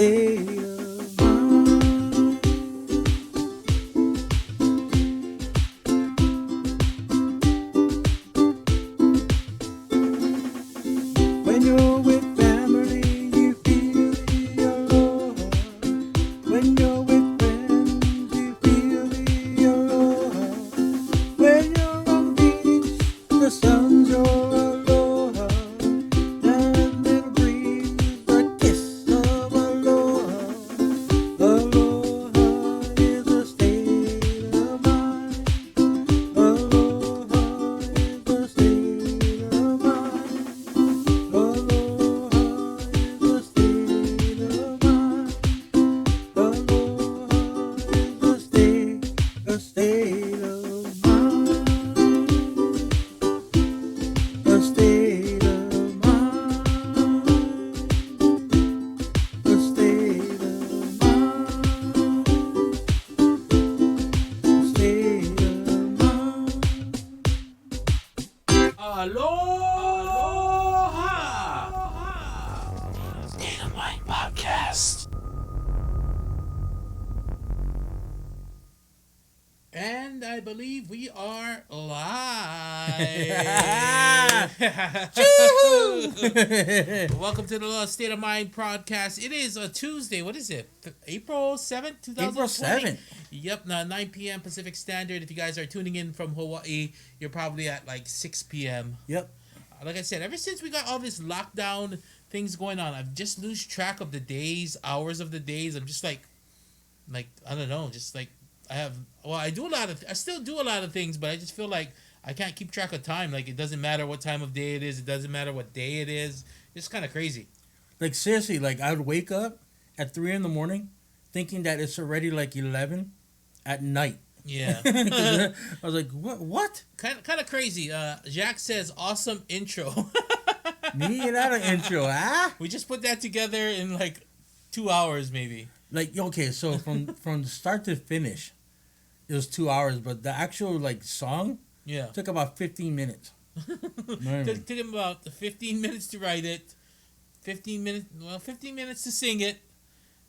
state of mind. When you're with family, you feel the aloha. When you're with friends, you feel the aloha. When you're on the beach, the sun's your aloha. That little breeze, the kiss of aloha. Aloha is a state of mind. Aloha is a state of mind. Aloha is a state of mind. Aloha is a state of mind. A state of mind. A state of mind. A state of mind. Aloha! State of Mind Podcast. And I believe we are live. Welcome to the State of Mind Podcast. It is a Tuesday. What is it? April 7th, 2020? April 7th. Yep, 9 p.m. Pacific Standard. If you guys are tuning in from Hawaii, you're probably at like 6 p.m. Yep. Like I said, ever since we got all this lockdown things going on, I've just lose track of the days, hours of the days. I'm just like I don't know, just like I still do a lot of things, but I just feel like I can't keep track of time. Like it doesn't matter what time of day it is, it doesn't matter what day it is. It's kind of crazy. Like seriously, like I would wake up at 3 a.m. thinking that it's already like 11 at night. Yeah. I was like, what? Kind of crazy. Jack says, awesome intro. Need that an intro, ah? We just put that together in like 2 hours maybe. Like, okay, so from start to finish, it was 2 hours, but the actual like song took about 15 minutes. Took him about 15 minutes to write it, 15 minutes to sing it.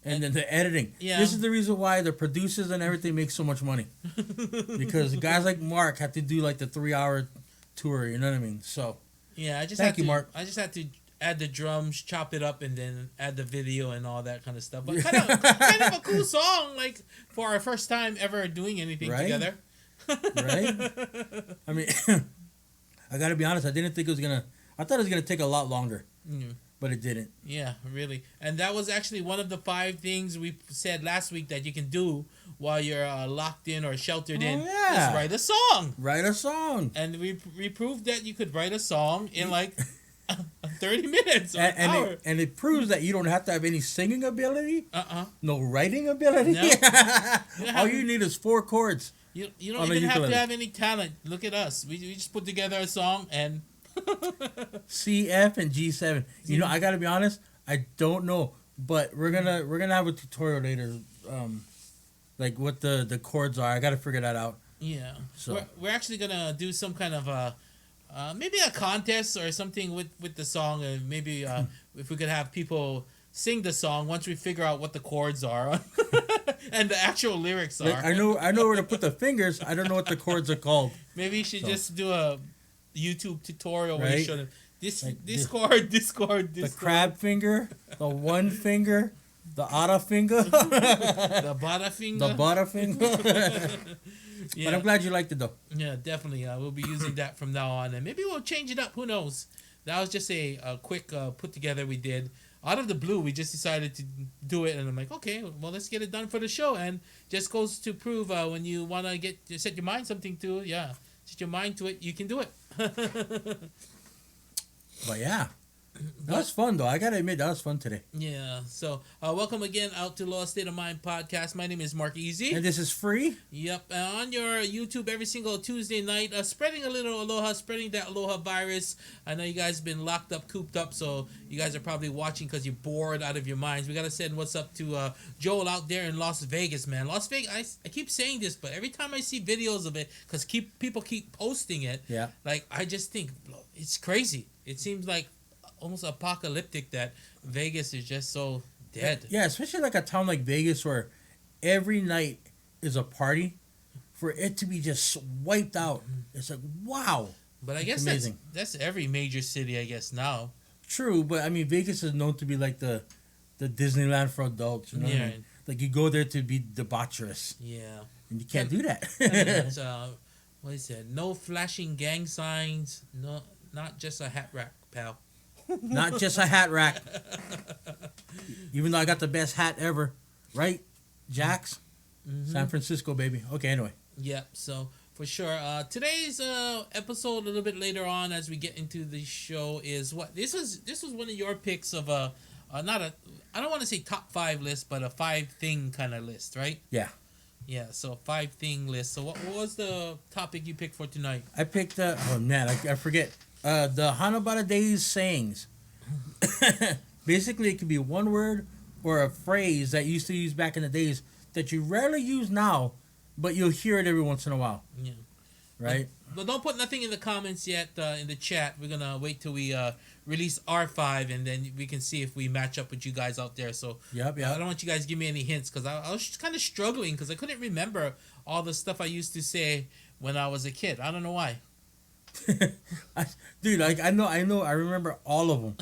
And then the editing. Yeah. This is the reason why the producers and everything make so much money. Because guys like Marc have to do like the 3-hour tour, you know what I mean? So yeah, thank you, Marc. I just had to add the drums, chop it up, and then add the video and all that kind of stuff. But kind of a cool song, like for our first time ever doing anything together. Right? I mean, I gotta be honest. I didn't think it was gonna. I thought it was gonna take a lot longer, but it didn't. Yeah, really. And that was actually one of the 5 things we said last week that you can do while you're locked in or sheltered in. Yeah. Is write a song. Write a song. And we proved that you could write a song in like 30 minutes or an hour. And it proves that you don't have to have any singing ability. No writing ability. No. All you need is 4 chords. You don't even have to have any talent. Look at us. We just put together a song and C, F, and G7. You know, I gotta be honest. I don't know, but we're gonna have a tutorial later. Like what the chords are. I gotta figure that out. Yeah. So we're actually gonna do some kind of maybe a contest or something with the song, and maybe if we could have people sing the song once we figure out what the chords are and the actual lyrics are. Like, I know where to put the fingers. I don't know what the chords are called. Maybe you should just do a YouTube tutorial where you show them this chord. The crab finger, the one finger, the otta finger, the Baddah finger. The Baddah finger. Yeah. But I'm glad you liked it though. Yeah, definitely. We'll be using that from now on, and maybe we'll change it up. Who knows? That was just a quick put together we did. Out of the blue, we just decided to do it, and I'm like, okay, well, let's get it done for the show. And just goes to prove when you want to set your mind something to, set your mind to it, you can do it. But yeah, that was fun though. I gotta admit, that was fun today. Yeah. So welcome again out to Lost State of Mind Podcast. My name is Marc Eazy. And this is free. Yep. On your YouTube every single Tuesday night, spreading a little aloha, spreading that aloha virus. I know you guys have been locked up, cooped up, so you guys are probably watching because you're bored out of your minds. We gotta send what's up to Joel out there in Las Vegas, man. Las Vegas. I keep saying this, but every time I see videos of it, because people keep posting it. Yeah. Like I just think it's crazy. It seems like almost apocalyptic that Vegas is just so dead. Yeah, especially like a town like Vegas where every night is a party. For it to be just wiped out, it's like wow. But I It's guess amazing. that's every major city, I guess now. True, but I mean Vegas is known to be like the Disneyland for adults. You know what I Yeah. mean? Like you go there to be debaucherous, Yeah. and you can't do that. It's, what is it? No flashing gang signs. No, not just a hat rack, pal. Not just a hat rack. Even though I got the best hat ever, right? Jax, San Francisco, baby. Okay, anyway. Yep. So for sure, today's episode a little bit later on as we get into the show is what this was one of your picks of not a I don't want to say top 5 list, but a 5 thing kind of list, right? Yeah. Yeah. So 5 thing list. So what was the topic you picked for tonight? I picked oh man, I forget. The Hana Baddah Days sayings. Basically, it could be one word or a phrase that you used to use back in the days that you rarely use now, but you'll hear it every once in a while. Yeah. Right? But don't put nothing in the comments yet in the chat. We're gonna wait till we release our 5, and then we can see if we match up with you guys out there. So Yep. I don't want you guys to give me any hints because I was kind of struggling because I couldn't remember all the stuff I used to say when I was a kid. I don't know why. Dude, like I remember all of them.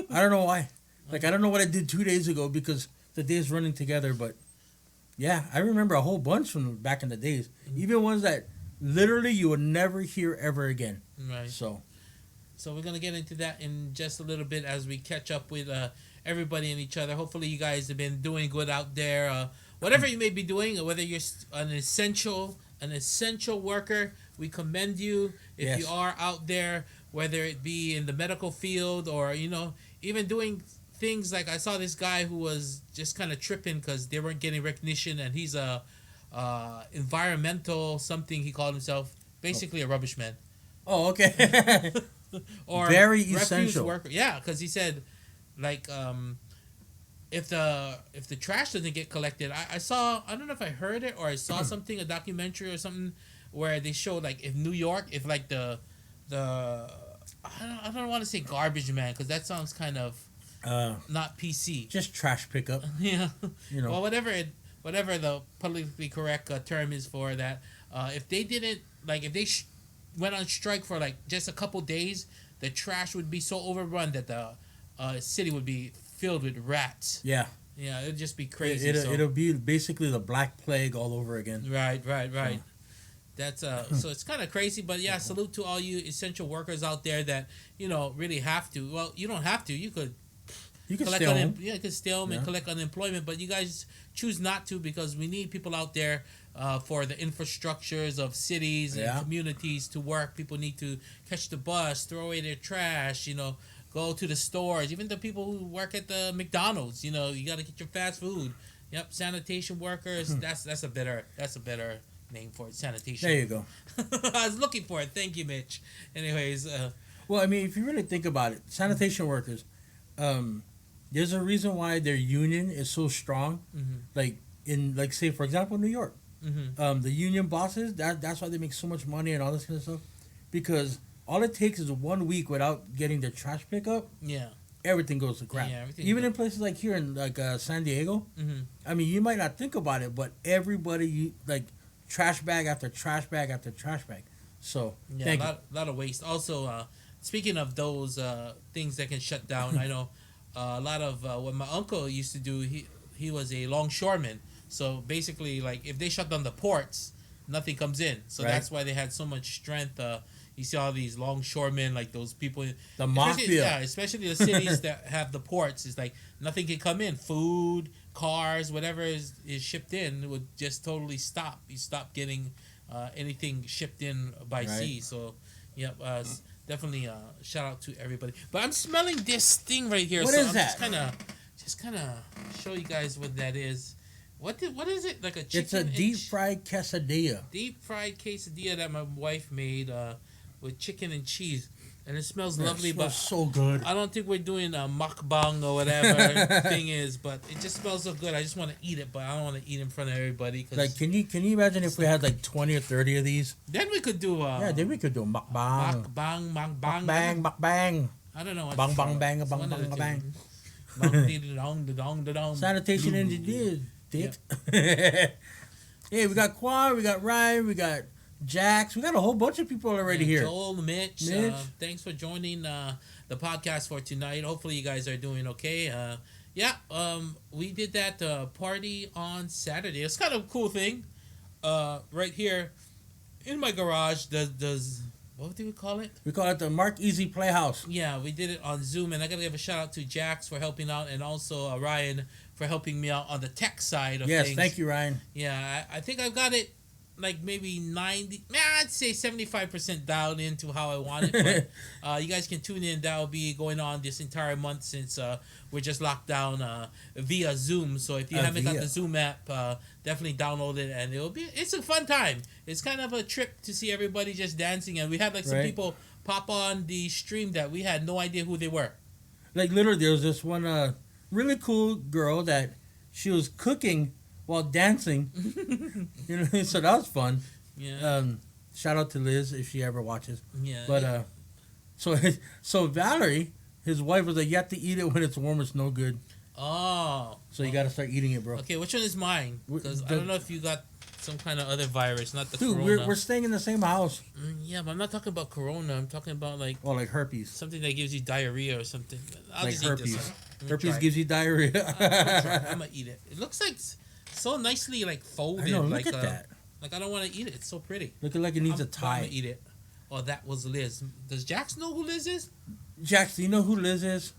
I don't know why. Like I don't know what I did 2 days ago because the days running together, but yeah, I remember a whole bunch from back in the days. Even ones that literally you would never hear ever again. Right. So we're gonna get into that in just a little bit as we catch up with everybody and each other. Hopefully, you guys have been doing good out there. Whatever you may be doing, or whether you're an essential worker, we commend you. If Yes. you are out there, whether it be in the medical field or even doing things like I saw this guy who was just kind of tripping because they weren't getting recognition, and he's a environmental something he called himself, basically a rubbish man. oh, okay. Or Very refuse essential. worker. Yeah, because he said, like, if the trash doesn't get collected, I saw, I don't know if I heard it or I saw something, a documentary or something where they showed like if New York, if like the I don't want to say garbage man because that sounds kind of not PC. Just trash pickup. Yeah. Well, whatever the politically correct term is for that. If they didn't if they went on strike for like just a couple days, the trash would be so overrun that the city would be filled with rats. Yeah. Yeah, it'd just be crazy. It'll be basically the Black Plague all over again. Right. That's so it's kind of crazy, but yeah, salute to all you essential workers out there that really have to. Well, you don't have to. You could collect stay home. you could stay home and collect unemployment, but you guys choose not to because we need people out there for the infrastructures of cities and communities to work. People need to catch the bus, throw away their trash, go to the stores. Even the people who work at the McDonald's, you got to get your fast food. Yep, sanitation workers. That's a better name for it. Sanitation. There you go. I was looking for it. Thank you, Mitch. Anyways, well, I mean, if you really think about it, sanitation workers, there's a reason why their union is so strong. Like say for example, New York, the union bosses. That's why they make so much money and all this kind of stuff, because all it takes is 1 week without getting their trash pickup. Yeah. Everything goes to crap. Yeah, even in places like here in San Diego. I mean, you might not think about it, but everybody trash bag after trash bag after trash bag. So yeah, a lot of waste. Also, speaking of those things that can shut down, I know a lot of what my uncle used to do. He was a longshoreman. So basically, if they shut down the ports, nothing comes in. So that's why they had so much strength. You see all these longshoremen, like those people. The mafia. Especially the cities that have the ports. It's like nothing can come in. Food, cars, whatever is shipped in would just totally stop. You stop getting anything shipped in by sea. So, definitely shout out to everybody. But I'm smelling this thing right here. What so is I'm that? Just kind of show you guys what that is. What is it? Like a chicken? It's a deep fried quesadilla. Deep fried quesadilla that my wife made with chicken and cheese, and it smells lovely. It smells but so good. I don't think we're doing a mukbang or whatever thing is, but it just smells so good. I just want to eat it, but I don't want to eat in front of everybody. Cause can you imagine if we had 20 or 30 of these? then we could do then we could do mukbang. Mukbang. Bang, bang. I don't know. Bang, bang, bang, bang, bang, bang. Sanitation engineers, dick. Hey, we got Quan, we got Ryan, we got Jax. We got a whole bunch of people already here. Joel, Mitch. Thanks for joining the podcast for tonight. Hopefully you guys are doing okay. We did that party on Saturday. It's kind of a cool thing. Right here in my garage, does what do we call it? We call it the Marc Eazy Playhouse. Yeah, we did it on Zoom, and I gotta give a shout out to Jax for helping out, and also Ryan for helping me out on the tech side of things. Yes, thank you, Ryan. Yeah, I think I've got it like maybe 'd say 75% dialed into how I want it. But you guys can tune in. That will be going on this entire month since we're just locked down via Zoom. So if you haven't got the Zoom app, definitely download it, and it's a fun time. It's kind of a trip to see everybody just dancing, and we had like some people pop on the stream that we had no idea who they were. Like literally, there was this one really cool girl that she was cooking while dancing. So that was fun. Yeah. Shout out to Liz if she ever watches. Yeah. But so Valerie, his wife, was like, you have to eat it when it's warm. It's no good. Oh. So you got to start eating it, bro. Okay, which one is mine? Because I don't know if you got some kind of other virus, not the Dude, corona. we're staying in the same house. Yeah, but I'm not talking about corona. I'm talking about like herpes. something that gives you diarrhea or something. I'll Like just herpes. eat this one. Herpes gives you diarrhea. I'm gonna eat it. It looks like so nicely like folded. I know, look like, at that. Like I don't want to eat it. It's so pretty. Looking like it needs a I'm tie. gonna eat it. Oh, that was Liz. Does Jax know who Liz is? Jax, do you know who Liz is?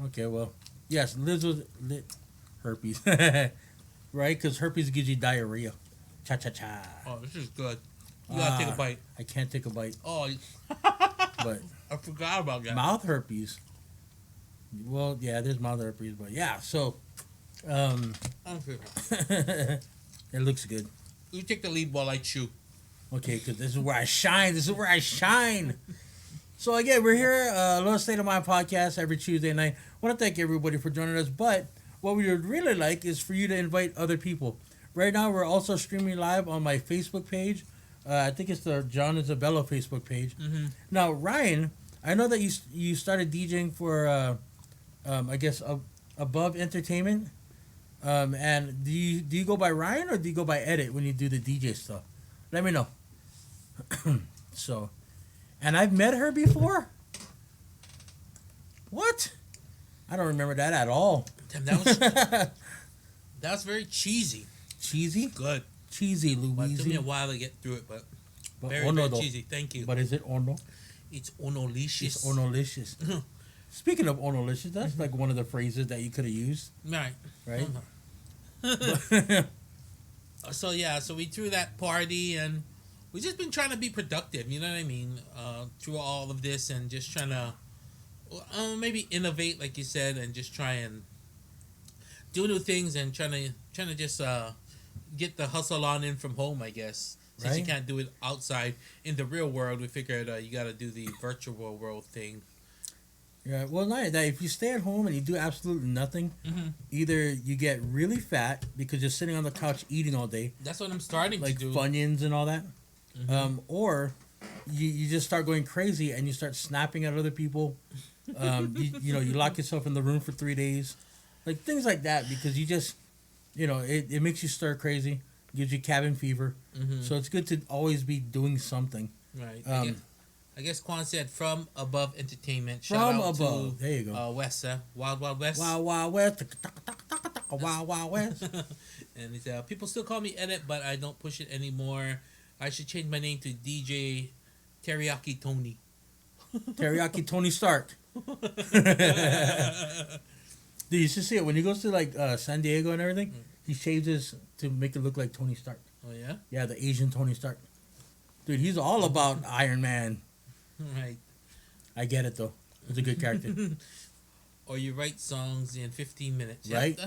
Okay, well, yes, Liz was herpes, right? Because herpes gives you diarrhea. Cha cha cha. Oh, this is good. You gotta take a bite. I can't take a bite. Oh, But I forgot about that. mouth herpes. Well, yeah, there's mouth herpes, but yeah. So, Okay. it looks good. You take the lead while I chew. Okay, because this is where I shine. This is where I shine. So again, we're here, Aloha State of Mind podcast every Tuesday night. I want to thank everybody for joining us. But what we would really like is for you to invite other people. Right now, we're also streaming live on my Facebook page. I think it's the John Isableo Facebook page. Mm-hmm. Now, Ryan, I know that you started DJing for, I guess, Above Entertainment. And do you go by Ryan or do you go by Edit when you do the DJ stuff? Let me know. So, and I've met her before. What? I don't remember that at all. Damn, that was very cheesy. Cheesy? Good. Cheesy, Well, it took me a Louise. while to get through it, but But very cheesy. Thank you. But is it ono? It's onolicious. It's onolicious. Speaking of onolicious, that's like one of the phrases that you could have used, Right. right? So we threw that party, and we've just been trying to be productive. You know what I mean? Through all of this, and just trying to maybe innovate, like you said, and just try and do new things, and trying to just get the hustle on in from home, I guess. Since you Right. can't do it outside in the real world, we figured you got to do the virtual world thing. Yeah, well, not that if you stay at home and you do absolutely nothing, Mm-hmm. either you get really fat because you're sitting on the couch eating all day, That's what I'm starting like to do. Funyuns and all that, Mhm. or you just start going crazy and you start snapping at other people. You lock yourself in the room for 3 days, like things like that, because you just, it makes you stir crazy, gives you cabin fever. Mhm. So it's good to always be doing something. Right. I guess Quan said from Above Entertainment. Shout From out above. to There you go. West, Wild Wild West. Wild Wild West. Wild Wild West. And he said, people still call me Edit, but I don't push it anymore. I should change my name to DJ Teriyaki Tony. Teriyaki Tony Stark. Dude, you should see it when he goes to like San Diego and everything. He shaves his to make it look like Tony Stark. Oh, yeah? Yeah, the Asian Tony Stark. Dude, he's all about Iron Man. Right. I get it though. It's a good character. Or you write songs in 15 minutes. Right.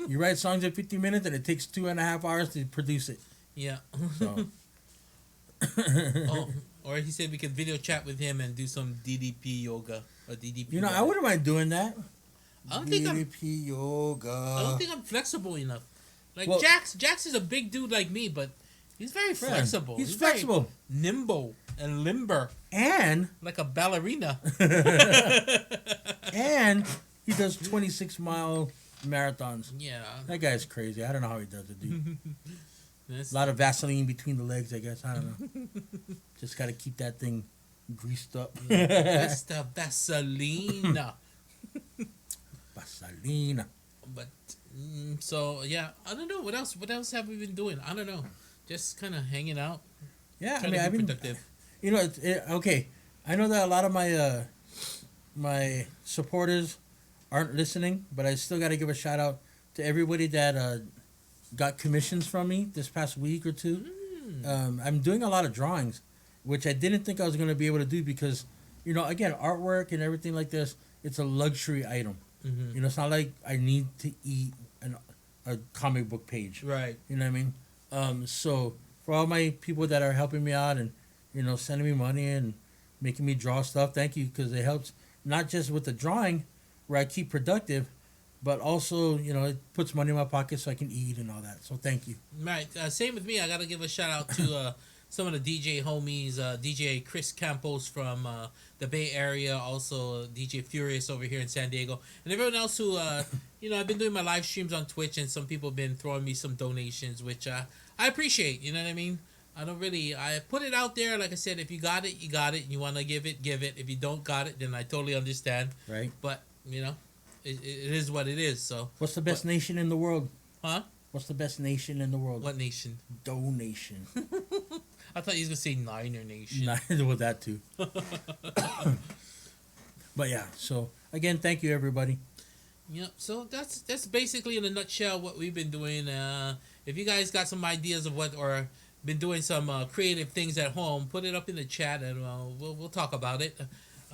You write songs in 50 minutes and it takes 2.5 hours to produce it. Yeah. So. Or he said we could video chat with him and do some DDP yoga. Or DDP You know, I yoga. wouldn't mind doing that. I don't think DDP yoga. I don't think I'm flexible enough. Like Well- Jax is a big dude like me, but he's very flexible. He's very flexible. nimble and limber, And like a ballerina. and He does 26-mile marathons. Yeah. That guy's crazy. I don't know how he does it, dude. That's- A lot of Vaseline between the legs, I guess. I don't know. Just got to keep that thing greased up. That's the Vaseline. Vaseline. But so yeah, I don't know what else. What else have we been doing? I don't know. Just kind of hanging out. Yeah, I Trying mean, to I've be been. productive. You know, okay. I know that a lot of my my supporters aren't listening, but I still got to give a shout out to everybody that got commissions from me this past week or two. I'm doing a lot of drawings, which I didn't think I was going to be able to do because, you know, again, artwork and everything like this, it's a luxury item. Mm-hmm. You know, it's not like I need to eat a comic book page. Right. You know what I mean? So for all my people that are helping me out and, you know, sending me money and making me draw stuff, thank you, because it helps not just with the drawing where I keep productive, but also, you know, it puts money in my pocket so I can eat and all that. So thank you. Right. Same with me. I got to give a shout out to some of the DJ homies, DJ Chris Campos from the Bay Area, also DJ Furious over here in San Diego, and everyone else who, you know, I've been doing my live streams on Twitch, and some people have been throwing me some donations, which I appreciate. You know what I mean? I put it out there. Like I said, if you got it, you got it. You want to give it, give it. If you don't got it, then I totally understand. Right. But, you know, it is what it is. So. What's the best nation in the world? Huh? What's the best nation in the world? What nation? Donation. I thought he was going to say Niner Nation. Not with that too. But yeah, so again, thank you everybody. Yep. So that's basically in a nutshell what we've been doing. If you guys got some ideas of what or been doing some creative things at home, put it up in the chat and we'll talk about it.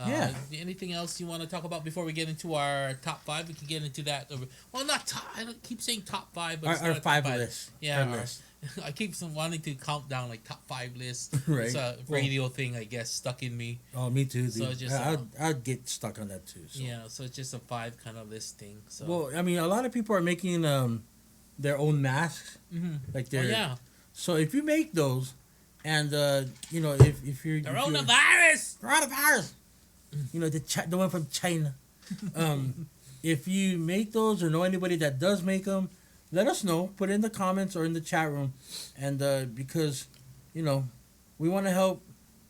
Yeah. Anything else you want to talk about before we get into our top 5? We can get into that. Well, not top. I don't keep saying top 5, but it's Our not a 5 top 5 list. Yeah, Our list. I keep wanting to count down like top 5 lists. Right. It's a radio thing, I guess, stuck in me. Oh, me too. So Dude. just, I'd get stuck on that too. So. Yeah, so it's just a 5 kind of list thing. So. Well, I mean, a lot of people are making their own masks. Mm-hmm. Like Oh, they're yeah. So if you make those, and you know, if you're Coronavirus. you know, the one from China. If you make those or know anybody that does make them, let us know. Put it in the comments or in the chat room, and because, you know, we want to help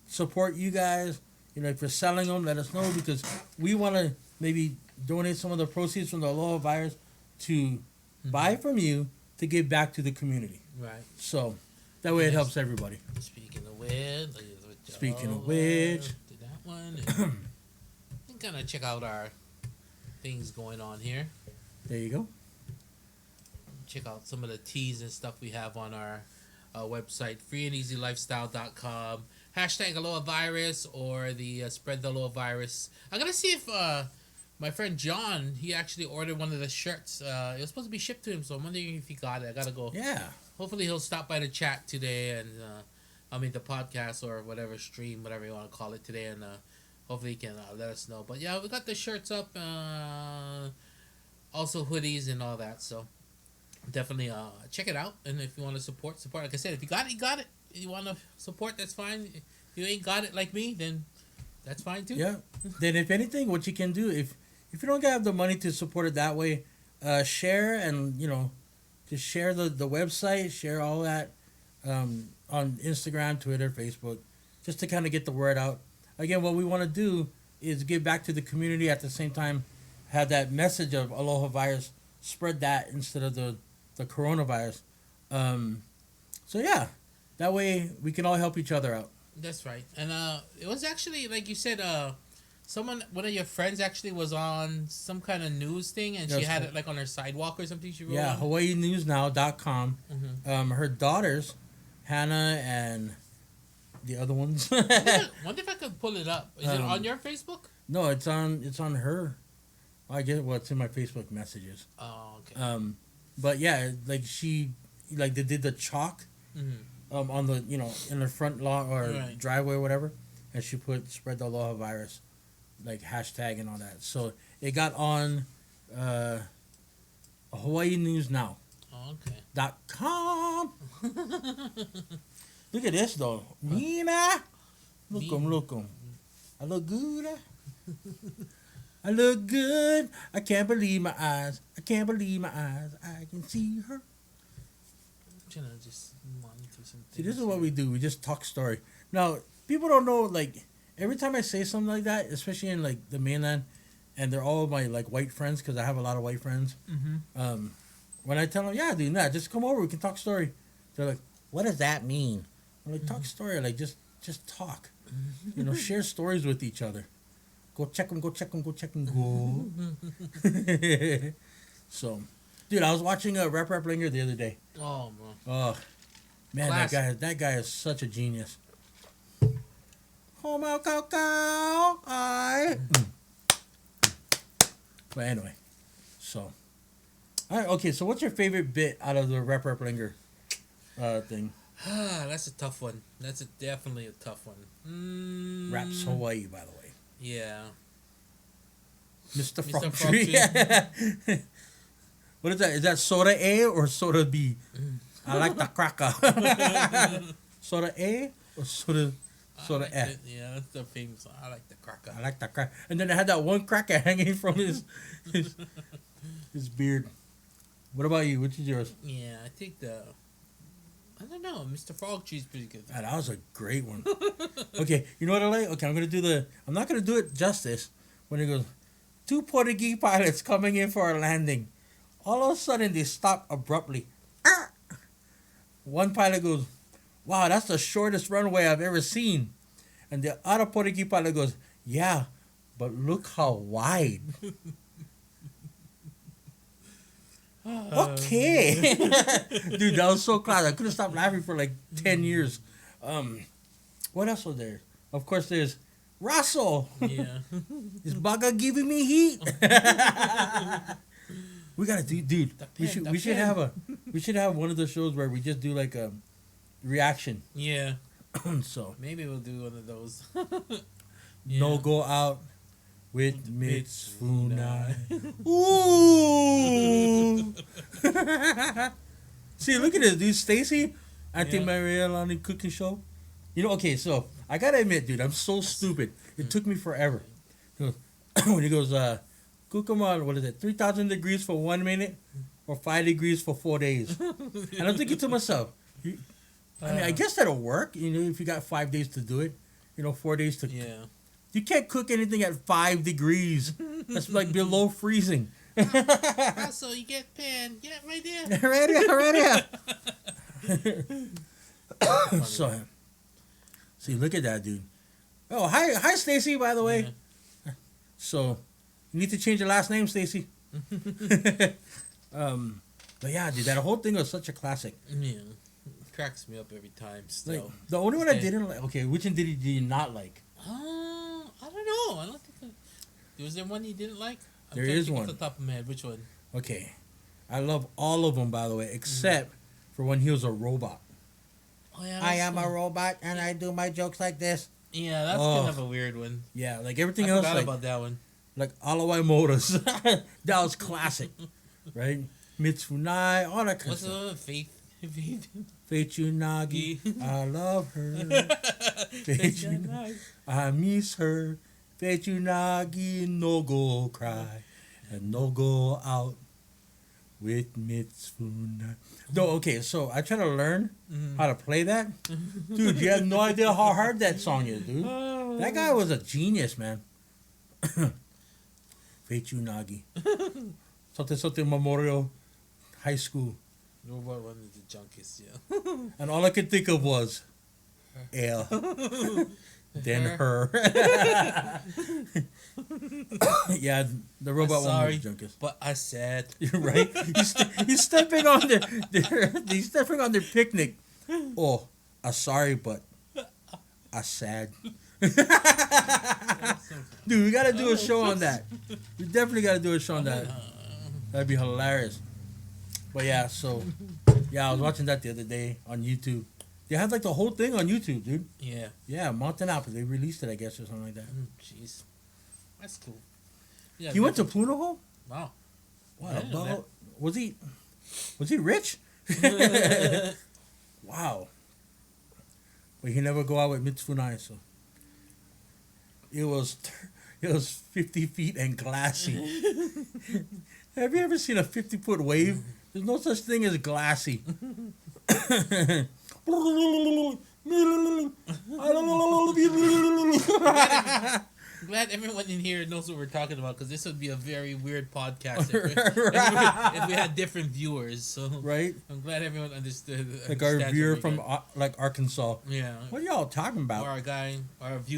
support you guys. You know, if you're selling them, let us know because we want to maybe donate some of the proceeds from the Aloha virus to buy from you to give back to the community. Right. So that way it helps everybody. Speaking of which, did that one. And kind of check out our things going on here. There you go. Check out some of the teas and stuff we have on our website, freeandeasylifestyle.com. Hashtag Aloha virus or the spread the Aloha virus. I'm gonna see if my friend John, he actually ordered one of the shirts. It was supposed to be shipped to him, so I'm wondering if he got it. I gotta go. Yeah. Hopefully he'll stop by the chat today and the podcast or whatever stream, whatever you want to call it today, and hopefully he can let us know. But yeah, we got the shirts up, also hoodies and all that. So definitely check it out. And if you want to support. Like I said, if you got it, you got it. If you want to support, that's fine. If you ain't got it like me, then that's fine too. Yeah. Then if anything, what you can do if you don't have the money to support it that way, share and just share the website, share all that on Instagram, Twitter, Facebook, just to kind of get the word out. Again, what we want to do is give back to the community at the same time, have that message of Aloha virus, spread that instead of the coronavirus. So yeah, that way we can all help each other out. That's right. And it was actually, like you said, one of your friends actually was on some kind of news thing, and she had it like on her sidewalk or something. She wrote on. HawaiiNewsNow.com. Mm-hmm. Her daughters, Hana and the other ones. Wonder if I could pull it up. Is it on your Facebook? No, it's on her. I get it's in my Facebook messages. Oh, okay. But yeah, like they did the chalk, on the in the front lawn or driveway or whatever, and she put spread the Aloha virus, like hashtag and all that. So it got on Hawaii News Now. Oh, okay. .com. Look at this though. Mina. Look 'em. I look good. I look good. I can't believe my eyes. I can't believe my eyes. I can see her. I'm trying to just monitor some See, things this is what here. we do. We just talk story. Now, people don't know, like, every time I say something like that, especially in, like, the mainland, and they're all my, like, white friends, because I have a lot of white friends. Mm-hmm. When I tell them, yeah, dude, nah, just come over. We can talk story. They're like, what does that mean? I'm like, talk story. Like, just talk. You know, share stories with each other. Go check them, go check them, go check them, go. So, dude, I was watching a Rap Linger the other day. Oh, man. Oh, man, that guy is such a genius. Homo Coco, I. But anyway, so. All right, okay, so what's your favorite bit out of the Rap Linger thing? That's a tough one. That's definitely a tough one. Raps Hawaii, by the way. Yeah. Mr. Mr. Frog Frog Tree. Tree. What is that? Is that soda A or soda B? I like the cracker. Soda A or soda F? Yeah, that's the famous one. I like the cracker. I like the cracker. And then I had that one cracker hanging from his beard. What about you? Which is yours? Yeah, I think I don't know. Mr. Frog Tree's pretty good. Ah, that was a great one. Okay, you know what I like? Okay, I'm not gonna do it justice. When it goes, 2 Portuguese pilots coming in for a landing. All of a sudden, they stop abruptly. Ah! One pilot goes, wow, that's the shortest runway I've ever seen. And the other Portuguese pilot goes, yeah, but look how wide. Okay. Dude, that was so class. I couldn't stop laughing for like 10 years. What else was there? Of course, there's Russell. Yeah. Is Baddah giving me heat? We gotta do, dude. We should have one of the shows where we just do like a reaction. Yeah. So Maybe we'll do one of those. no go out with Mitsuna. Ooh. See, look at this, dude. Stacy, Auntie Maria Lonnie cooking show. You know, okay, so I gotta admit, dude, I'm so stupid. It took me forever. When he goes, cook them on, what is it, 3,000 degrees for 1 minute or 5 degrees for 4 days. And I'm thinking to myself, I mean, I guess that'll work, you know, if you got 5 days to do it. You know, 4 days to... Yeah. You can't cook anything at 5 degrees. That's like below freezing. So you get pan. Yeah, right there. right here. So, see, look at that, dude. Oh, hi, Stacy. By the way. Yeah. So, you need to change your last name, Stacy. But yeah, dude, that whole thing was such a classic. Yeah, it cracks me up every time. Still, like, the only one I didn't like. Okay, which one did you not like? I don't know. I don't think. Was there one you didn't like? There is one. Off the top of my head, which one? Okay, I love all of them, by the way, except for when he was a robot. Oh yeah, I am a robot and I do my jokes like this. Yeah, that's kind of a weird one. Yeah, like everything I else. forgot Like, about that one. Like Aloha Motors. That was classic, right? Mitsunai, all that kind What's of stuff. the Faith? Faith Unagi, I love her. Faith Unagi, I miss her. Faith Unagi, no go cry and no go out with Mitsuna. No, okay, so I try to learn how to play that. Dude, you have no idea how hard that song is, dude. That guy was a genius, man. Faith Unagi. Sote Memorial High School. Robot one of the junkies, yeah. And all I could think of was L. Then her. Yeah, the robot one was junkies. But I said. You're right. He's stepping on he's stepping on their picnic. Oh, I'm sorry, but I sad. Dude, we gotta do a show on that. We definitely gotta do a show on that. That'd be hilarious. But yeah, so yeah, I was watching that the other day on YouTube. They have like the whole thing on YouTube, dude. Yeah. Yeah, Mountain Apple. They released it, I guess, or something like that. Jeez. That's cool. Yeah, He went to Punahou? Wow. Wow. Was he rich? Wow. But he never go out with Mitsunai, so it was it was 50 feet and glassy. Have you ever seen a 50-foot wave? There's no such thing as glassy. Glad everyone in here knows what we're talking about, because this would be a very weird podcast if we had different viewers. So right? I'm glad everyone understood. Like our viewer from like Arkansas. Yeah. What are y'all talking about? Or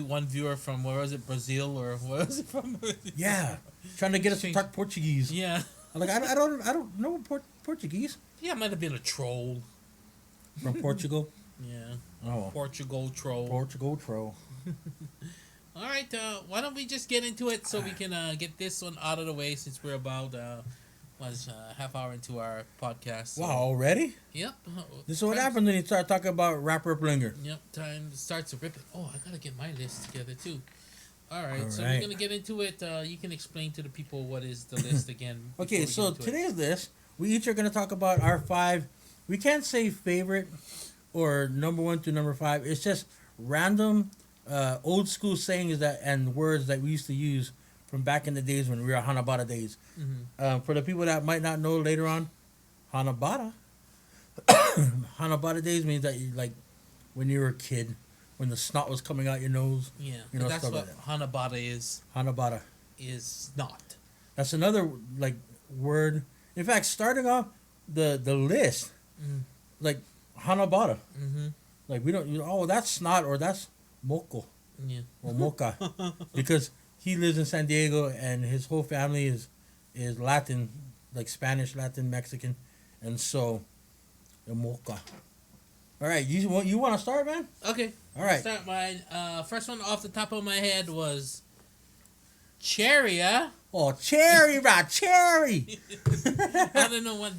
one viewer from, where was it, Brazil, or where was it from? Yeah, trying to get us to talk Portuguese. Yeah. Like I don't know Portuguese. Yeah, it might have been a troll from Portugal. Yeah. Oh. Portugal troll. All right, why don't we just get into it so we can get this one out of the way, since we're about half hour into our podcast. So. Wow, already? Yep. This is what happens when you start talking about rapper blinger. Yep, time starts to rip it. Oh, I gotta get my list together too. All right, so we're gonna get into it. You can explain to the people what is the list again. Okay, so today's list, we each are gonna talk about our 5. We can't say favorite or number 1 to number 5. It's just random. Old school sayings and words that we used to use from back in the days when we were Hana Baddah days. Mm-hmm. For the people that might not know later on, Hana Baddah. Hana Baddah days means that you, like, when you were a kid, when the snot was coming out your nose. Yeah, you know, that's stuff what like that. Hana Baddah is. Hana Baddah is snot. That's another like word. In fact, starting off the list, like Hana Baddah. Mm-hmm. Like we don't. That's snot or that's moco. Yeah. Or mocha, because he lives in San Diego and his whole family is Latin, like Spanish, Latin, Mexican, and so the mocha. All right, you want to start, man? Okay. All right. Start mine. First one off the top of my head was cherry. Oh, cherry, right? Cherry. I don't know what.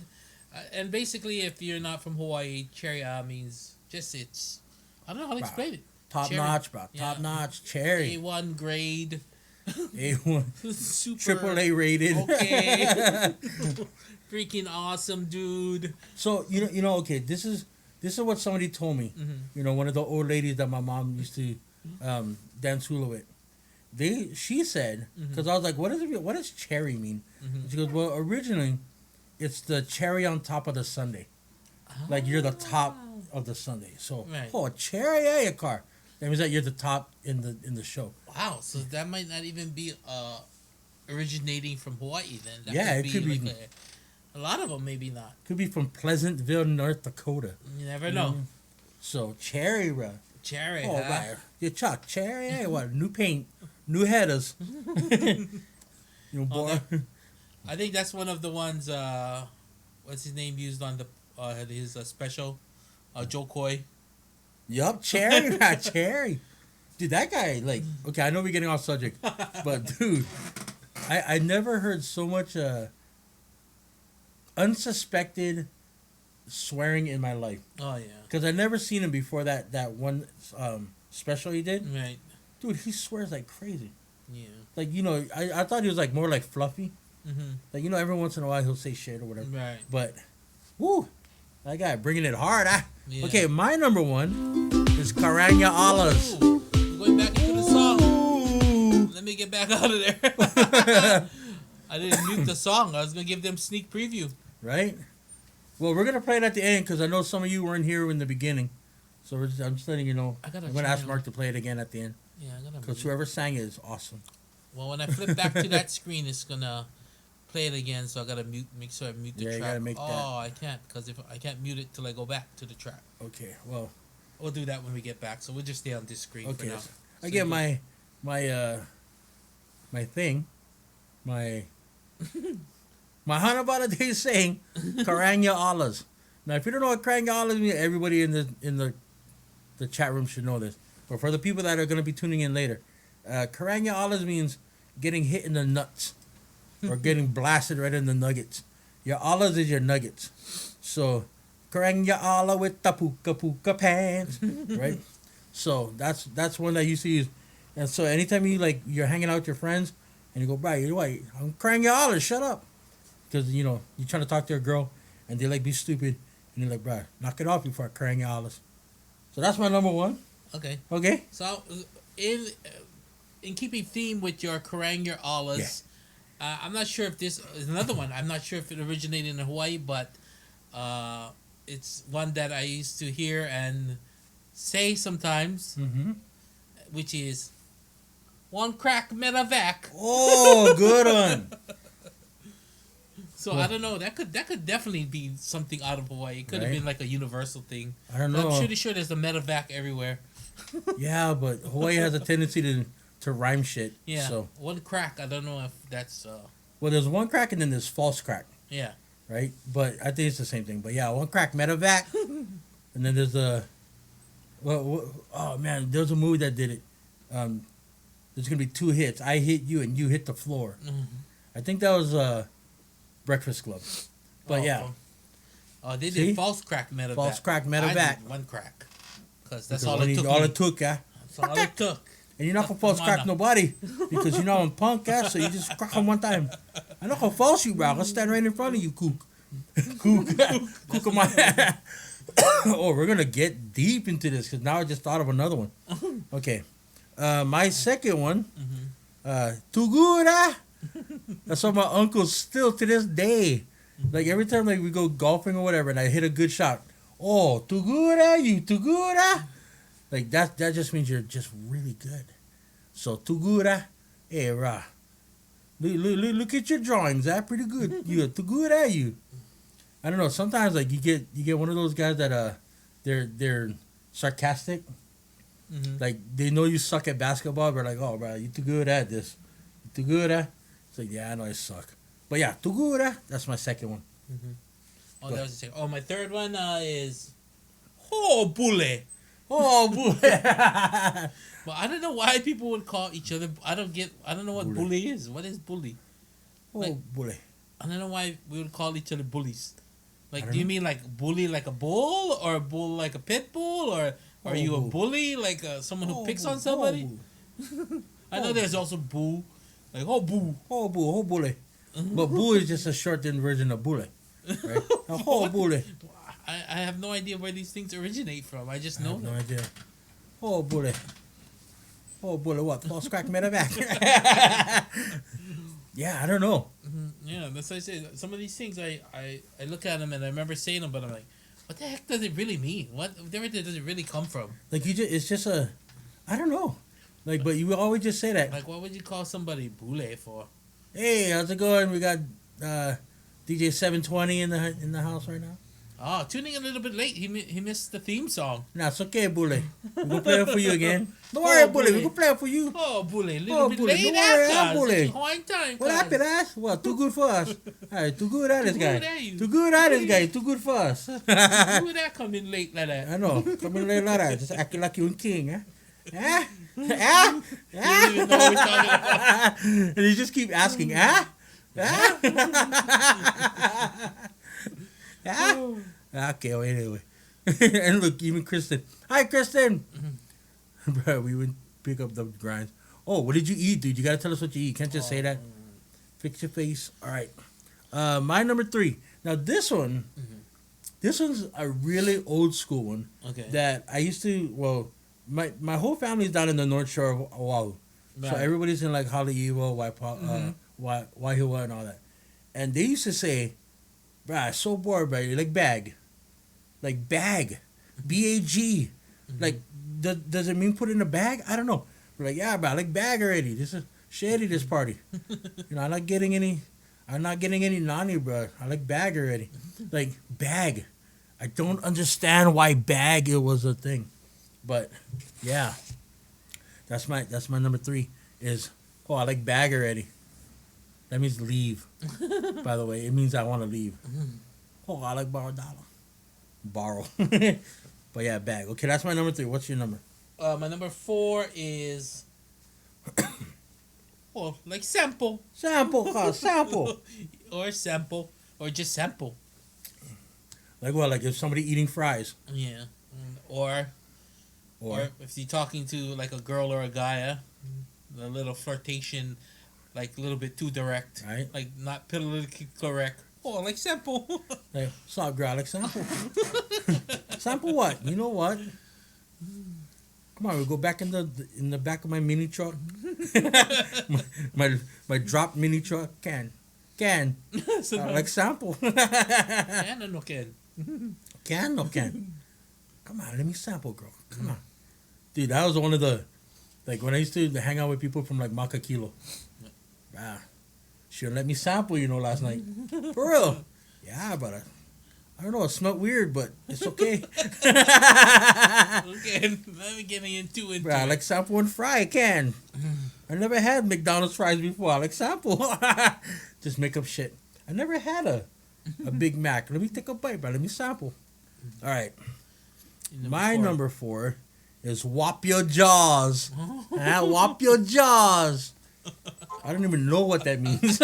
And basically, if you're not from Hawaii, cherry means just it's. I don't know how to explain it. Top notch, bro. Top notch, cherry. A1 grade. A1. Super. Triple A rated. Okay. Freaking awesome, dude. So you know. Okay, this is what somebody told me. Mm-hmm. You know, one of the old ladies that my mom used to dance hula with. She said, because I was like, what does cherry mean? She goes, well, originally, it's the cherry on top of the sundae. Like you're the top of the sundae. So, cherry a car. That means that you're the top in the show. Wow, so that might not even be originating from Hawaii then. That could be. Like a lot of them, maybe not. Could be from Pleasantville, North Dakota. You never know. So cherry, bro. Cherry, right. You chuck cherry. Hey, what? New paint, new headers. Boy. I think that's one of the ones. What's his name used on his special, Joe Coy. Yup, cherry, right? Cherry. Dude, that guy, like, okay, I know we're getting off subject, but dude, I never heard so much unsuspected swearing in my life. Oh yeah. Because I never seen him before that one special he did. Right. Dude, he swears like crazy. Yeah. Like, I thought he was like more like fluffy. Mm-hmm. Like, every once in a while he'll say shit or whatever. Right. But, woo, that guy bringing it hard. Yeah. Okay, my number 1 is Karanya Alas. Ooh, going back into the song. Ooh. Let me get back out of there. I didn't mute the song. I was going to give them sneak preview. Right? Well, we're going to play it at the end because I know some of you weren't here in the beginning. So I'm just letting you know. I'm going to ask Marc to play it again at the end. Yeah, I got to. Because whoever sang it is awesome. Well, when I flip back to that screen, it's going to play it again. So I got to make sure I mute the track. You got to make that. Oh, I can't, because if I can't mute it till I go back to the track. Okay, well. We'll do that when we get back. So we'll just stay on this screen for now. So I get my thing, my Hana Baddah Day saying, Karanya Alas. Now, if you don't know what Karanya Alas means, everybody in the chat room should know this. But for the people that are going to be tuning in later, Karanya Alas means getting hit in the nuts or getting blasted right in the nuggets. Your alas is your nuggets. So, Karanya ala with the puka pants, right? So that's one that I used to use. And so anytime you're hanging out with your friends and you go, bro, you're white, I'm Karanya ala, shut up. Because, you're trying to talk to a girl and they be stupid. And you're like, bro, knock it off before I Karanya alas. So that's my number 1. Okay. Okay? So, in keeping theme with your Kerang, your Alas, I'm not sure if this is another one. I'm not sure if it originated in Hawaii, but it's one that I used to hear and say sometimes, which is one crack medevac. Oh, good one. So I don't know. That could definitely be something out of Hawaii. It could have Right. been like a universal thing. I don't know. I'm pretty sure there's a medevac everywhere. Yeah, but Hawaii has a tendency to rhyme shit. Yeah. So, One crack. I don't know if that's. well, there's one crack and then there's false crack, Yeah. right? But I think it's the same thing. But yeah, one crack medevac, and then there's a. Well, oh man, there's a movie that did it. There's gonna be two hits. I hit you and you hit the floor. I think that was Breakfast Club. But yeah, they See? did false crack medevac. false crack I medevac. did one crack. Because that's Because all it took. All me. it took, yeah. That's all it took. And you're not gonna false crack nobody because you know I'm punk, yeah. So you just crack him one time. I'm not gonna false you, bro. I'm gonna stand right in front of you, kook. Kook of my. Oh, we're gonna get deep into this because now I just thought of another one. Okay, my second one, Tugura. That's what my uncle still to this day. Like every time like we go golfing or whatever, and I hit a good shot. Oh, Tugura, you Tugura. Like that just means you're just really good. So Tugura, hey Ra. Look at your drawings, that pretty good. You Tugura, you. I don't know. Sometimes like you get one of those guys that they're sarcastic. Like they know you suck at basketball, but like, oh bro, you too good at this. You too good at. It's like, yeah, I know I suck. But yeah, Tugura, that's my second one. Oh, that was the second. Oh, my third one is Bule. Oh boy. Well, I don't know why people would call each other. I don't know what Bule. bully is. What is bully? Oh boy. I don't know why we would call each other bullies. I Like, don't do you know. mean like bully like a bull, or a bull like a pit bull, or are you a bull. bully like someone who picks on Oh, somebody? boo. I know there's also boo, like boo. Oh boo, oh bully. But boo is just a shortened version of bully. Right? Oh bully. I have no idea where these things originate from. I just I know have no them. idea. Oh bully. Oh bully, what? False crack medevac. Yeah, I don't know. Yeah, that's what I say. Some of these things, I look at them and I remember saying them, but I'm like, what the heck does it really mean? Where does it really come from? Like it's just a, I don't know. Like, but you always just say that. Like, what would you call somebody bule for? Hey, how's it going? We got DJ 720 in the house right now. Oh, tuning in a little bit late. He missed the theme song. Nah, it's okay, Bully. We're gonna play it for you again. Don't worry, Bully. We're gonna play it for you. Oh, bule, a little Oh, bit Bule, late. don't worry, Cuz. Bule. It's Hawaiian time. What cuz. happened, ass? What? Too good for us. Alright, too good at this Too guy. good at you. Too good at this guy. Too good for us. Who would that come in late like that? I know. Coming late like that. Just acting like you a king, eh? Eh? Eh? You don't even know what we're talking about. And you just keep asking, eh? Eh? Eh? Okay, well, anyway. And look, even Kristen. Hi, Kristen. Bro, we would pick up the grinds. Oh, what did you eat, dude? You gotta tell us what you eat. You can't just say that. Fix your face. All right. My number 3. Now, this one's a really old school one. Okay. That I used to, well, my whole family's down in the North Shore of Oahu. So Right. everybody's in like Haleiwa, Waihua, and all that. And they used to say, bruh, I'm so bored, bro. Like bag. Like bag. B-A-G. Like, does it mean put in a bag? I don't know. We're like, yeah, bro, I like bag already. This is shady, this party. You know, I'm not getting any nani, bro. I like bag already. Like, bag. I don't understand why bag it was a thing. But, yeah. That's my number 3 is, oh, I like bag already. That means leave. By the way, it means I want to leave. Oh, I like borrow dollar. Borrow. But yeah, bag. Okay, that's my number 3. What's your number? My number 4 is like sample. Sample, sample. Or sample. Or just sample. Like what? Like if somebody eating fries. Yeah. Or if you're talking to like a girl or a guy, a little flirtation, like a little bit too direct. Right. Like not politically correct. Oh, like sample. Like, stop, girl. Like sample. Sample what? You know what? Come on, we go back in the back of my mini truck. my drop mini truck can. Like sample. Can or no can? Can no can. Come on, let me sample, girl. Come on, dude. That was one of the like when I used to hang out with people from like Maca Kilo. She let me sample, last night. For real. Yeah, but I don't know. It smelled weird, but it's okay. Okay, let me get into it. I like sample and fry. I can. I never had McDonald's fries before. I like sample. Just make up shit. I never had a Big Mac. Let me take a bite, bro. Let me sample. All right. My number 4 is whop your jaws. Whop your jaws. I don't even know what that means.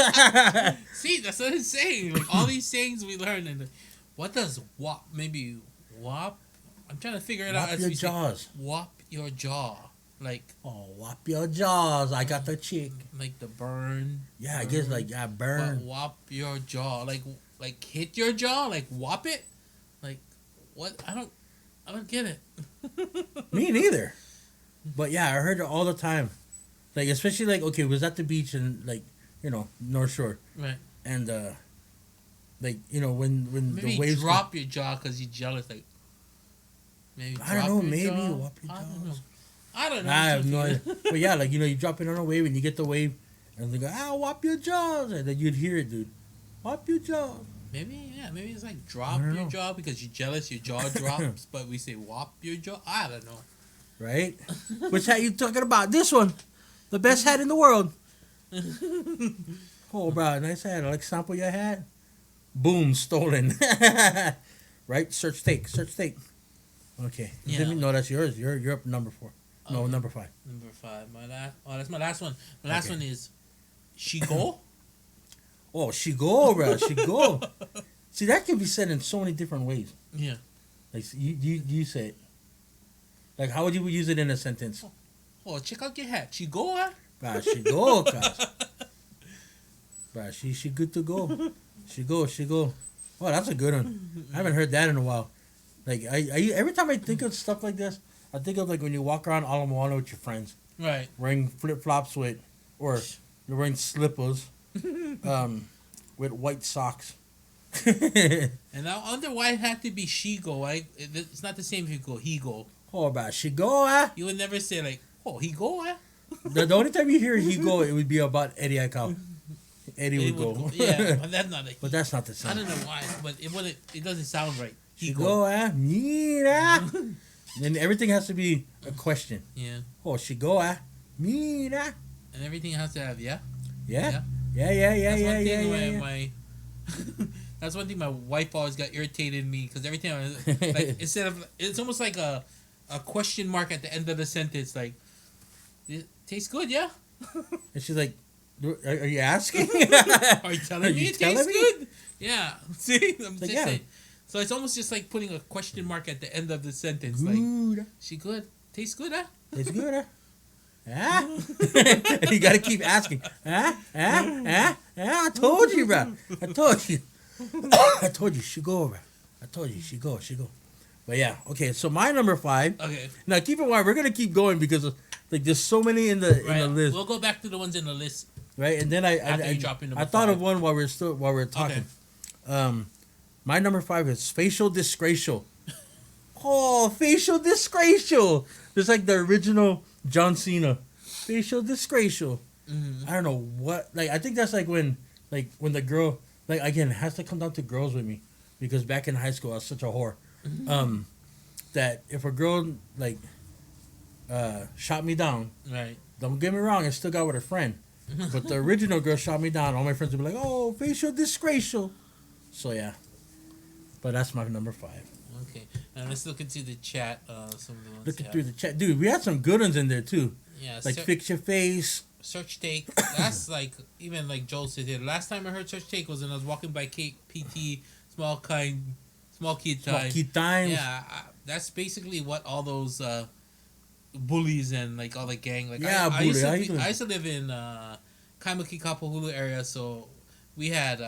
See, that's what it's saying. Like all these sayings we learn, and what does whop? Maybe whop. I'm trying to figure it out. Whop your jaws. Whop your jaw. Like whop your jaws. I got the chick. Like the burn. Yeah, I guess burn. Whop your jaw. Like hit your jaw. Like whop it. Like what? I don't get it. Me neither. But yeah, I heard it all the time. Like especially like we was at the beach and like North Shore. Right. And like when maybe the waves drop your jaw because you're jealous. Like maybe I don't know. Maybe jaw. whop your jaws. I don't know. I have no idea. But yeah, like you drop it on a wave and you get the wave and they go whop your jaws and then you'd hear it, dude. Whop your jaws. Maybe it's like drop your jaw because you're jealous. Your jaw drops, but we say whop your jaw. I don't know. Right? Which hat you talking about? This one. The best hat in the world. Oh, bro, nice hat. I like sample your hat. Boom, stolen. Right? Search take. Okay. Yeah. No, that's yours. You're up number 4. No, Okay. number 5. Number 5. That's my last one. My last one is she go. Oh, she go, bro. She go. See, that can be said in so many different ways. Yeah. Like you say it. Like, how would you use it in a sentence? Oh, check out your hat. She go, huh? Bruh, she go, cuz. Bruh, she good to go. She go. Oh, that's a good one. I haven't heard that in a while. Like, I every time I think of stuff like this, I think of like when you walk around Ala Moana with your friends. Right. Wearing flip-flops or you're wearing slippers, with white socks. And I wonder why it had to be she go. It's not the same if you go he go. Oh, bruh, she go, You would never say like, oh, he go, The only time you hear he go, it would be about Eddie Aikau. Eddie would go. Yeah, but that's not. But that's not the same. I don't know why, but it doesn't sound right. He go, mira. And everything has to be a question. Yeah. Oh, she go, mira. And everything has to have Yeah. Yeah. That's one thing my wife always got irritated in me because every time like instead of it's almost like a question mark at the end of the sentence like it tastes good, yeah? And she's like, are you asking? Are you telling me it tastes good? Yeah. See? I'm just saying. So it's almost just like putting a question mark at the end of the sentence. Good. Like, she good? Tastes good, huh? Tastes good, huh? You gotta keep asking. I told you, bro. I told you. I told you, she go, bro. I told you, she go. But yeah, okay. So my number 5. Okay. Now keep in mind, we're gonna keep going because like there's so many in the list. We'll go back to the ones in the list. Right, and then I thought of one while we're talking. Okay. My number 5 is facial disgraceful. Oh, facial disgraceful. It's like the original John Cena. Facial disgraceful. Mm-hmm. I don't know what. Like, I think that's like when the girl, like, again, it has to come down to girls with me, because back in high school I was such a whore. Mm-hmm. That if a girl like shot me down, right? Don't get me wrong, I still got with her friend. But the original girl shot me down. All my friends would be like, "Oh, facial disgraceful." So yeah, but that's my number 5. Okay, now let's look into the chat. Some of the ones. Looking through the chat, dude. We had some good ones in there too. Yeah, like fix your face. Search take. That's like even like Joel said here. Last time I heard search take was when I was walking by PT small kid time. Yeah, that's basically what all those bullies and like all the gang. Like I used to live in Kaimuki Kapahulu area, so we had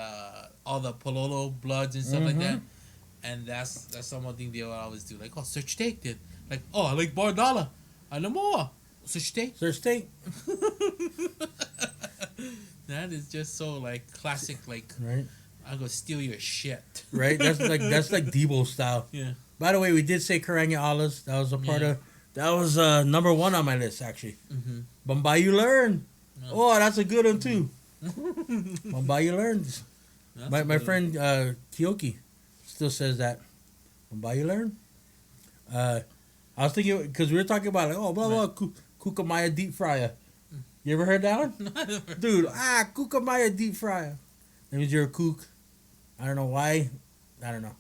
all the Pololo Bloods and stuff like that. And that's some thing they would always do. Like, oh, search take then. Like, oh, I like Bardala. I know more. Sushi steak? Is there steak? That is just so like classic. Like Right. I'm gonna steal your shit. Right. That's like Debo style. Yeah. By the way, we did say Karanga Alas. That was a part Yeah. of. That was number one on my list actually. Mm-hmm. Bombay you learn. No. Oh, that's a good one too. Bombay you learn. My friend Kyoki still says that. Bombay you learn. I was thinking because we were talking about like blah blah Kukamaya deep fryer. You ever heard that one? Dude, Kukamaya deep fryer. That means you're a kook. I don't know why. I don't know.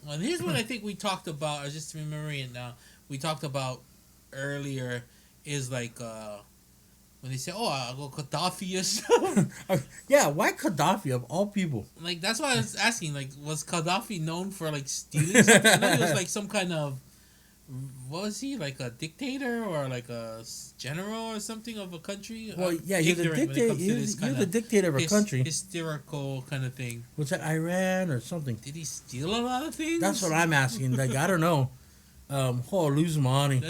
Well, here's what I think we talked about. I was just remembering it now. We talked about earlier is like when they say, "Oh, I'll go Gaddafi or something." Yeah, why Gaddafi of all people? Like that's why I was asking. Like, was Gaddafi known for like stealing something? I know he was like some kind of. What was he, like a dictator or like a general or something of a country? Well, yeah, he was a dictator. He was a dictator of a country. Hysterical kind of thing. Was that Iran or something? Did he steal a lot of things? That's what I'm asking. Like I don't know. Lose money.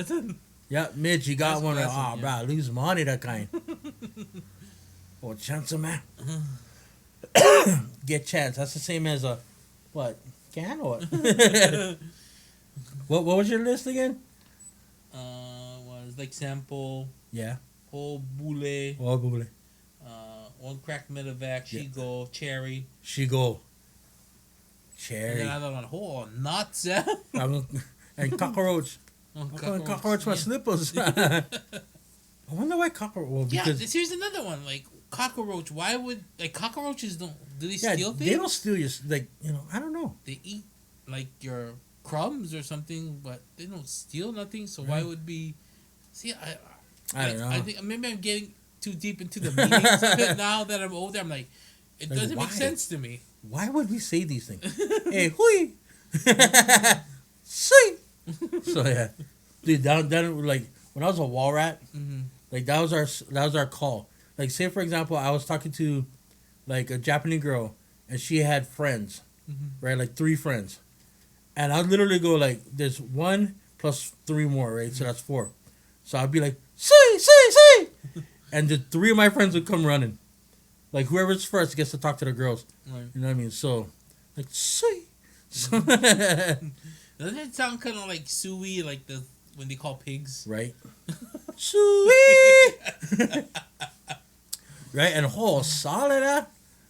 Yeah, Mitch, you got That's one. classic, Bro, lose money that kind. Chance man. Get chance. That's the same as a what? Can or what? What was your list again? Was like sample, Yeah. whole boule, Oh, boy. one crack medevac, Shigo, cherry. Shigo. And Cherry. then another one, whole nuts. And cockroach. Cockroach my slippers. I wonder why cockroach. Well, Yeah, because here's another one. Like cockroach. Why would like cockroaches don't do they steal things? they don't steal your I don't know. They eat like your crumbs or something, but they don't steal nothing. So why Right. would be? See, I don't know. I think maybe I'm getting too deep into the meanings of it now that I'm older. I'm like, it Like, doesn't why? make sense to me. Why would we say these things? Hey, hui. See. So yeah, dude. That like when I was a wall rat, Mm-hmm. like that was our call. Like say for example, I was talking to like a Japanese girl, and she had friends, right? Like 3 friends, and I'd literally go like, "There's 1 plus 3 more, right? So that's 4." So I'd be like, "See," and the 3 of my friends would come running. Like whoever's first gets to talk to the girls. Right. You know what I mean? So, like, see. So, Doesn't it sound kind of like suey, like the when they call pigs? right? Sweet. Right? And solid,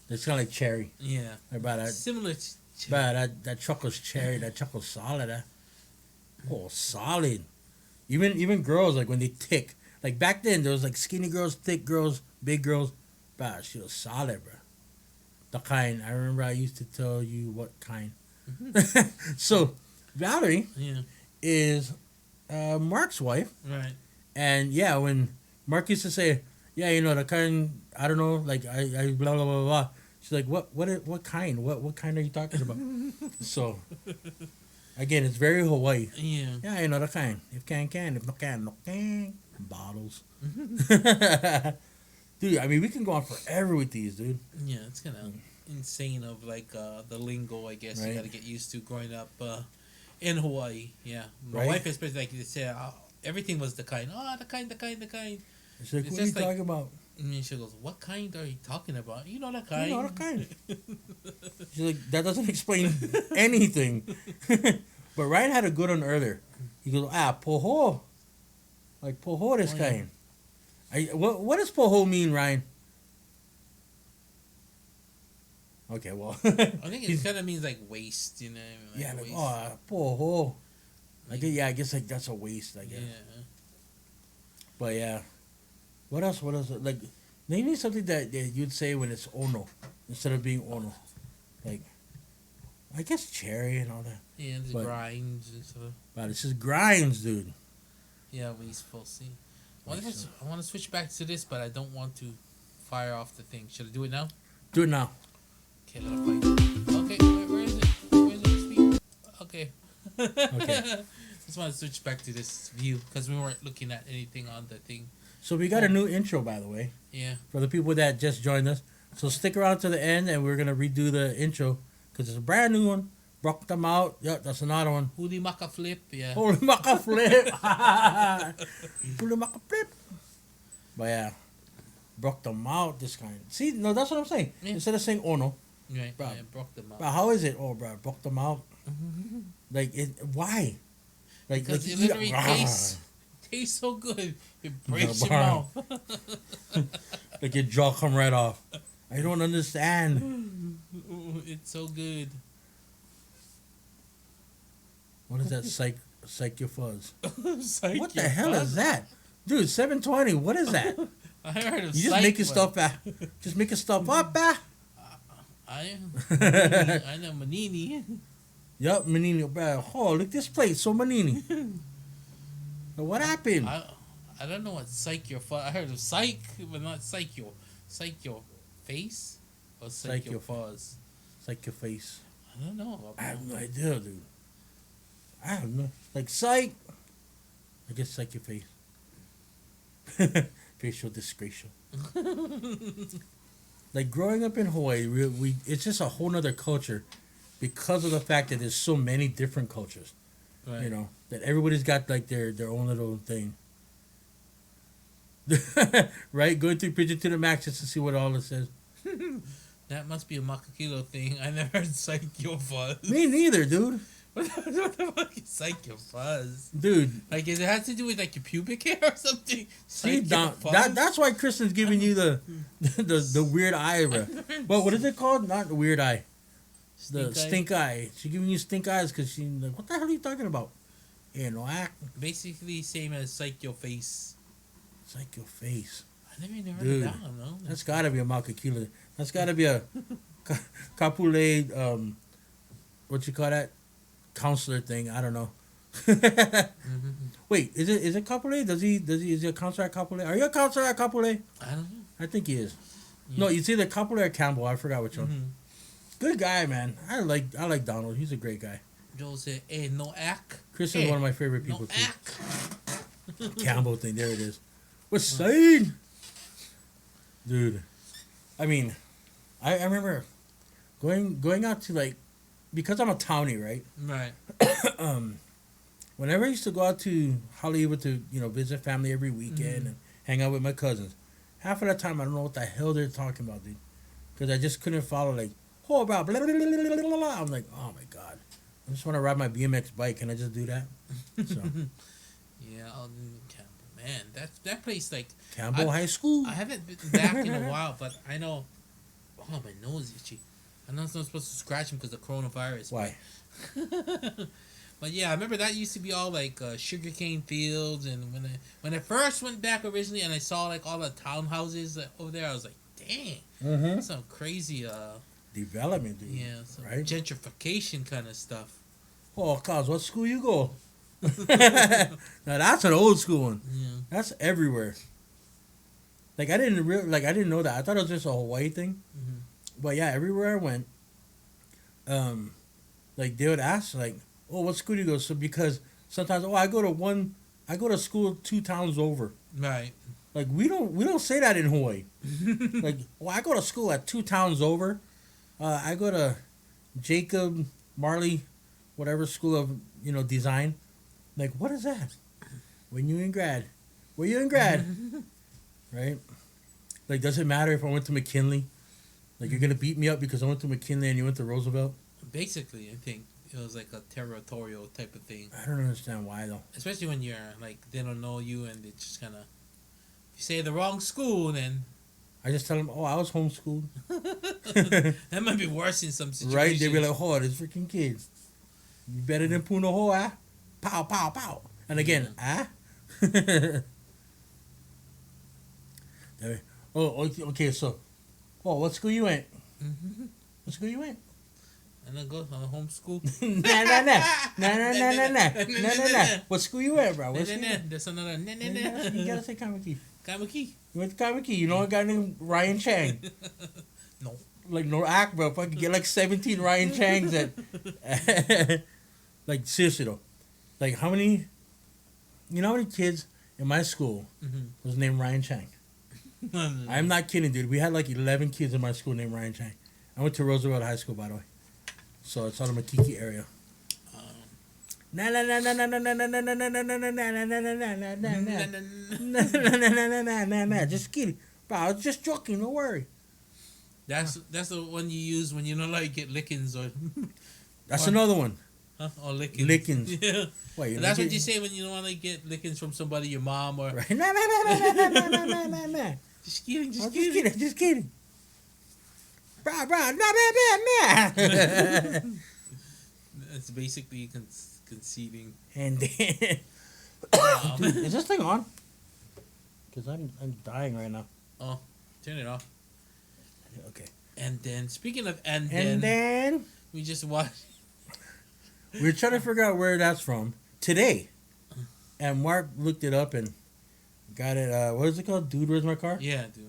it's kind of like cherry. Yeah. About that. Similar to That chocolate's cherry. That chocolate's solid, solid. Even girls, like when they tick. Like back then, there was like skinny girls, thick girls, big girls. But she was solid, bro. The kind. I remember I used to tell you what kind. So, Valerie is Marc's wife. right. And yeah, when Marc used to say, yeah, the kind, I don't know, like I blah blah blah blah. She's like, what kind? What kind are you talking about? So, again, it's very Hawaii. Yeah. Yeah, the kind. If can. If no can, no can. Bottles. Dude, I mean, we can go on forever with these, dude. Yeah, it's kind of insane of like the lingo, I guess, Right. you got to get used to growing up in Hawaii. Yeah. My Right. wife, especially, like you said, everything was the kind. Oh, the kind. She's like, It's what are you just like- talking about? And then she goes, what kind are you talking about? You know the kind. The kind. She's like, that doesn't explain anything. But Ryan had a good one earlier. He goes, poho. Like, poho this Oh, yeah. kind. What does poho mean, Ryan? Okay, well. I think it kind of means like waste, you know? Like Yeah, like, waste. poho. I guess like that's a waste, I guess. Yeah. But yeah. What else? Like, name me something that you'd say when it's ono instead of being ono. Like, I guess cherry and all that. Yeah, the But- grinds and stuff. But it's just grinds, dude. Yeah, wasteful. See, I want to switch back to this, but I don't want to fire off the thing. Should I do it now? Do it now. Okay, let me find it. Okay, where is it? Where is it? Speak. Okay. Okay. Just want to switch back to this view because we weren't looking at anything on the thing. So we got a new intro, by the way, Yeah. for the people that just joined us. So stick around to the end, and we're gonna redo the intro because it's a brand new one Broke them out. Yeah, that's another one. Huli maka flip. Yeah. Holy maca flip. Holy maca flip. But yeah, broke them out. This kind. See, no, that's what I'm saying. Yeah. Instead of saying, oh no, Right. Bro. Yeah, broke them out. bro, how is it? Oh, bro, broke them out. Like, why? Like, Because like, it literally tastes so good. It breaks your bro. mouth. like your jaw come right off. I don't understand. It's so good. What is that? Psych your fuzz. Psych What the your hell fuzz. is that, dude? 720. What is that? I heard of You just psych, making but stuff up. Just making stuff up, I know Manini. Yup, Manini, bro. Oh, look this plate, so Manini. What happened? I don't know what psych your fuzz. I heard of psych, but not psych your face or psych your fuzz. Psych your face. I don't know. I have no idea, dude. I have no like psych. I guess psych your face. Facial disgracial. Like growing up in Hawaii, we it's just a whole nother culture because of the fact that there's so many different cultures. Right. You know, that everybody's got like their own little thing. Right? Going through Pidgin to the Max just to see what all it says. That must be a Makakilo thing. I never heard psych your fuzz. Me neither, dude. What the fuck is psych your fuzz? Dude. Like, is it has to do with like your pubic hair or something? See, Psych your fuzz? that's why Kristen's giving you the weird eye, bro. Well, what is it called? Not the weird eye. The stink eye. She's giving you stink eyes because she's like, what the hell are you talking about? Yeah, no act. Basically, same as psych your face. Psych your face. I never even heard Dude, of that one, no? That's gotta be a Makakila. That's gotta be a Kapule, what you call that? Counselor thing. I don't know. Mm-hmm. Wait, is it Kapule? Is he a counselor at Kapule? Are you a counselor at Kapule? I don't know. I think he is. Yeah. No, it's either Kapule or Campbell. I forgot which one. Mm-hmm. Good guy, man. I like Donald. He's a great guy. Joe said, "Hey, no act." Chris is one of my favorite people No too. act. Campbell thing. There it is. What's saying? Dude. I mean, I remember going out to like, because I'm a townie, right? Right. Whenever I used to go out to Hollywood to, visit family every weekend and hang out with my cousins, half of the time I don't know what the hell they're talking about, dude. Because I just couldn't follow, like, oh, blah, blah, blah, blah, blah, blah, blah. I'm like, oh my God. I just want to ride my BMX bike. Can I just do that? So, Yeah, Campbell. Man, that place, like... Campbell High School. I haven't been back in a while, but I know... Oh, my nose is itchy. I know I'm not supposed to scratch him because of coronavirus. Why? But yeah, I remember that used to be all like sugarcane fields, and when I first went back originally, and I saw like all the townhouses over there, I was like, "Dang, that's some crazy Development, dude. yeah, some Right? gentrification kind of stuff." Oh, cuz, what school you go? Now, that's an old school one. Yeah, That's everywhere. Like, I didn't know that. I thought it was just a Hawaii thing. mm-hmm. But yeah, everywhere I went, like they would ask, like, "Oh, what school do you go?" So because sometimes, I go to school 2 towns over. Right. Like we don't say that in Hawaii. Like, I go to school at 2 towns over. I go to Jacob Marley, whatever school of design. Like, what is that? When you in grad? Where you in grad? Right? Like, does it matter if I went to McKinley? Like, you're gonna beat me up because I went to McKinley and you went to Roosevelt? Basically, I think it was like a territorial type of thing, I don't understand why though. especially when you're like they don't know you and they just kind of if you say the wrong school, then I just tell them, "Oh, I was homeschooled." that might be worse in some situations. Right? They be like, "Oh, this freaking kids. You better than Puno Ho, ah? Pow, pow, pow." And again, Oh, okay, so, what school you went? Mm-hmm. What school you went? And then go on homeschool. Nah. What school you at, bro? What school you at? There's another. You gotta say Kamiki. Kamaki. You went to Kamiki. You know a guy named Ryan Chang? No. Like, no act, bro. If I could get like 17 Ryan Changs at... Like, seriously, though. Like, how many kids in my school was named Ryan Chang? I'm not kidding, dude. We had like 11 kids in my school named Ryan Chang. I went to Roosevelt High School, by the way. So it's out of Makiki area. Na na na na na na na na na na na na na na na na na na na. Just kidding, bro. I was just joking. Don't worry. That's the one you use when you don't like get lickings or. That's another one. Huh? Or lickings. Lickings. Yeah. Wait, That's what you say when you don't want to get lickings from somebody, your mom or. Right. Na na na na na na na na na na. Just kidding. Just kidding. Just kidding. Bro, nah, nah. It's basically conceding. And then, dude, is this thing on? Because I'm dying right now. Oh, turn it off. Okay. And then, speaking of and then we just watched. We're trying to figure out where that's from today, and Marc looked it up and got it. What is it called? Dude, where's my car? Yeah, dude.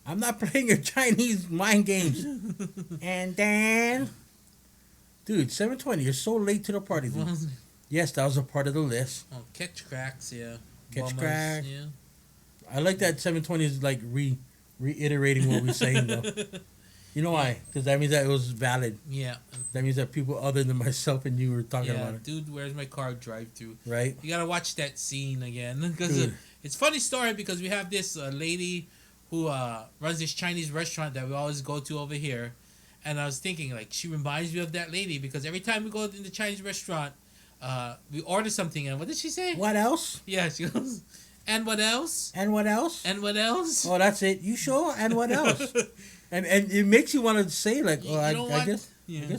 I'm not playing your Chinese mind games. And then, dude, 7:20. You're so late to the party, dude. Yes, that was a part of the list. Oh, catch cracks, yeah. Catch Bummers, crack. yeah. I like that 7:20 is like reiterating what we're saying though. You know why? Because that means that it was valid. Yeah. That means that people other than myself and you were talking about it. Dude, where's my car drive-through? Right? You gotta watch that scene again because it's a funny story because we have this lady who runs this Chinese restaurant that we always go to over here, and I was thinking like she reminds me of that lady because every time we go in the Chinese restaurant, we order something and what did she say? What else? Yeah, she goes, and what else? And what else? And what else? Oh, that's it. You sure? And what else? and it makes you want to say like, oh, I guess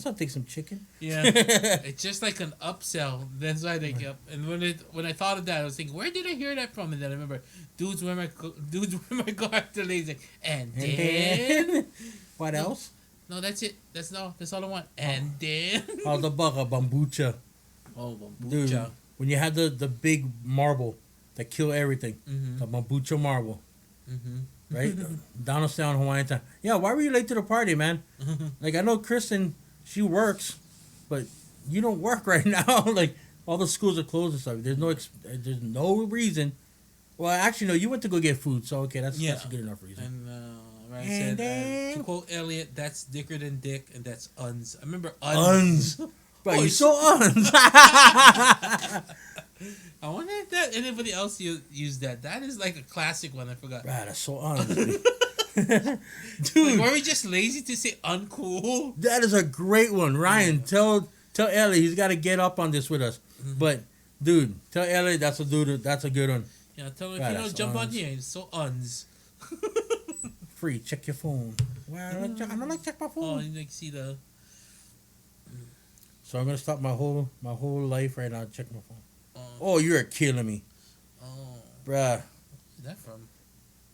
I'll take some chicken. Yeah, it's just like an upsell. That's why they kept. And when I thought of that, I was thinking, where did I hear that from? And then I remember, dudes where my car after lazy. Like, and then what else? No, that's it. That's all I want. And then oh, the bugger bambucha. Oh, bambucha. Dude, when you have the big marble that kill everything, the bambucha marble. Right? Donald Sound Hawaiian time. Yeah, why were you late to the party, man? Like, I know Kristen, she works, but you don't work right now. Like, all the schools are closed and stuff. There's no reason. Well, actually, no, you went to go get food, so okay, that's a good enough reason. And Ryan said, to quote Elliot, that's dicker than dick, and that's uns. I remember uns. Bro, you're so uns. I wonder if anybody else used that. That is like a classic one. I forgot. Bro, that's so uns. Dude, like, were we just lazy to say uncool? That is a great one. Ryan, tell Elliot he's got to get up on this with us. But, dude, tell Elliot that's a good one. Yeah, tell him if you don't jump on here. It's so uns. Free, check your phone. Well, I don't like check my phone. Oh, you like see the... So I'm gonna stop my whole life right now and check my phone. Oh, you're killing me. Oh. Bruh. Where's that from?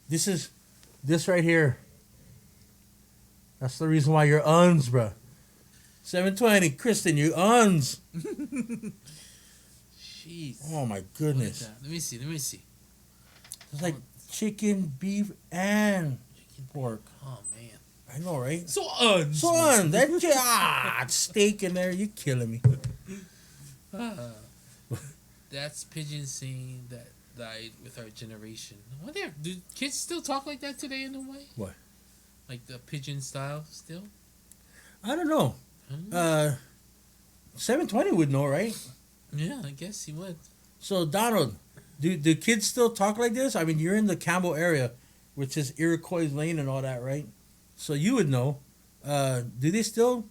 This right here. That's the reason why you're uns, bruh. 7:20, Kristen, you uns. Jeez. Oh my goodness. Let me see. It's like chicken, beef, and pork. Oh man. I know, right? So uns. That steak in there, you're killing me. That's pigeon saying that died with our generation. I wonder, do kids still talk like that today in a way? What? Like the pigeon style still? I don't know. 7:20 would know, right? Yeah, I guess he would. So Donald, do kids still talk like this? I mean, you're in the Campbell area, which is Iroquois Lane and all that, right? So you would know. Do they still?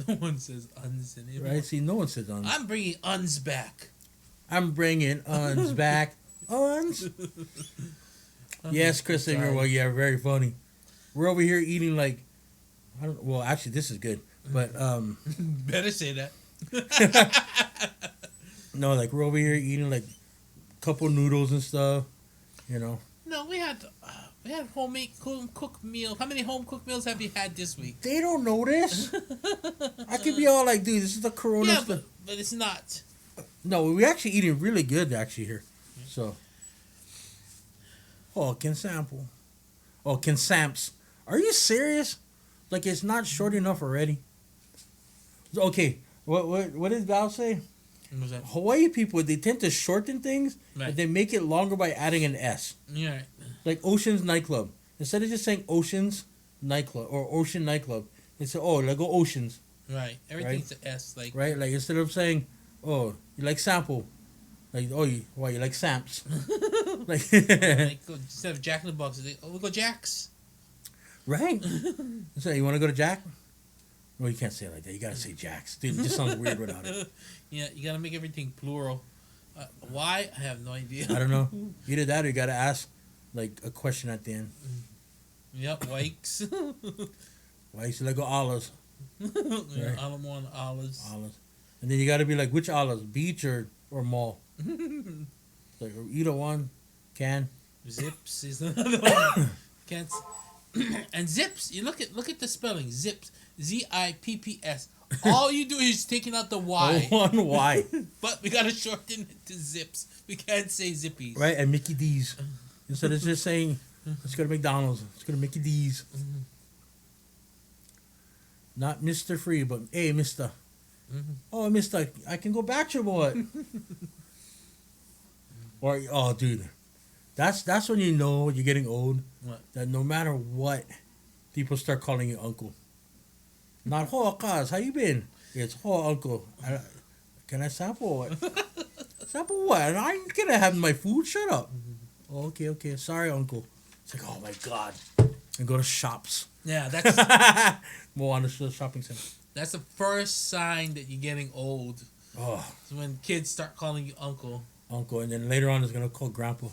No one says uns anymore. Right? See, no one says uns. I'm bringing uns back. I'm bringing uns back. Uns. Yes, Chris Singer. Well, yeah, very funny. We're over here eating like, well, actually, this is good, but better say that. No, like we're over here eating like a couple noodles and stuff, you know. No, we had homemade home cooked meal. How many home cooked meals have you had this week? They don't know this. I could be all like, dude, this is the Corona yeah, stuff. but it's not. No, we're actually eating really good actually here. So, can sample. Can samps. Are you serious? Like it's not short enough already. Okay, what did Val say? What was that? Hawaii people, they tend to shorten things, right. and they make it longer by adding an S. Yeah. Like Ocean's Nightclub. Instead of just saying Ocean's Nightclub or Ocean Nightclub, they say, let's go Oceans. Right. Everything's an S. Like right? Like instead of saying, "Oh, you like sample," like, "Oh, you like Samps?" Like, like instead of Jack in the Box, it's like, oh, we'll go Jack's. right? So you want to go to Jack? Well, you can't say it like that. You gotta say Jack's. Dude, it just sounds weird without it. Yeah, you gotta make everything plural. Why? I have no idea. I don't know. Either that or you gotta ask like a question at the end. Yep, Wikes. Why you should like go olives? Yeah, Alamo and olives. Olives. And then you gotta be like, which olives? Beach or mall? Like either one. Can. Zips is another one. Can't. And zips. You look at the spelling. Zips. ZIPPS. All you do is taking out the Y. Oh, one Y. But we gotta shorten it to zips. We can't say zippies. Right, and Mickey D's. Instead of just saying, let's go to McDonald's. Let's go to Mickey D's. Not Mr. Free, but hey, Mister. Oh, Mister, I can go back to what? Or, oh, dude. That's when you know you're getting old. What? That no matter what, people start calling you uncle. Not, oh, cuz, how you been? It's, oh, uncle. Can I sample what? Sample what? I ain't gonna have my food. Shut up. Oh, okay. Sorry, uncle. It's like, oh my God. And go to shops. Yeah, that's More on the shopping center. that's the first sign that you're getting old. Oh, It's when kids start calling you uncle. uncle. And then later on, it's gonna call grandpa.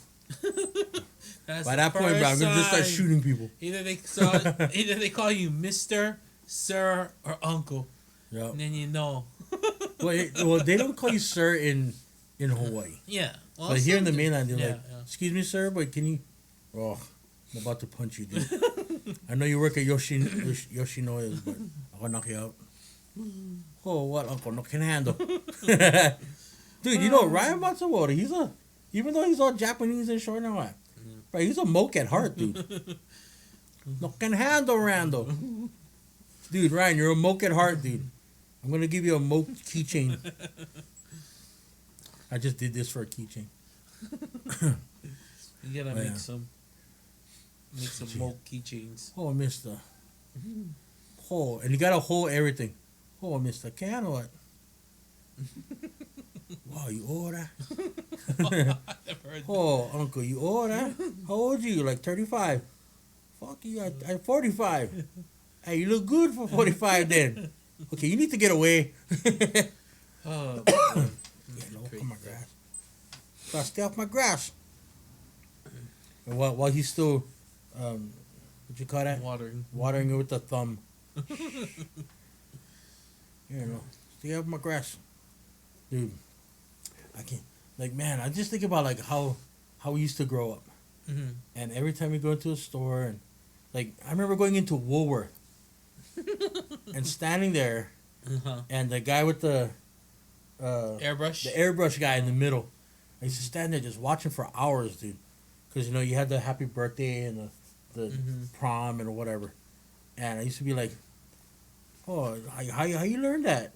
That's By the that point, bro, I'm first gonna just start sign. shooting people. Either they call you Mister, Sir, or Uncle, Yeah. and then you know. Well, they don't call you sir in Hawaii. Yeah. Well, But here in the some do. mainland, they're Yeah, like, yeah. excuse me, sir, but can you... Oh, I'm about to punch you, dude. I know you work at Yoshinoya's, but I'll knock you out. Oh, what, uncle? No can handle. Dude, you know, Ryan Matsumoto, even though he's all Japanese and short and what, bro, he's a moke at heart, dude. No can handle, Randall. Dude, Ryan, you're a moke at heart, dude. I'm going to give you a moke keychain. I just did this for a keychain. You gotta Oh, make yeah. some moke keychains. Oh, mister. Oh, and you got to hold everything. Oh, mister, can or what? Wow, you order? I've never heard Oh, uncle, you order? How old are you? Like 35? Fuck you, I'm 45. Hey, you look good for 45 then. Okay, you need to get away. Oh, Yeah, no, come on, grass. Gotta stay off my grass. And while he's still, what you call that? watering. Watering it with the thumb. You know, stay off my grass. Dude, I can't, like, man, I just think about, like, how we used to grow up. Mm-hmm. And every time we go into a store, and, like, I remember going into Woolworth and standing there, Uh-huh. and the guy with the Airbrush. airbrush guy in the middle. I used to stand there just watching for hours, dude. Because, you know, you had the happy birthday and the prom and whatever. And I used to be like, oh, how you learn that?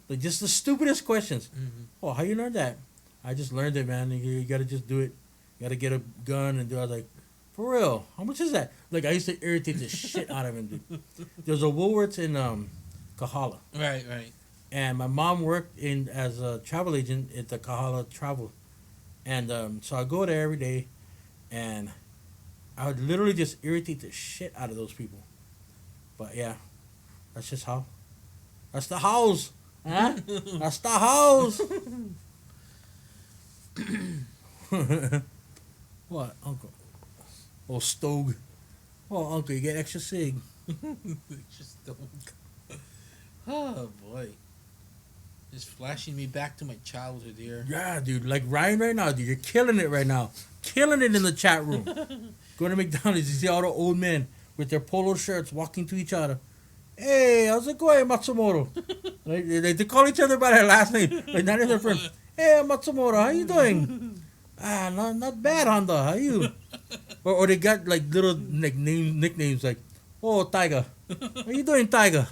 Like, just the stupidest questions. Mm-hmm. Oh, how you learn that? I just learned it, man. You got to just do it. You got to get a gun and do it. I was like, for real? How much is that? Like, I used to irritate the shit out of him, dude. There's a Woolworths in Kahala. Right. And my mom worked as a travel agent at the Kahala Travel. And so I go there every day, and I would literally just irritate the shit out of those people. But yeah, that's just how. That's the house. Huh? That's the house. What, uncle? Oh, Stogue. Oh, uncle, you get extra sig. Just don't. Oh boy. Just flashing me back to my childhood here. Yeah, dude. Like Ryan right now, dude. You're killing it right now. Killing it in the chat room. Go to McDonald's, you see all the old men with their polo shirts walking to each other. Hey, how's it going, Matsumoto? They call each other by their last name. Like, not even their friend. Hey, Matsumoto, how you doing? Not bad, Honda. How you? Or they got like little nicknames like, oh, Tiger. How you doing, Tiger?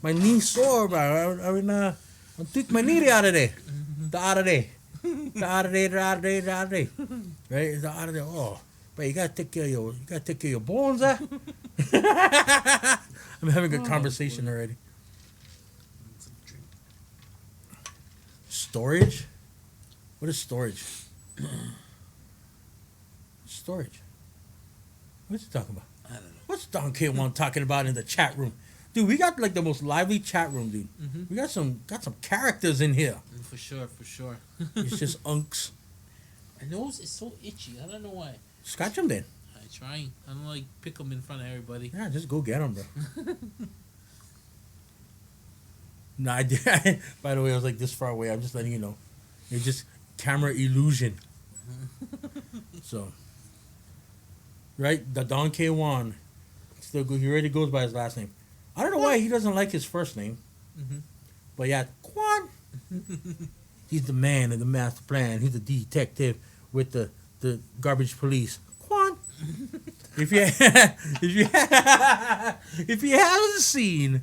My knee's sore, bro. I took my knee the other day. The other day. Right? The other day. Oh, but you gotta take care of your bones, huh? I'm having a conversation already. Storage? What is storage? Storage. What's he talking about? I don't know. What's Don K1 talking about in the chat room? Dude, we got like the most lively chat room, dude. Mm-hmm. We got some characters in here. For sure. It's just unks. My nose is so itchy. I don't know why. Scratch them then. I'm trying. I don't like pick them in front of everybody. Yeah, just go get them, bro. No, I did. By the way, I was like this far away. I'm just letting you know. It's just camera illusion. So, right, the Don K1 still go. He already goes by his last name. I don't know why he doesn't like his first name. Mm-hmm. But yeah, Quan. He's the man in the master plan. He's the detective with the garbage police. Quan. if you haven't seen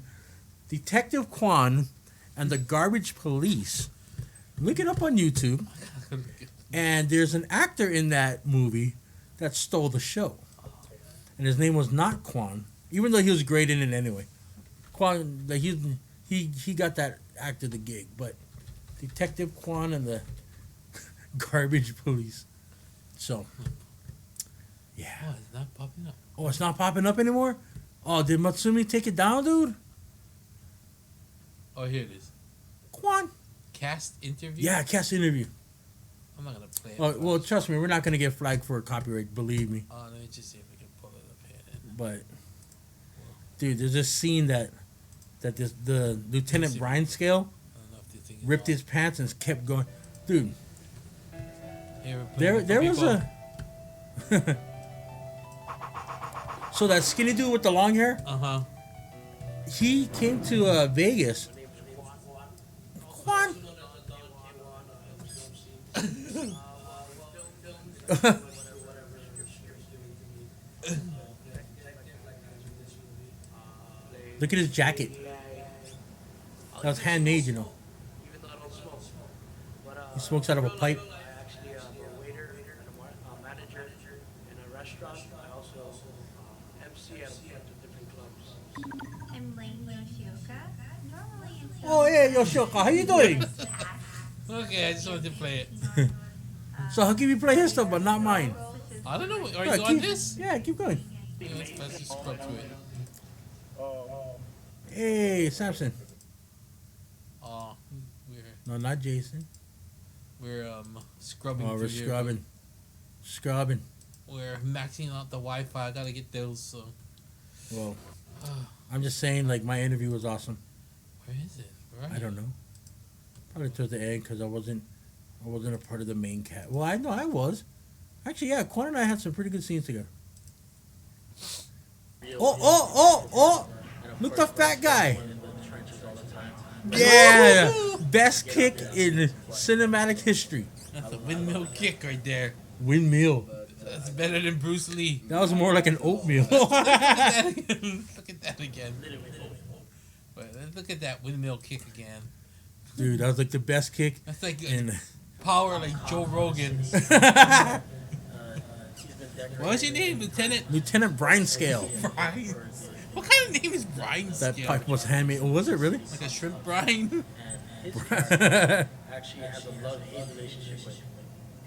Detective Quan and the Garbage Police, look it up on YouTube. And there's an actor in that movie that stole the show, and his name was not Quan, even though he was great in it anyway. Quan, like he got that actor the gig, but Detective Quan and the Garbage Police. So, yeah. Oh, it's not popping up. Oh, it's not popping up anymore? Oh, did Matsumi take it down, dude? Oh, here it is. Quan. Cast interview? Yeah, cast interview. I'm not going to play it. Oh, well, trust me, we're not going to get flagged for copyright, believe me. Oh, let me just see if we can pull it up here. But, dude, there's this scene that the Lieutenant Brian Scale ripped his pants and kept going. Dude, there was a... So that skinny dude with the long hair, he came to Vegas. Quan. Look at his jacket. That was handmade, you know. He smokes out of a pipe. Actually, I'm a waiter and a manager in a restaurant. I also MC at a bunch of different clubs. I'm Lane Yoshioka. Normally in Oh, yeah, Yoshioka, how you doing? Okay, I just wanted to play it. So how can you play his stuff but not mine? I don't know. Are Yeah, you on this? Yeah, keep going. Yeah, let's just scrub through it. Hey, Samson. Oh, No, not Jason. we're scrubbing. Oh, we're through here. scrubbing. Scrubbing. We're maxing out the Wi-Fi. I gotta get those. So Well, I'm just saying, like, my interview was awesome. where is it? Right. I don't know. Probably towards the end because I wasn't a part of the main cat. Well, I know I was. Actually, yeah, Quan and I had some pretty good scenes together. Oh! Look, the fat guy. Yeah, best kick in cinematic history. That's a windmill kick right there. Windmill. That's better than Bruce Lee. That was more like an oatmeal. Look at that again. Look at that again. But look at that windmill kick again. Dude, that was like the best kick. That's like in power like Joe Rogan. What was your name, Lieutenant Brian Scale. Brian? What kind of name is Brian That Scale? pipe was handmade. Oh, was it really? Like a shrimp brine? Actually, has a love-hate relationship with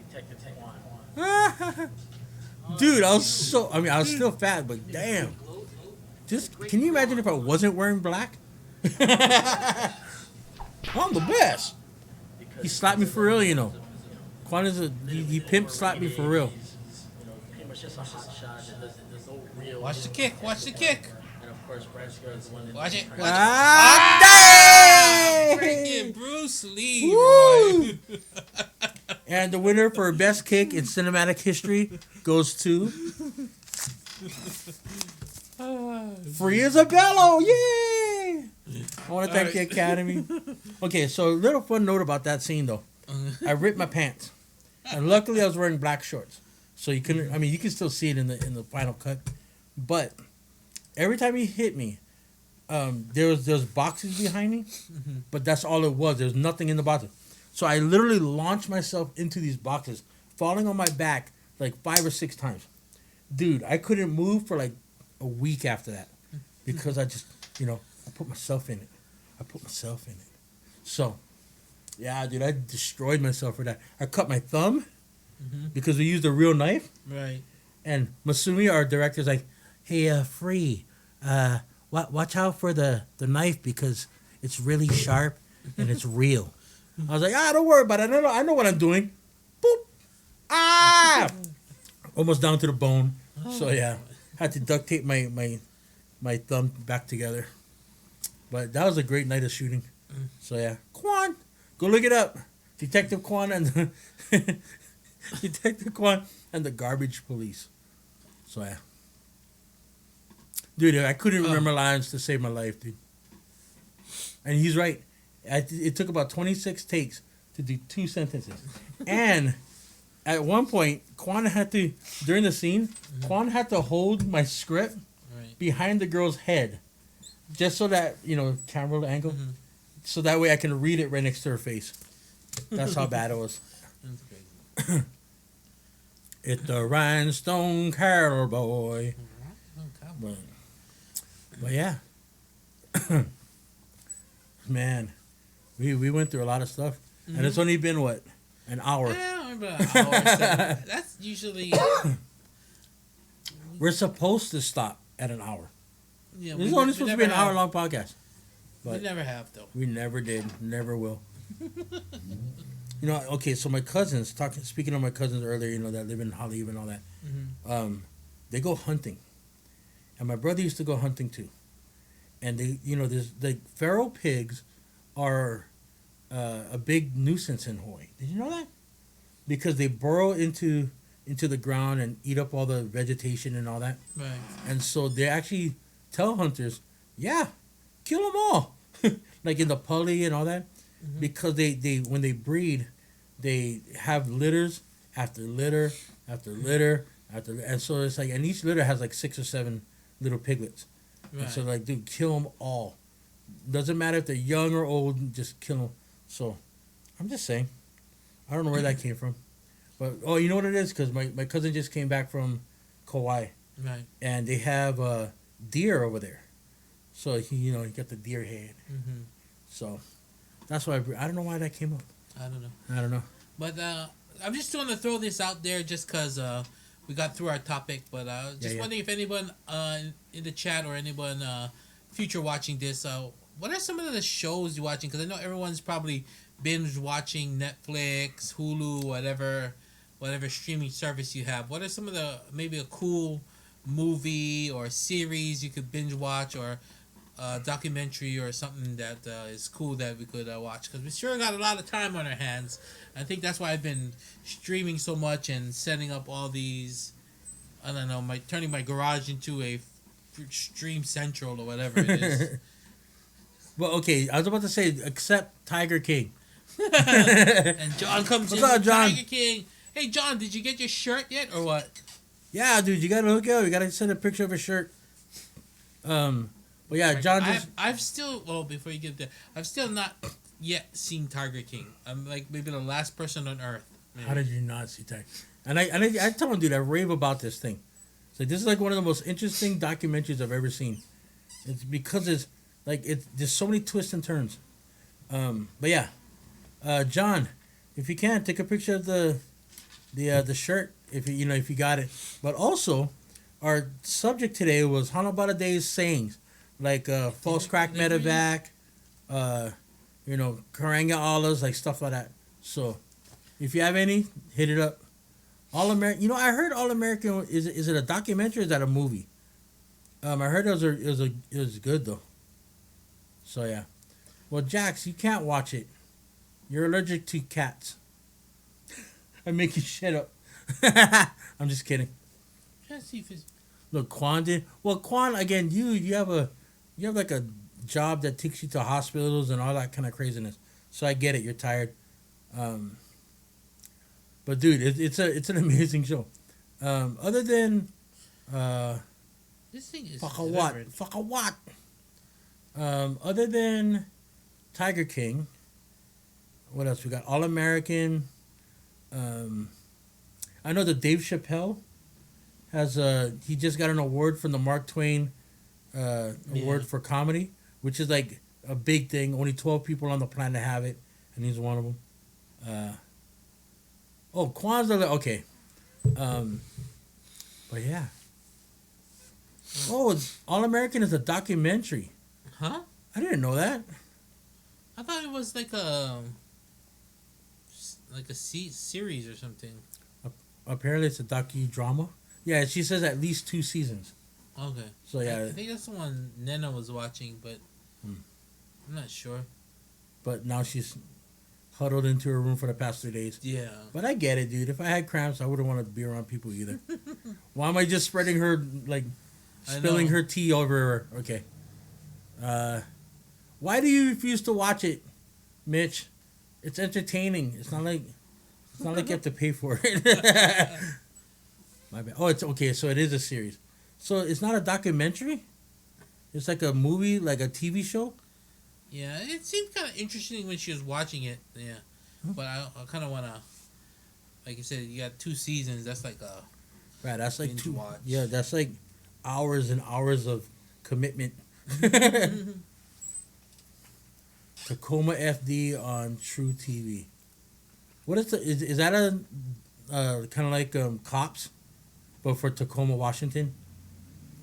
Detective Quan. Dude, I was still fat, but damn. Just, can you imagine if I wasn't wearing black? I'm the best. He slapped me for real, you know. Quan is he pimp slapped me for real. Pretty much just a hot shot. There's no real. Watch the kick. Watch the kick. And of course, Brian Scale is the one. Watch it. Watch it. Ah, Freaking Bruce Lee, Woo! Roy. And the winner for best kick in cinematic history goes to Free Isableo. Yay! I want to thank the Academy. Okay, so a little fun note about that scene though. I ripped my pants, and luckily I was wearing black shorts, so you couldn't. I mean, you can still see it in the final cut, but every time he hit me, there was boxes behind me, but that's all it was. There's nothing in the boxes. So I literally launched myself into these boxes, falling on my back like 5 or 6 times. Dude, I couldn't move for like a week after that because I just I put myself in it. So, yeah, dude, I destroyed myself for that. I cut my thumb because we used a real knife. Right. And Masumi, our director's like, hey, Free, watch out for the knife because it's really sharp and it's real. I was like, don't worry about it. I know what I'm doing. Boop. Almost down to the bone. So, yeah, had to duct tape my thumb back together. But that was a great night of shooting. So, yeah. Quan, go look it up. Detective Quan and the garbage police. So, yeah. Dude, I couldn't remember lines to save my life, dude. And he's right. It took about 26 takes to do 2 sentences. And at one point, during the scene, Quan had to hold my script behind the girl's head. Just so that, camera angle. So that way I can read it right next to her face. That's how bad it was. That's crazy. It's the rhinestone cowboy. But yeah. Man, we went through a lot of stuff. And it's only been, what, an hour? Yeah, I remember an hour or so. That's usually... We're supposed to stop at an hour. Yeah, This is only supposed to be an hour-long podcast. We never have, though. We never did. Never will. Okay, so my cousins, speaking of my cousins earlier, that live in Hollywood and all that, they go hunting. And my brother used to go hunting too. And there's the feral pigs are a big nuisance in Hawaii. Did you know that? Because they burrow into the ground and eat up all the vegetation and all that. Right. And so they actually tell hunters, yeah, kill them all. Like in the pully and all that. Because they when they breed, they have litters after litter after litter and so it's like, and each litter has like 6 or 7 little piglets. Right. And so like, dude, kill them all. Doesn't matter if they're young or old, just kill them. So I'm just saying, I don't know where that came from, but you know what it is? Because my cousin just came back from Kauai, right? And they have deer over there, so he got the deer head. So that's why I don't know why that came up. I don't know. But I'm just trying to throw this out there just because we got through our topic. But wondering if anyone in the chat or anyone future watching this, what are some of the shows you're watching? Because I know everyone's probably binge watching Netflix, Hulu, whatever streaming service you have. What are some of the, maybe a cool movie or series you could binge watch, or documentary or something that is cool that we could watch? Because we sure got a lot of time on our hands. I think that's why I've been streaming so much and setting up all these, I don't know, turning my garage into a stream central or whatever it is. Well, okay, I was about to say, except Tiger King. And John comes in. What's up, John? Tiger King. Hey, John, did you get your shirt yet or what? Yeah, dude, you gotta hook it up. You gotta send a picture of a shirt. But yeah, John just... I've still, well, before you get there, I've still not yet seen Tiger King. I'm like maybe the last person on earth. Maybe. How did you not see Tiger? And I tell him, dude, I rave about this thing. So this is like one of the most interesting documentaries I've ever seen. It's because it's like there's so many twists and turns. But yeah, John, if you can, take a picture of the shirt if you got it. But also, our subject today was Hana Baddah Day's sayings, like false crack medevac, Karanga Allahs, like stuff like that. So if you have any, hit it up. All American. I heard All American. Is it a documentary or is that a movie? I heard it was good though. So yeah. Well, Jax, you can't watch it. You're allergic to cats. I make you shut up. I'm just kidding. Let's see if it's... Look, Quan did. Well, Quan, again, you have like a job that takes you to hospitals and all that kind of craziness. So I get it. You're tired. But dude, it's an amazing show. Other than this thing is fuck a what? Other than Tiger King, what else we got? All American. I know that Dave Chappelle has he just got an award from the Mark Twain award for comedy, which is like a big thing. Only 12 people on the planet have it, and he's one of them. Kwanzaa. Okay. But yeah. Oh, All American is a documentary. Huh? I didn't know that. I thought it was like a series or something. Apparently, it's a docudrama. Yeah, she says at least 2 seasons. Okay. So yeah, I think that's the one Nena was watching, but I'm not sure. but now she's huddled into her room for the past 3 days. Yeah. But I get it, dude. If I had cramps, I wouldn't want to be around people either. Why am I just spreading her, like, spilling her tea over her? Okay. Why do you refuse to watch it, Mitch? It's entertaining. It's not like you have to pay for it. My bad. Oh, it's okay. So it is a series. So it's not a documentary. It's like a movie, like a TV show. Yeah, it seemed kind of interesting when she was watching it. Yeah, but I kind of want to, like you said, you got 2 seasons. That's like a Right. That's like binge 2. watch. Yeah, that's like hours and hours of commitment. Tacoma FD on True TV. What is is that a kind of like Cops, but for Tacoma, Washington?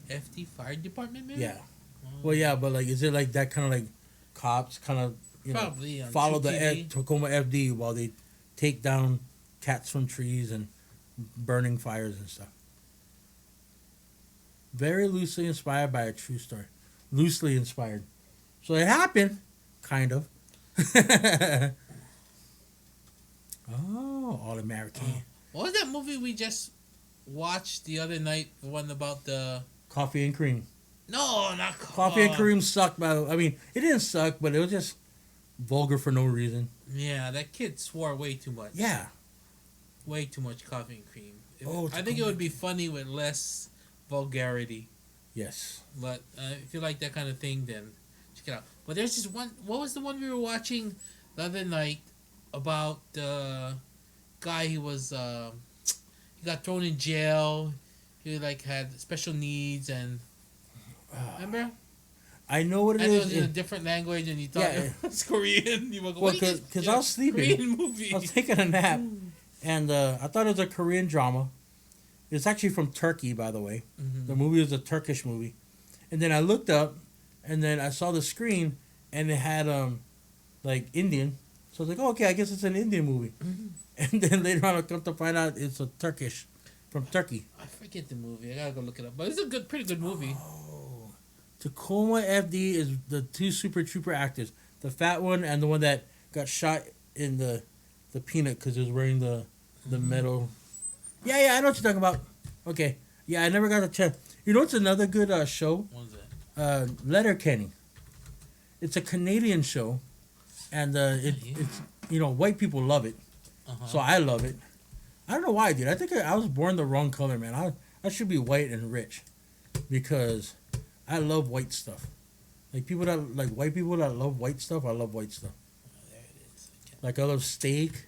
FD Fire Department, maybe? Yeah. Oh. Well, yeah, but like, is it like that kind of like Cops kind of Probably on follow True the TV. Tacoma FD while they take down cats from trees and burning fires and stuff. Very loosely inspired by a true story. Loosely inspired. So it happened, kind of. Oh, All American. What was that movie we just watched the other night? The one about the... Coffee and Cream. No, not Coffee and Cream sucked. I mean, it didn't suck, but it was just vulgar for no reason. Yeah, that kid swore way too much. Yeah. Way too much Coffee and Cream. Oh, I think it would be funny with less vulgarity. Yes. But if you like that kind of thing, then check it out. But there's this one. What was the one we were watching the other night about the guy? He was he got thrown in jail. He like had special needs and remember? I know what it and is. it was in a different language, and you thought it was Korean. You were well, because I was sleeping. Korean movie. I was taking a nap, and I thought it was a Korean drama. It's actually from Turkey, by the way. Mm-hmm. The movie was a Turkish movie, and then I looked up, and then I saw the screen, and it had like Indian. So I was like, oh, okay, I guess it's an Indian movie. Mm-hmm. And then later on, I come to find out it's a Turkish, from Turkey. I forget the movie. I gotta go look it up. But it's a pretty good movie. Oh, Tacoma FD is the 2 Super Trooper actors, the fat one and the one that got shot in the peanut because he was wearing the metal. Yeah, I know what you're talking about. Okay, yeah, I never got a chance. You know what's another good show? What was that? Letterkenny. It's a Canadian show, and it's white people love it, so I love it. I don't know why, dude. I think I was born the wrong color, man. I should be white and rich, because I love white stuff. Like white people that love white stuff. I love white stuff. Oh, there it is. Like I love steak,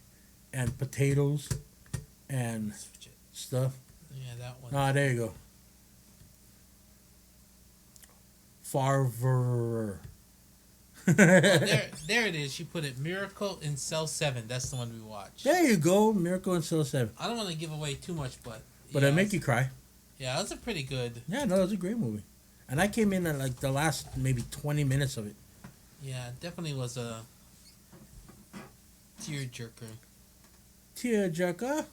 and potatoes, and stuff. Yeah, that one. Ah, there you go. Farver. There it is. She put it. Miracle in Cell 7. That's the one we watched. There you go. Miracle in Cell 7. I don't want to give away too much, but But it make you cry. Yeah, that's a pretty good. Yeah, no, it was a great movie. And I came in at like the last maybe 20 minutes of it. Yeah, it definitely was a tearjerker. Tearjerker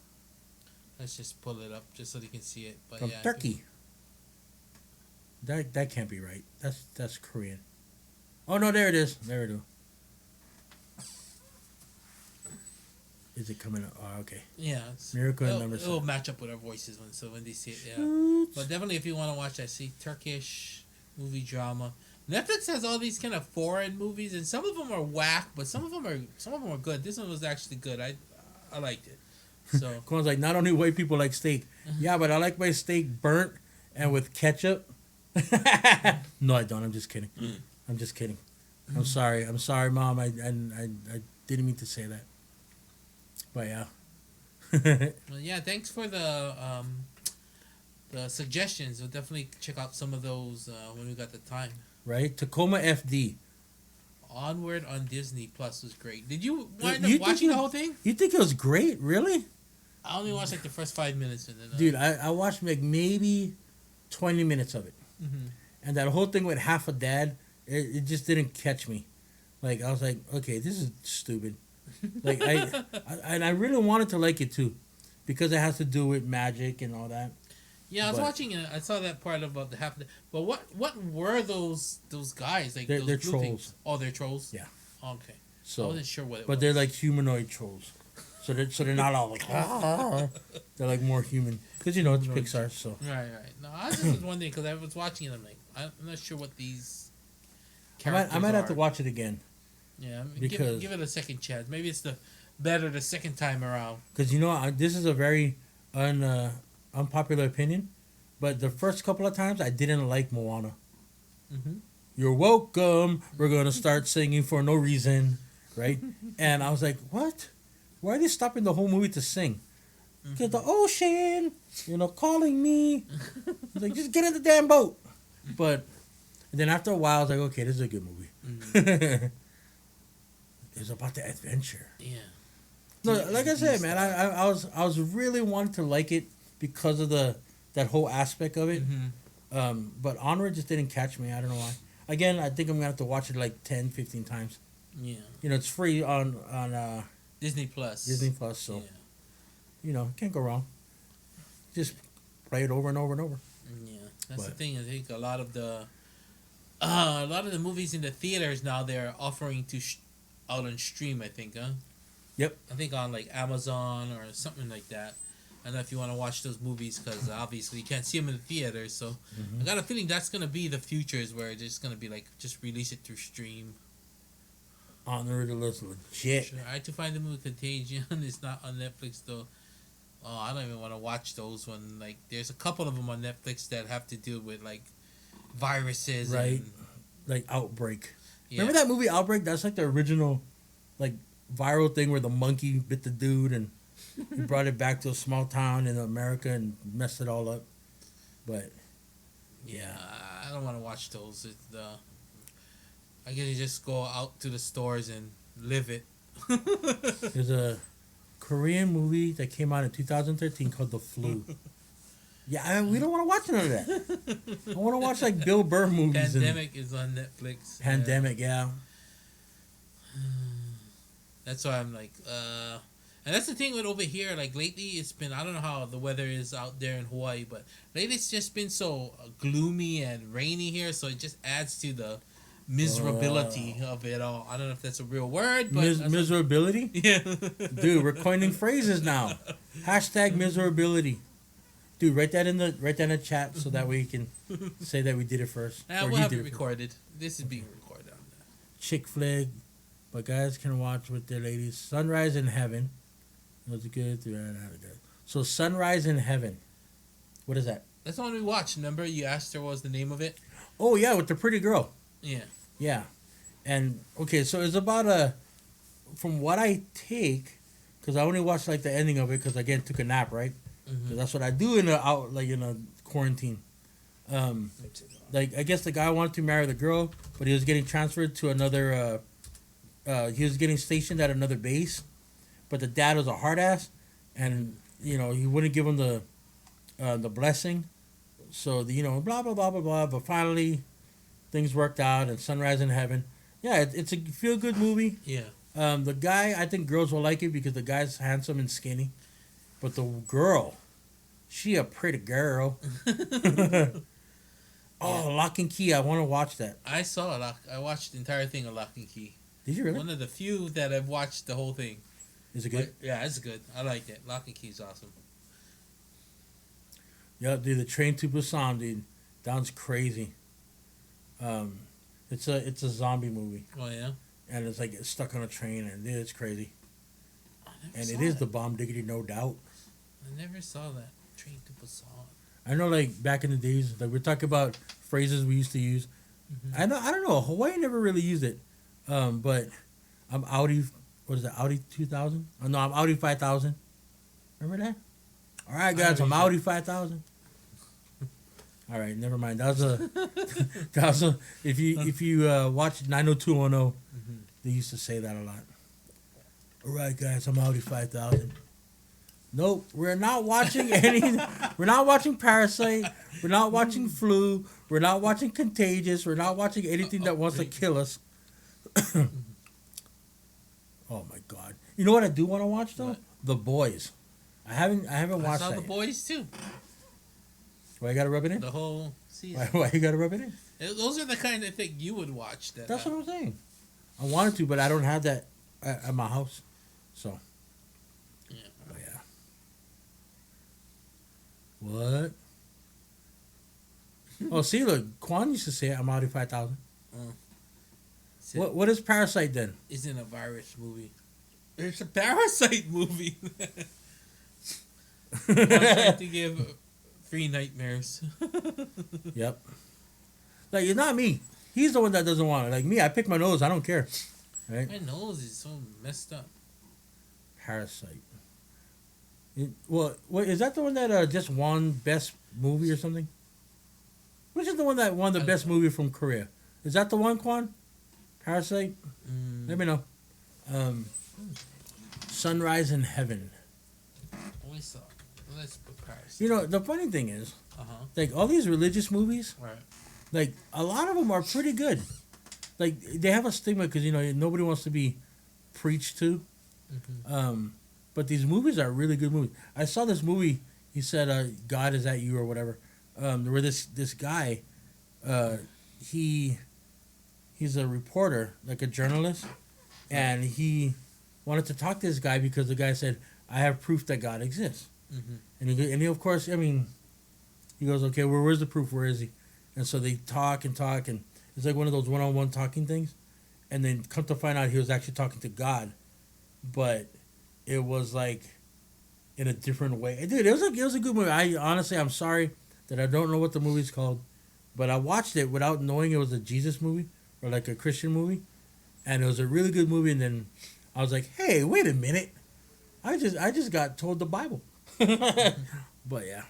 Let's just pull it up just so you can see it. But from yeah, Turkey. That can't be right. That's Korean. Oh no, there it is. There it is. Is it coming up? Oh, okay. Yeah, Miracle in number it will 7. match up with our voices when they see it. Yeah, but definitely if you want to watch that, see Turkish movie drama. Netflix has all these kind of foreign movies, and some of them are whack, but some of them are good. This one was actually good. I liked it. So Colin's like, not only white people like steak. Yeah, but I like my steak burnt and with ketchup. No, I don't. I'm just kidding. I'm just kidding. I'm sorry. I'm sorry, Mom. I didn't mean to say that. But yeah. well, yeah, thanks for the the suggestions. We'll definitely check out some of those when we got the time. Right? Tacoma FD. Onward on Disney Plus was great. Did you wind You up think watching the you- whole thing? You think it was great? Really? I only watched like the first 5 minutes and then. Dude, I watched like maybe 20 minutes of it. Mhm. And that whole thing with half a dad, it just didn't catch me. Like, I was like, okay, this is stupid. Like, I really wanted to like it too. Because it has to do with magic and all that. Yeah, I was But- watching it. I saw that part about the half. But what were those guys like? They're those blue trolls. things? Oh, they're trolls. Yeah. Okay. I So, wasn't sure what it but was. they're like humanoid trolls. So they're not all like, they're like more human. Because, you know, it's Pixar, so. Right. No, I just was wondering because I was watching it. I'm like, I'm not sure what these I characters might have are. to watch it again. Yeah, because- give it a second chance. Maybe it's better the second time around. Because, you know, this is a very unpopular opinion. But the first couple of times, I didn't like Moana. Mm-hmm. You're welcome. We're going to start singing for no reason. Right? And I was like, what? Why are they stopping the whole movie to sing? Because the ocean, you know, calling me. He's like, just get in the damn boat. But then after a while, I was like, okay, this is a good movie. Mm-hmm. It's about the adventure. Yeah. No, like I said, man, I was really wanting to like it because of that whole aspect of it. Mm-hmm. But Onward just didn't catch me. I don't know why. Again, I think I'm gonna have to watch it like 10, 15 times. Yeah. You know, it's free on Disney Plus. Disney Plus, so Yeah. you know, can't go wrong. Just play it over and over and over. Yeah, that's the But- thing. I think a lot of the movies in the theaters now they're offering to out on stream. I think, huh? Yep. I think on like Amazon or something like that. I don't know if you want to watch those movies because obviously you can't see them in the theaters. So I got a feeling that's gonna be the future is where it's just gonna be like just release it through stream. Onward is legit. Sure. I had to find the movie Contagion. It's not on Netflix though. Oh, I don't even want to watch those when like there's a couple of them on Netflix that have to do with like viruses. Right. And, Like Outbreak. yeah. Remember that movie Outbreak? That's like the original, like viral thing where the monkey bit the dude and he brought it back to a small town in America and messed it all up. But Yeah, I don't want to watch those. It's I guess you just go out to the stores and live it. there's a Korean movie that came out in 2013 called The Flu. Yeah, we don't want to watch none of that. I want to watch like Bill Burr movies. Pandemic is on Netflix. Pandemic, yeah. That's why I'm like, and that's the thing with over here. Like lately, it's been I don't know how the weather is out there in Hawaii, but lately it's just been so gloomy and rainy here. So it just adds to the miserability of it all. I don't know if that's a real word, but Miserability? yeah, Dude, we're coining phrases now. Hashtag miserability. Dude, write that in the chat so that way you can say that we did it first. We'll you have did it first. recorded. This is being recorded on that. Chick flick, but guys can watch with their ladies. Sunrise in Heaven. Was it good? So Sunrise in Heaven. What is that? That's the one we watched. Remember, you asked her what was the name of it. Oh yeah, with the pretty girl. Yeah. Yeah. And okay, so it's about from what I take, because I only watched like the ending of it because again took a nap, right? Mm-hmm. 'Cause that's what I do in a quarantine. Like I guess the guy wanted to marry the girl, but he was getting transferred to another. He was getting stationed at another base, but the dad was a hard ass, and you know he wouldn't give him the blessing. So blah blah blah blah blah. But finally, things worked out, and Sunrise in Heaven. Yeah, it's a feel good movie. Yeah. The guy, I think girls will like it because the guy's handsome and skinny, but the girl, she a pretty girl. Oh, Lock and Key! I want to watch that. I watched the entire thing of Lock and Key. Did you really? One of the few that I've watched the whole thing. Is it good? But, yeah, it's good. I liked it. Lock and Key is awesome. Yeah, dude, the Train to Busan, dude, that one's crazy. It's a zombie movie, Oh yeah. and it's like it's stuck on a train, and dude, it's crazy. I never And saw it is that. the bomb diggity, no doubt. I never saw that. Train to Busan. I know, like back in the days, like we're talking about phrases we used to use. Mm-hmm. I don't know. Hawaii never really used it, but I'm Audi. What is it? Audi 2000? Oh, no, I'm Audi 5000. Remember that? All right, guys, I'm Audi 5000. All right, never mind. That was a that was a, if you watch 90210, they used to say that a lot. All right, guys, I'm Audi 5000. Nope, we're not watching any. We're not watching Parasite. We're not watching Flu. We're not watching Contagious. We're not watching anything that wants to kill us. Oh my God! You know what I do want to watch though? What? The Boys. I haven't I watched saw that. The yet. Boys too. Why you gotta rub it in? The whole season. Why you gotta rub it in? Those are the kind of thing you would watch. That's what I'm saying. I wanted to, but I don't have that at my house. So. Yeah. But yeah. What? Oh, see, look, Quan used to say I'm Audi 5000. What is Parasite then? Isn't a virus movie. It's a Parasite movie. I'm trying to give free nightmares. Yep. Like, it's not me. He's the one that doesn't want it. Like me, I pick my nose. I don't care. Right? My nose is so messed up. Parasite. Well, is that the one that just won Best Movie or something? Which is the one that won the Best Movie from Korea? Is that the one, Quan? Parasite? Let me know. Sunrise in Heaven. We saw. Let's put Parasite. You know, the funny thing is, Uh-huh. all these religious movies, Right. a lot of them are pretty good. They have a stigma because, nobody wants to be preached to. Mm-hmm. But these movies are really good movies. I saw this movie, he said, God is at you or whatever, where this guy, he's a reporter, like a journalist, and he wanted to talk to this guy because the guy said, I have proof that God exists. Mm-hmm. And he of course, he goes, okay, where's the proof? Where is he? And so they talk, and it's like one of those one-on-one talking things. And then come to find out he was actually talking to God, but it was like in a different way. Dude, it was a good movie. I'm sorry that I don't know what the movie's called, but I watched it without knowing it was a Jesus movie or like a Christian movie, and it was a really good movie. And then I was like, hey, wait a minute, I just got told the Bible. But yeah.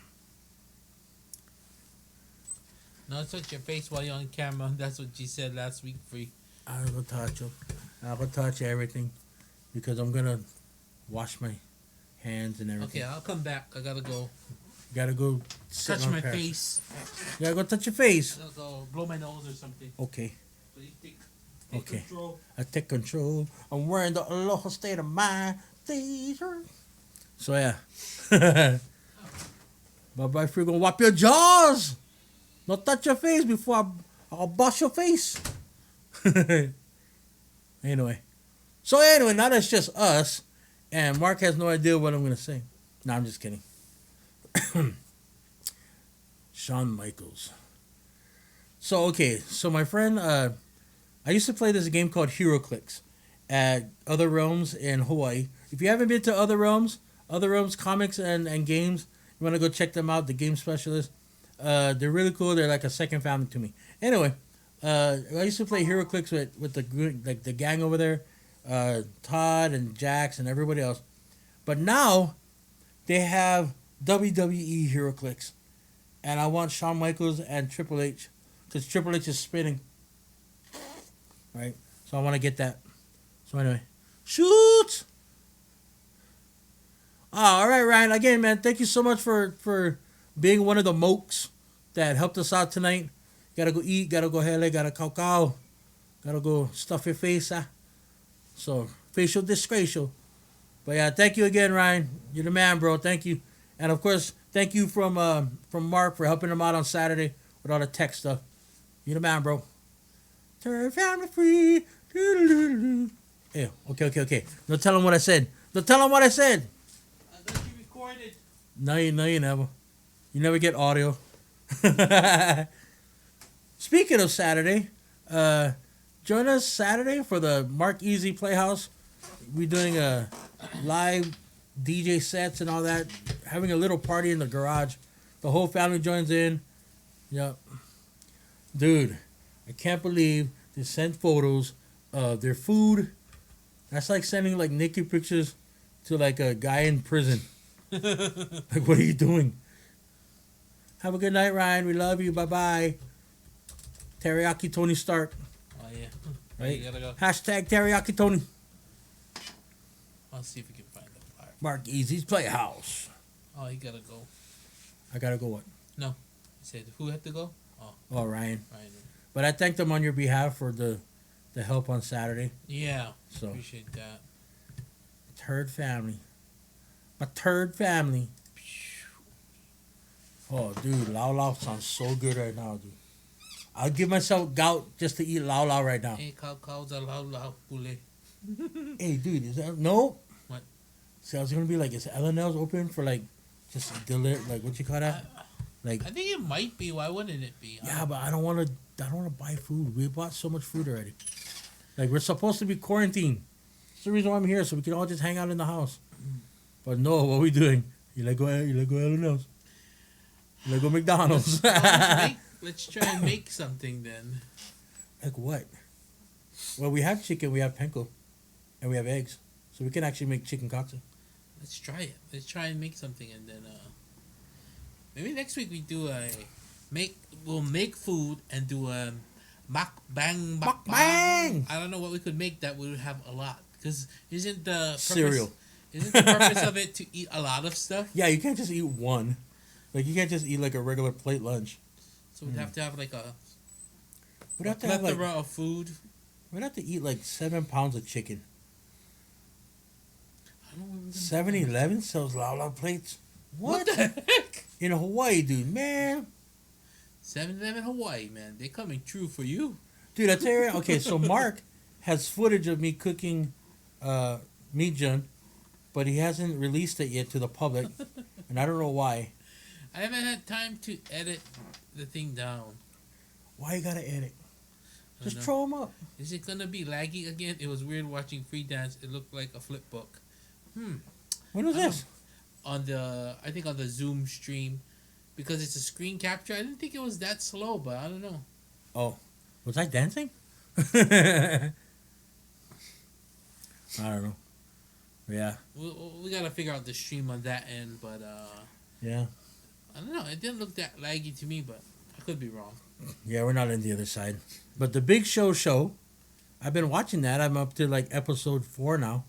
No, touch your face while you're on camera. That's what you said last week, Free. I will touch you. I will touch everything because I'm gonna wash my hands and everything. Okay, I'll come back. I gotta go You gotta go sit touch on my Paris. face. You gotta go touch your face. I'll go blow my nose or something. Okay. So you take Okay. control. I take control. I'm wearing the Aloha state of mind. So yeah. Bye-bye, free. Gonna wipe your jaws. Don't touch your face before I'll bust your face. Anyway. So anyway, now that's just us. And Mark has no idea what I'm gonna say. No, I'm just kidding. Shawn Michaels. So my friend, I used to play this game called HeroClix at Other Realms in Hawaii. If you haven't been to Other Realms comics and games, you want to go check them out. The game specialist, they're really cool. They're like a second family to me. Anyway, I used to play HeroClix with the gang over there, Todd and Jax and everybody else. But now they have WWE HeroClix, and I want Shawn Michaels and Triple H because Triple H is spinning. Right, so I want to get that. So anyway, shoot! All right, Ryan. Again, man, thank you so much for being one of the mokes that helped us out tonight. Gotta go eat. Gotta go hele. Gotta cacao. Gotta go stuff your face. So facial disgraceful. But yeah, thank you again, Ryan. You're the man, bro. Thank you, and of course, thank you from Marc for helping him out on Saturday with all the tech stuff. You're the man, bro. Turn family free. Yeah, okay. Don't tell him what I said. I thought you recorded. No, you never. You never get audio. Speaking of Saturday, join us Saturday for the Marc Eazy Playhouse. We're doing a live DJ sets and all that. Having a little party in the garage. The whole family joins in. Yep. Dude, I can't believe they sent photos of their food. That's like sending like naked pictures to like a guy in prison. Like, what are you doing? Have a good night, Ryan. We love you. Bye-bye. Teriyaki Tony Stark. Oh yeah. Right? You gotta go. Hashtag Teriyaki Tony. I'll see if we can find the flyer. Marc Easy's Playhouse. Oh, you gotta go. I gotta go what? He said who had to go? Oh, Ryan. Right. But I thanked them on your behalf for the help on Saturday. Yeah. So Appreciate that. third family. My third family. Oh, dude, Lao Lao sounds so good right now, dude. I'll give myself gout just to eat Lao Lao right now. Hey, cow, the lao pule. Hey, dude, is that no? What? See, I was gonna be like, is L&L's open for like just like what you call that? Like I think it might be. Why wouldn't it be? yeah, but I don't want to buy food. We bought so much food already. Like we're supposed to be quarantined. That's the reason why I'm here, so we can all just hang out in the house. But no, what are we doing? You let go L&L's. You let go McDonald's. Let's try and make something then. Like what? Well, we have chicken, we have panko, and we have eggs, so we can actually make chicken cocktail. Let's try it. Let's try and make something, and then maybe next week we do we'll make food and do a mukbang. Mukbang! I don't know what we could make that would have a lot, because isn't the purpose, Cereal. Isn't the purpose of it to eat a lot of stuff? Yeah, you can't just eat one. Like you can't just eat like a regular plate lunch. So we'd have to have like a We'd have to have plethora like of food. we'd have to eat like 7 pounds of chicken. I don't know where we're gonna 7-Eleven sells Lao Lao plates. What the heck? In Hawaii, dude, man. 7-Eleven Hawaii, man. They're coming true for you. Dude, I tell you, okay, so Marc has footage of me cooking meat jun, but he hasn't released it yet to the public, and I don't know why. I haven't had time to edit the thing down. Why you gotta edit? I Just don't know. throw them up. Is it gonna be laggy again? It was weird watching free dance. It looked like a flip book. When was I this? I think on the Zoom stream, because it's a screen capture. I didn't think it was that slow, but I don't know. Oh, was I dancing? I don't know. Yeah. We gotta figure out the stream on that end, but Yeah. I don't know. It didn't look that laggy to me, but I could be wrong. Yeah, we're not on the other side. But the Big Show, I've been watching that. I'm up to like episode 4 now.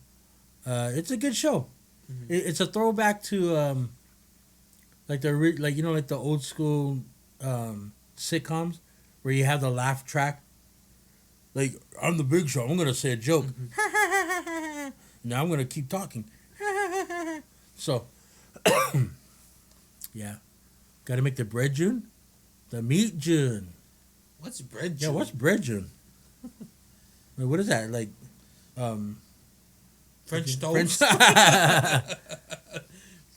It's a good show. Mhm. It's a throwback to like the old school sitcoms where you have the laugh track. Like I'm the Big Show. I'm gonna say a joke. Now I'm gonna keep talking. So, yeah, got to make the bread June, the meat June. What's bread? Yeah, what's bread June? Wait, what is that like? French French- toast?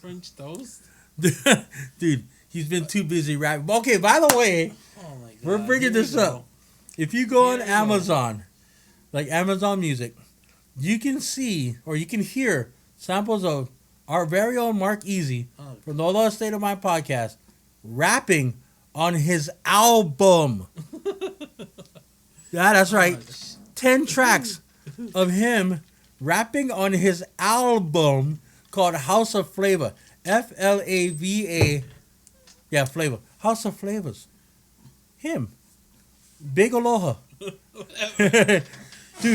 French toast? Dude, he's been too busy rapping. Okay, by the way, Oh my god. we're bringing Here we this go. up. If you go on Here we go. Amazon, like Amazon Music, you can see or you can hear samples of our very own Marc Eazy Oh, from the Aloha State of Mind podcast rapping on his album. Yeah, that's right. 10 tracks of him rapping on his album called House of Flavor. Flava. Yeah, Flavor. House of Flavors. Him. Big Aloha. Dude,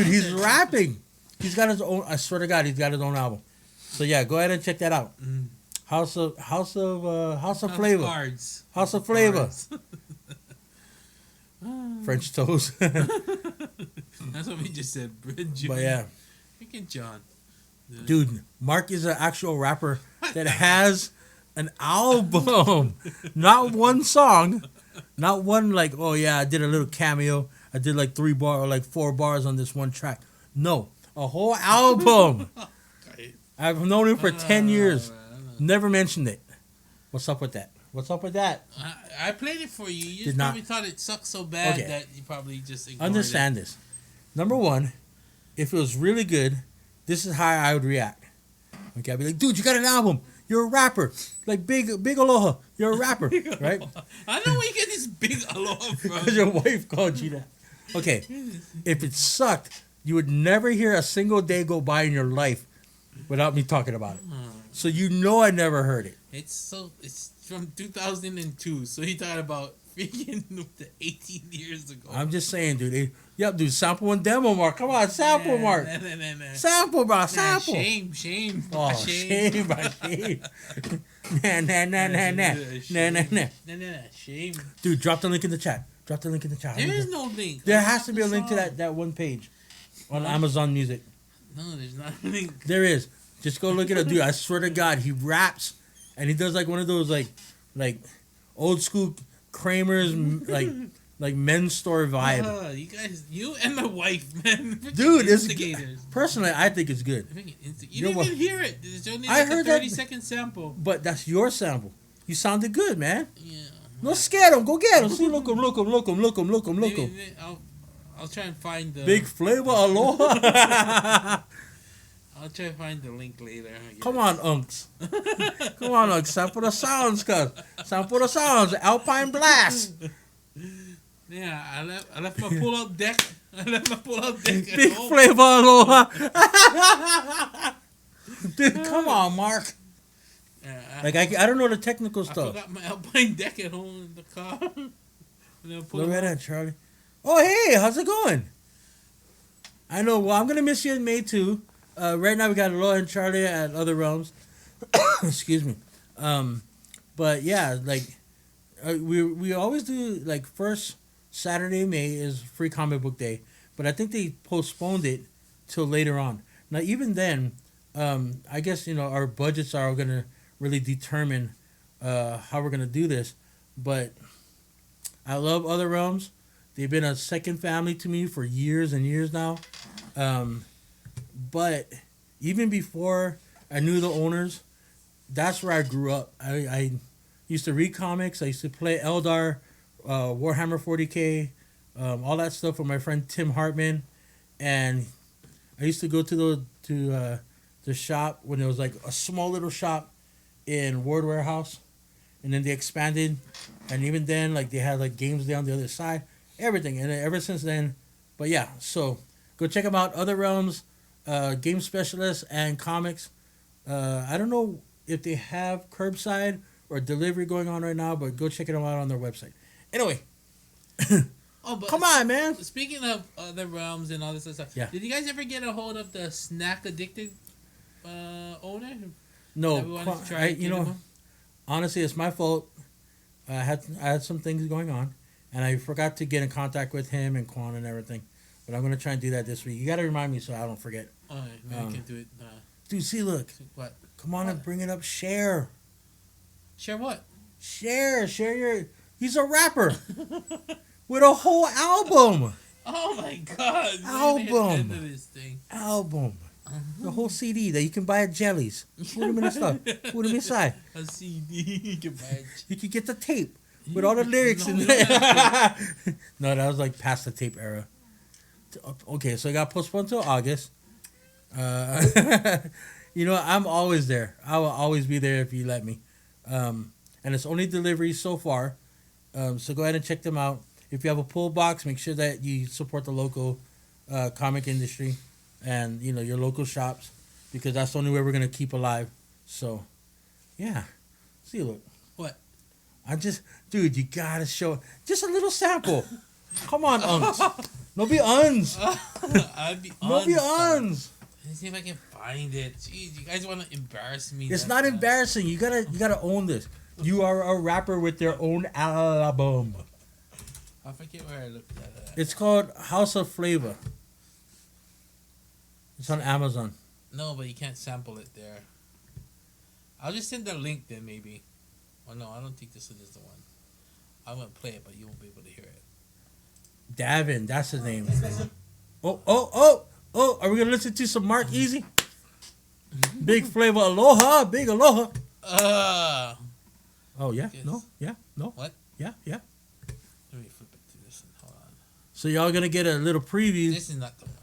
he's rapping. He's got his own, I swear to God, he's got his own album. So yeah, go ahead and check that out. Mm. House of House Flavor. Cards. House of Flavor. Cards. French toast. That's what we just said. Bread John. But yeah, Freaking John. dude, Marc is an actual rapper that has an album. Not one song. Not one like, oh yeah, I did a little cameo. I did like 4 bars on this one track. No, a whole album. Okay. I've known him for 10 years. Alright. Never mentioned it. What's up with that? What's up with that? I played it for you. You Did just not. probably thought it sucked so bad Okay. that you probably just ignored Understand this. Number one, if it was really good, this is how I would react. Okay, I'd be like, dude, you got an album. You're a rapper. Like Big Aloha. You're a rapper, it. right? I know where you get this big aloha from. Because your wife called you that. Okay, if it sucked, you would never hear a single day go by in your life without me talking about it. So you know I never heard it. It's from 2002. So he thought about freaking the 18 years ago. I'm just saying, dude. Yep, dude. Sample and demo, Mark. Come on, sample, Mark. Nah. Sample, bro. Sample. Shame. Oh, shame. Nah. Shame. Dude, drop the link in the chat. There is no link. There has to be a link to that one page on Amazon Music. No, there's not a link. There is. Just go look at it, dude. I swear to God, he raps and he does like one of those like old school Kramer's like men's store vibe. You guys, you and my wife, man. Dude, it's instigators. Personally, I think it's good. You didn't even hear it. There's only I like heard a 30-second sample. But that's your sample. You sounded good, man. Yeah. No, scare him. Go get him. See, look him. Maybe I'll try and find the Big flavor, aloha. I'll try to find the link later. Come on, Unks. Sample the sounds, cuz. Sample the sounds. Alpine Blast. Yeah, I left my pull-out deck. At Big home. flavor, aloha. Dude, come on, Mark. I don't know the technical I stuff. forgot my Alpine deck at home in the car. Look at that, Charlie. Oh, hey, how's it going? I know. Well, I'm gonna miss you in May too. Right now we got Aloha and Charlie at Other Realms. Excuse me. But yeah, we always do like first Saturday in May is Free Comic Book Day, but I think they postponed it till later on. Now even then, I guess our budgets are gonna really determine how we're gonna do this. But I love Other Realms. They've been a second family to me for years and years now. But even before I knew the owners, that's where I grew up. I used to read comics. I used to play Eldar, Warhammer 40K, all that stuff with my friend Tim Hartman. And I used to go to the shop when it was like a small little shop in Ward Warehouse. And then they expanded. And even then, they had games there on the other side. Everything. And ever since then, but yeah, so go check them out. Other Realms, Game Specialists, and Comics. I don't know if they have curbside or delivery going on right now, but go check them out on their website. Anyway, come on, man. Speaking of Other Realms and all this other stuff, yeah. Did you guys ever get a hold of the Snack Addicted owner? No, honestly, it's my fault. I had some things going on, and I forgot to get in contact with him and Quan and everything. But I'm gonna try and do that this week. You gotta remind me so I don't forget. All right, I can do it. Dude, see, look. What? Come on and bring it up. Share. Share what? Share your. He's a rapper with a whole album. Oh my God! Album. This thing. Album. The whole CD that you can buy at Jellies. Put them in the stuff. Put them inside. A CD you can buy. You could get the tape with all the lyrics in there. No, that was past the tape era. Okay, so it got postponed till August. I'm always there. I will always be there if you let me. And it's only delivery so far. So go ahead and check them out. If you have a pull box, make sure that you support the local comic industry and your local shops, because that's the only way we're gonna keep alive. So, yeah. See, look. What? Dude, you gotta show just a little sample. Come on, uns. No be uns. I'd be no be uns. Let's see if I can find it. Jeez, you guys want to embarrass me? It's not embarrassing. You gotta own this. You are a rapper with your own album. I forget where I looked at. It's called House of Flavor. It's on Amazon. No, but you can't sample it there. I'll just send the link then, maybe. Oh no, I don't think this is the one. I'm gonna play it, but you won't be able to hear it. Davin, that's his name. Oh! Are we gonna listen to some Marc Eazy? Big flavor, aloha, big aloha. Oh yeah, no, yeah, no. What? Yeah. Let me flip it to this one. Hold on. So y'all gonna get a little preview. This is not the one.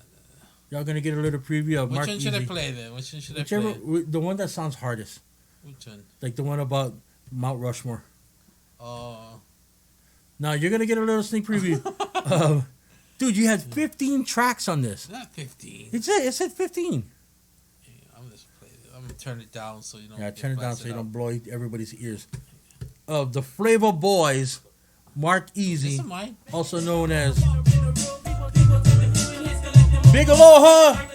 Y'all gonna get a little preview of Marc Eazy. Which one should I play then? Which one should I play? The one that sounds hardest. Which one? Like the one about Mount Rushmore. Oh. Now you're gonna get a little sneak preview. Dude, you had 15 tracks on this. Not 15. It said 15. Yeah, I'm just playing it. I'm gonna turn it down so you don't. Yeah, get turn it down blasted so you out. don't blow everybody's ears. Of the Flavor Boys, Marc This Eazy, is mine. also known as Big Aloha.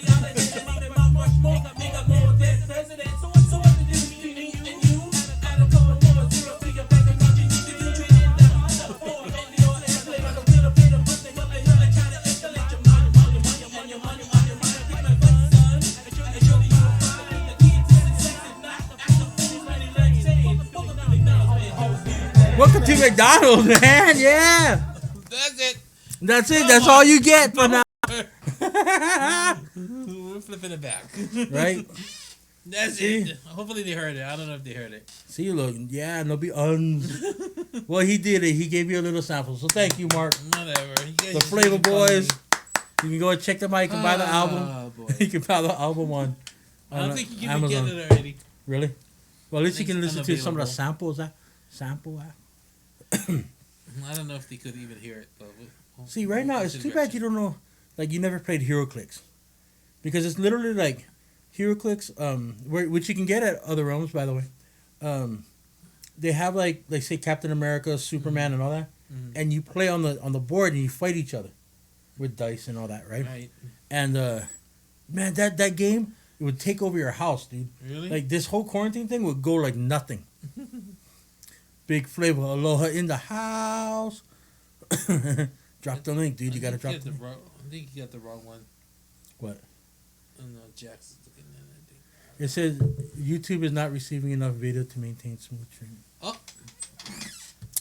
Welcome to McDonald's, man. Yeah. That's it. That's it. That's all you get for now. We're flipping it back. Right? That's See? it. Hopefully they heard it. I don't know if they heard it. See, look. Yeah, no be Well, he did it. He gave you a little sample. So thank you, Marc. Whatever. You guys The just Flavor making fun of Boys. me. You can go and check them out. You can buy the album. Oh boy. You can buy the album on I don't think you can Amazon. get it already. Really? Well, at least you It's can listen to some of the unavailable. samples. Sample. I don't know if they could even hear it. But See, right now, it's too bad you don't know. Like, you never played Hero Clicks. Because it's literally like Hero Clicks, which you can get at other realms, by the way. They have, like say, Captain America, Superman, and all that. Mhm. And you play on the board and you fight each other with dice and all that, right? Right. And, man, that game, it would take over your house, dude. Really? Like, this whole quarantine thing would go like nothing. Big Flavor, Aloha in the house. Drop the link, dude. You gotta drop the link. I think you got the wrong one. What? Oh no, Jackson's looking at it. I think. It says YouTube is not receiving enough video to maintain smooth streaming. Oh.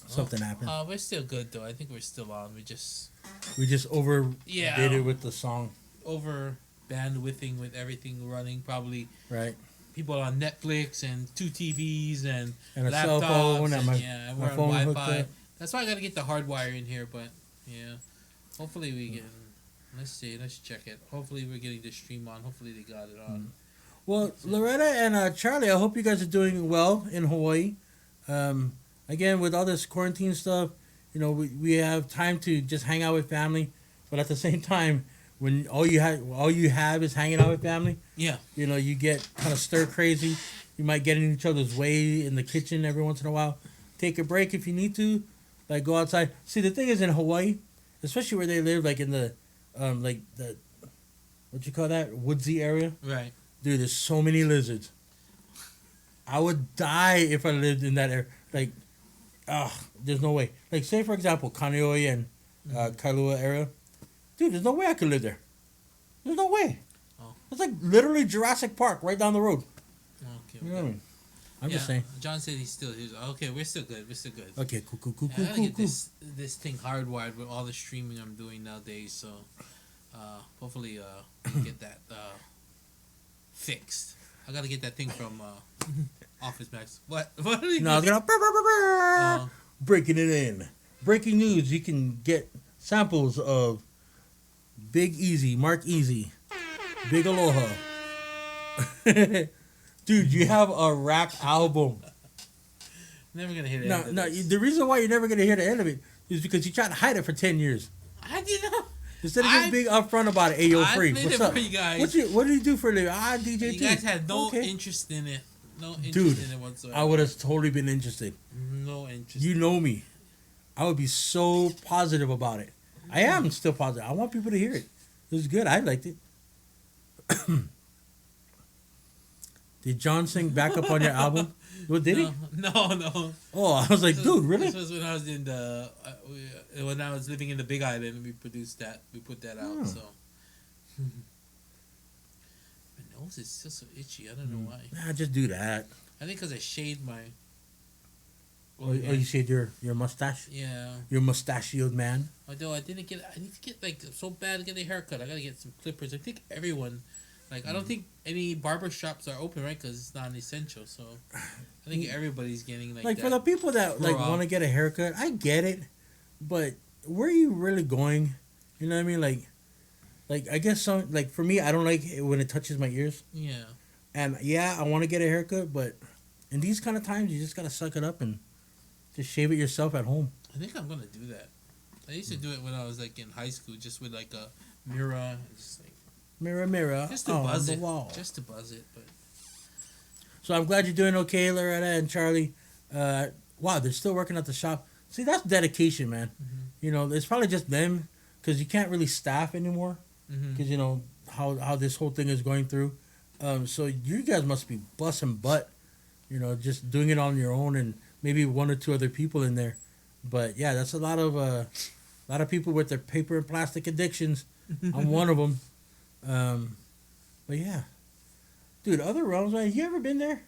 Something happened. We're still good though. I think we're still on. We just We just overdid Yeah. it with the song, over bandwidthing with everything running. Probably right? people on Netflix and 2 TVs and And a laptops. cell phone and and my we're on phone hooked Wi-Fi. up. That's why I gotta get the hardwire in here. But yeah, hopefully we can. Let's see. Let's check it. Hopefully we're getting the stream on. Hopefully they got it on. Well, Loretta and Charlie, I hope you guys are doing well in Hawaii. Again, with all this quarantine stuff, you know, we have time to just hang out with family, but at the same time, when all you have is hanging out with family, Yeah. you know, you get kind of stir crazy. You might get in each other's way in the kitchen every once in a while. Take a break if you need to, like go outside. See, the thing is in Hawaii, especially where they live, like in the, like the, what you call that, woodsy area. Right. Dude, there's so many lizards. I would die if I lived in that area. Like, there's no way. Like, say, for example, Kaneohe and Kailua area. Dude, there's no way I could live there. There's no way. Oh. It's like literally Jurassic Park right down the road. Okay. You know what I mean? I'm just saying. John said he's still here. Okay, we're still good. We're still good. Okay, cool. I gotta get this thing hardwired with all the streaming I'm doing nowadays. So, hopefully, we can get that fixed. I gotta get that thing from Office Max. What? What are you? No, it's gonna breaking it in. Breaking news: you can get samples of Big Eazy, Marc Eazy, Big Aloha. Dude, you have a rap album. Never gonna hear the No, end of no. this. The reason why you're never gonna hear the end of it is because you tried to hide it for 10 years. I did not. Instead of just being upfront about it, hey, yo, I free. played What's it up? for you guys. What do you do for a living? DJ You too. guys had no Okay. interest in it. No interest Dude, in it whatsoever. I would have totally been interested. No interest. You know me. I would be so positive about it. I am still positive. I want people to hear it. It was good. I liked it. Did John sing backup on your album? What did he? No. Oh, I was like, dude, really? This was when I was in the when I was living in the Big Island. We produced that. We put that out. Hmm. So my nose is still so itchy. I don't know why. Nah, just do that. I think because I shaved my. Oh, you said your mustache? Yeah. Your mustachioed man? Although I need to get like so bad to get a haircut. I gotta get some clippers. I think everyone, like, I don't think any barber shops are open, right? Because it's not an essential. So I think everybody's getting like Like, that. for the people that like Grow want to up. get a haircut, I get it. But where are you really going? You know what I mean? Like I guess some, like, for me, I don't like it when it touches my ears. Yeah. And yeah, I want to get a haircut, but in these kind of times, you just gotta suck it up and just shave it yourself at home. I think I'm gonna do that. I used to do it when I was like in high school, just with like a mirror, and just like Mirror, mirror just to on buzz the it, wall. just to buzz it. But So I'm glad you're doing okay, Loretta and Charlie. Wow, they're still working at the shop. See, that's dedication, man. You know, it's probably just them because you can't really staff anymore because you know how this whole thing is going through. So you guys must be busting butt, you know, just doing it on your own and maybe one or two other people in there. But yeah, that's a lot of people with their paper and plastic addictions. I'm one of them. But yeah, dude, other realms, man. You ever been there?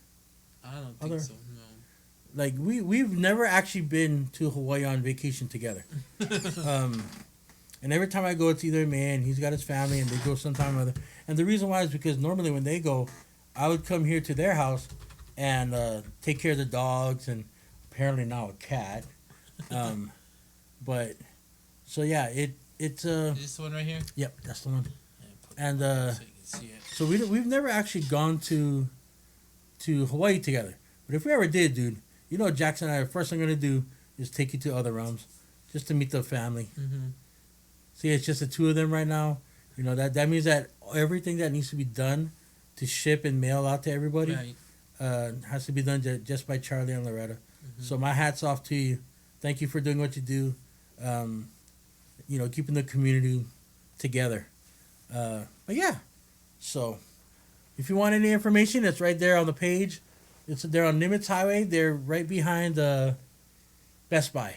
I don't think so. No. Like we've never actually been to Hawaii on vacation together. And every time I go, it's either man, he's got his family, and they go sometime or other. And the reason why is because normally when they go, I would come here to their house and take care of the dogs and apparently now a cat. But so yeah, it's Is this the one right here? Yep, that's the one. Yeah, put And it so you can see it. so we've never actually gone to Hawaii together. But if we ever did, dude, you know, Jackson and I, the first thing I'm gonna do is take you to other realms, just to meet the family. See, it's just the two of them right now. You know that means that everything that needs to be done to ship and mail out to everybody Right. has to be done just by Charlie and Loretta. So my hat's off to you. Thank you for doing what you do. You know, keeping the community together. But yeah, so if you want any information, it's right there on the page. They're on Nimitz Highway. They're right behind Best Buy.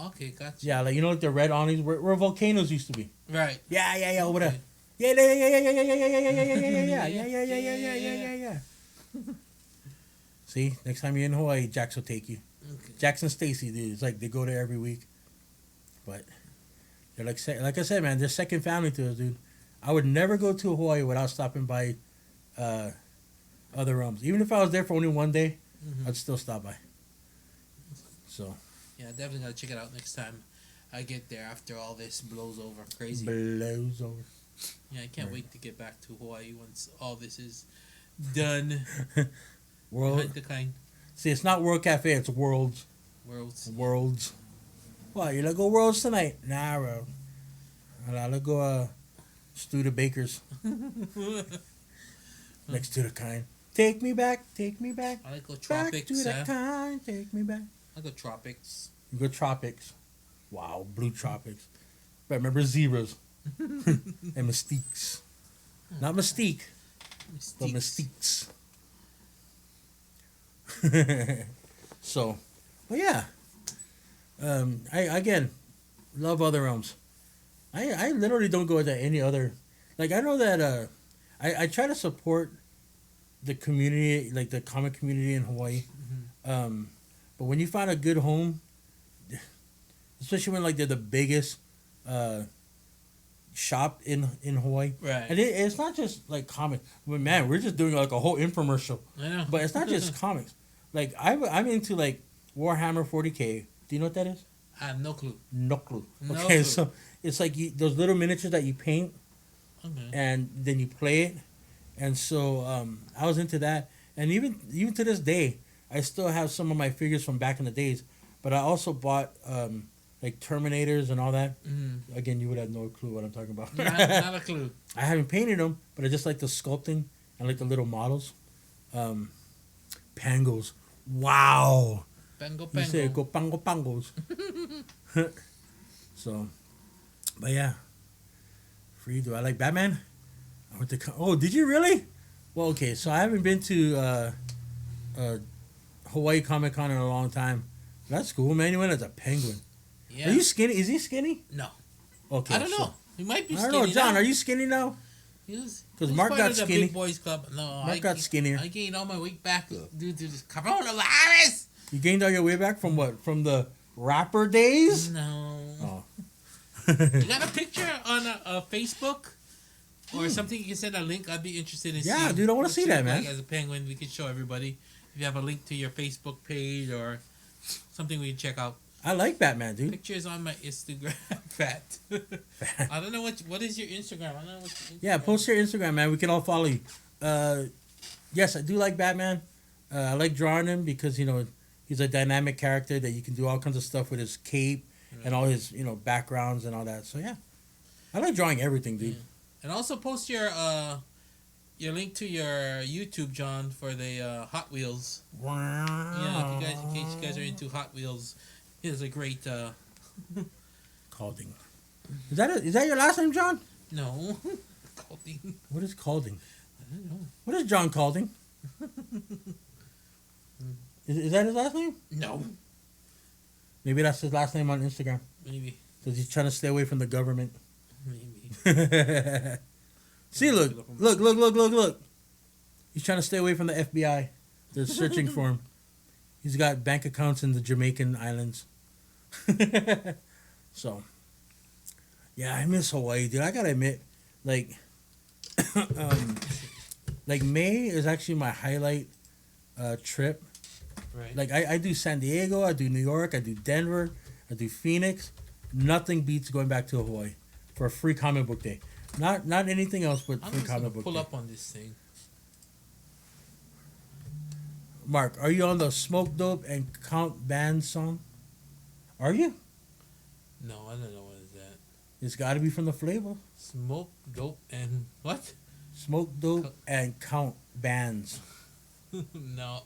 Okay, gotcha. Yeah, like you know, like the red awnings where volcanoes used to be. Right. Yeah, over there. Okay. Yeah. See, next time you're in Hawaii, Jax will take you. Okay. Jackson Stacy, dude. It's like they go there every week. But they're like I said, man, they're second family to us, dude. I would never go to Hawaii without stopping by other realms. Even if I was there for only one day, I'd still stop by. So Yeah, definitely gotta check it out next time I get there after all this blows over. Crazy. blows over. Yeah, I can't wait to get back to Hawaii once all this is done. World. The kind See, it's not World Cafe. It's Worlds. worlds. What? You let go Worlds tonight? Nah, bro. I let go Studebaker's next to the kind. Take me back. Take me back. I like go Back tropics. to the kind. Take me back. I go tropics. You go tropics. Wow, blue tropics. But remember zebras and mystiques. Not mystique, but mystiques. So, but yeah. I again love other realms. I literally don't go to any other. Like I know that I try to support the community, like the comic community in Hawaii. But when you find a good home, especially when like they're the biggest shop in Hawaii, Right. and it's not just like comics. But man, we're just doing like a whole infomercial. I know. But it's not just comics. Like I'm into like Warhammer 40K. Do you know what that is? I have no clue. No clue. No Okay, clue. so it's like those little miniatures that you paint Okay. and then you play it. And so I was into that, and even to this day, I still have some of my figures from back in the days. But I also bought like Terminators and all that. Again, you would have no clue what I'm talking about. Not a clue. I haven't painted them, but I just like the sculpting and like the little models. Pangos. Wow. Pango You say pango. go pango pangos. So, but yeah. Free. Do I like Batman? I went to. Oh, did you really? Well, okay. So I haven't been to Hawaii Comic Con in a long time. That's cool, man. You went as a penguin. Yeah. Are you skinny? Is he skinny? No. Okay. I don't know. He might be I skinny. don't know, John. now. Are you skinny now? Because 'Cause Marc got The skinny. Big Boys Club. No, Marc got skinnier. I gained all my weight back due to this coronavirus. You gained all your way back from what? From the rapper days? No. Oh. You got a picture on a Facebook or something? You can send a link. I'd be interested in. Yeah, seeing dude, I wanna what see you that, look man. Like as a penguin, we can show everybody. If you have a link to your Facebook page or something, we can check out. I like Batman, dude. Pictures on my Instagram. Fat. I don't know what is your Instagram. I don't know what. Your Instagram. Yeah, post your Instagram, man. We can all follow you. Yes, I do like Batman. I like drawing him because, you know, he's a dynamic character that you can do all kinds of stuff with his cape and all his, you know, backgrounds and all that. So, yeah. I like drawing everything, dude. And also post your your link to your YouTube, John, for the Hot Wheels. Wow. Yeah, if in case you guys are into Hot Wheels, here's a great. Calding. Is that your last name, John? No, Calding. What is Calding? I don't know. What is John Calding? Is that his last name? No, Maybe that's his last name on Instagram. maybe, Because he's trying to stay away from the government. maybe. See, look. He's trying to stay away from the FBI. They're searching for him. He's got bank accounts in the Jamaican islands. So, yeah, I miss Hawaii, dude. I gotta admit, like, like May is actually my highlight trip. Right. Like, I do San Diego, I do New York, I do Denver, I do Phoenix. Nothing beats going back to Hawaii for a free comic book day. Not anything else, but I'm free just gonna comic book pull day. up on this thing. Mark, are you on the Smoke Dope and Count Band song? Are you? No, I don't know what is that. It's got to be from the flavor. Smoke, dope, and what? Smoke Dope and Count Bands. No.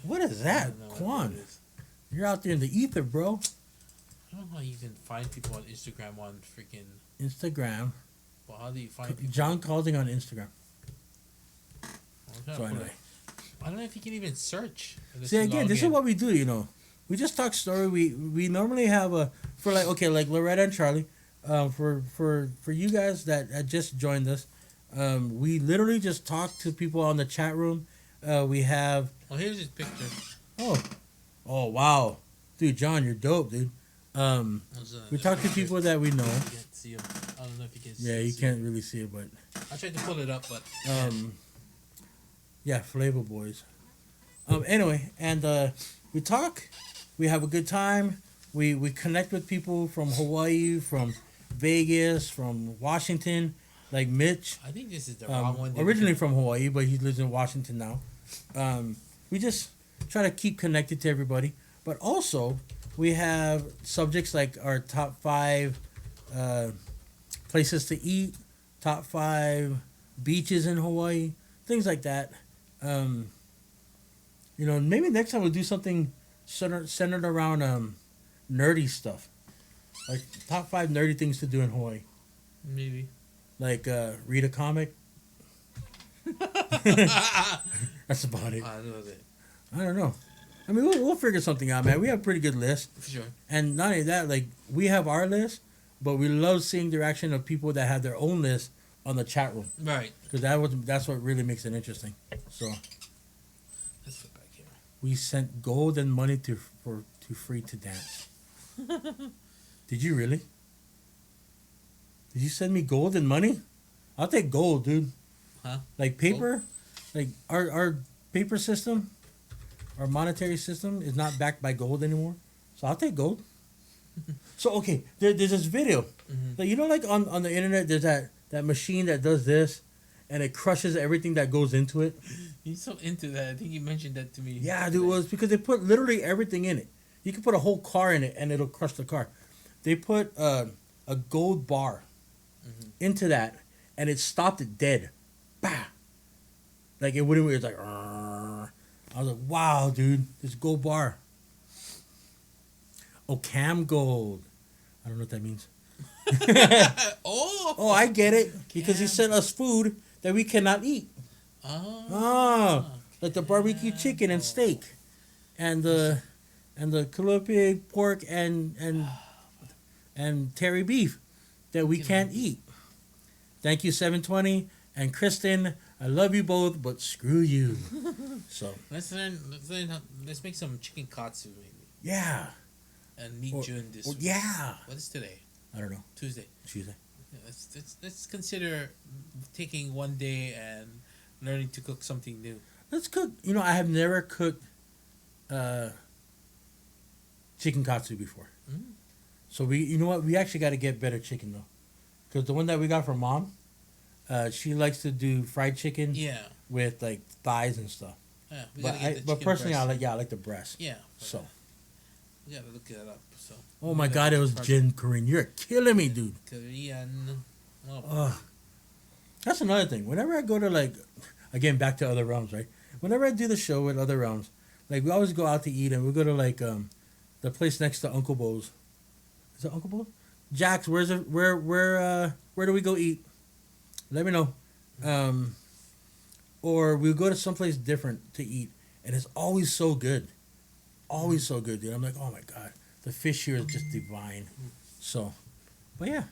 What is I that? don't know what Quan, that is. you're out there in the ether, bro. I don't know how you can find people on Instagram on freaking. Instagram. Well, how do you find people? John Calding on Instagram. I'm trying So to pull anyway. it. I don't know if you can even search. Unless See, you again, log this is in. what we do, you know. We just talk story. We normally have a, for like, okay, like Loretta and Charlie, for you guys that had just joined us, we literally just talk to people on the chat room. We have, Oh, here's his picture. oh, wow. Dude, John, you're dope, dude. We talk to people that we know. You can't see him. I don't know if you can see Yeah, you see can't really see it, but, I tried to pull it up, but yeah, Flavor Boys. Anyway, and we talk. We have a good time. We connect with people from Hawaii, from Vegas, from Washington, like Mitch. I think this is the wrong one. Originally from Hawaii, but he lives in Washington now. We just try to keep connected to everybody. But also, we have subjects like our top 5 places to eat, top 5 beaches in Hawaii, things like that. You know, maybe next time we'll do something centered around nerdy stuff. Like top 5 nerdy things to do in Hawaii. Maybe. Like read a comic. That's about it. I don't know that. I don't know. I mean, we'll figure something out, man. We have a pretty good list. For sure. And not only that, like, we have our list, but we love seeing the reaction of people that have their own list on the chat room. Right. Because that's what really makes it interesting. So Let's flip back here. we sent gold and money to free to dance. Did you really? Did you send me gold and money? I'll take gold, dude. Huh? Like paper, like our paper system, our monetary system is not backed by gold anymore. So I'll take gold. So okay, there's this video. Mm-hmm. Like, you know, like on the internet, there's that machine that does this, and it crushes everything that goes into it. He's so into that. I think you mentioned that to me. Yeah, dude, it was because they put literally everything in it. You can put a whole car in it, and it'll crush the car. They put a gold bar into that, and it stopped it dead. Bah! Like, it wouldn't. It was like, "Arr." I was like, wow, dude, this gold bar. Oh, cam gold. I don't know what that means. Oh. Oh, I get it. Because he sent us food that we cannot eat. Oh. Like the barbecue chicken and steak, and the Kalua pig pork and terry beef that we can't eat. Thank you, 720 and Kristen. I love you both, but screw you. So Let's make some chicken katsu maybe. yeah, And meet June this week. yeah. What is today? I don't know. Tuesday. Tuesday. Yeah, let's consider taking one day and learning to cook something new. Let's cook. You know, I have never cooked chicken katsu before. Mm. So you know what? We actually got to get better chicken though, because the one that we got from mom, she likes to do fried chicken. Yeah. With like thighs and stuff. Yeah. We But gotta get the but chicken personally, breast. I like the breast. Yeah. So. We gotta look that up. So. Oh my God! It was Jin Korean. You're killing me, dude. Korean. Oh. Ugh. That's another thing. Whenever I go to like, again back to other realms, right? Whenever I do the show with other realms, like we always go out to eat and we go to like the place next to Uncle Bo's. Is it Uncle Bo's? Jack's. Where's it? Where do we go eat? Let me know. Or we'll go to someplace different to eat, and it's always so good. Always so good, dude. I'm like, oh my god, the fish here is just divine. So, but yeah,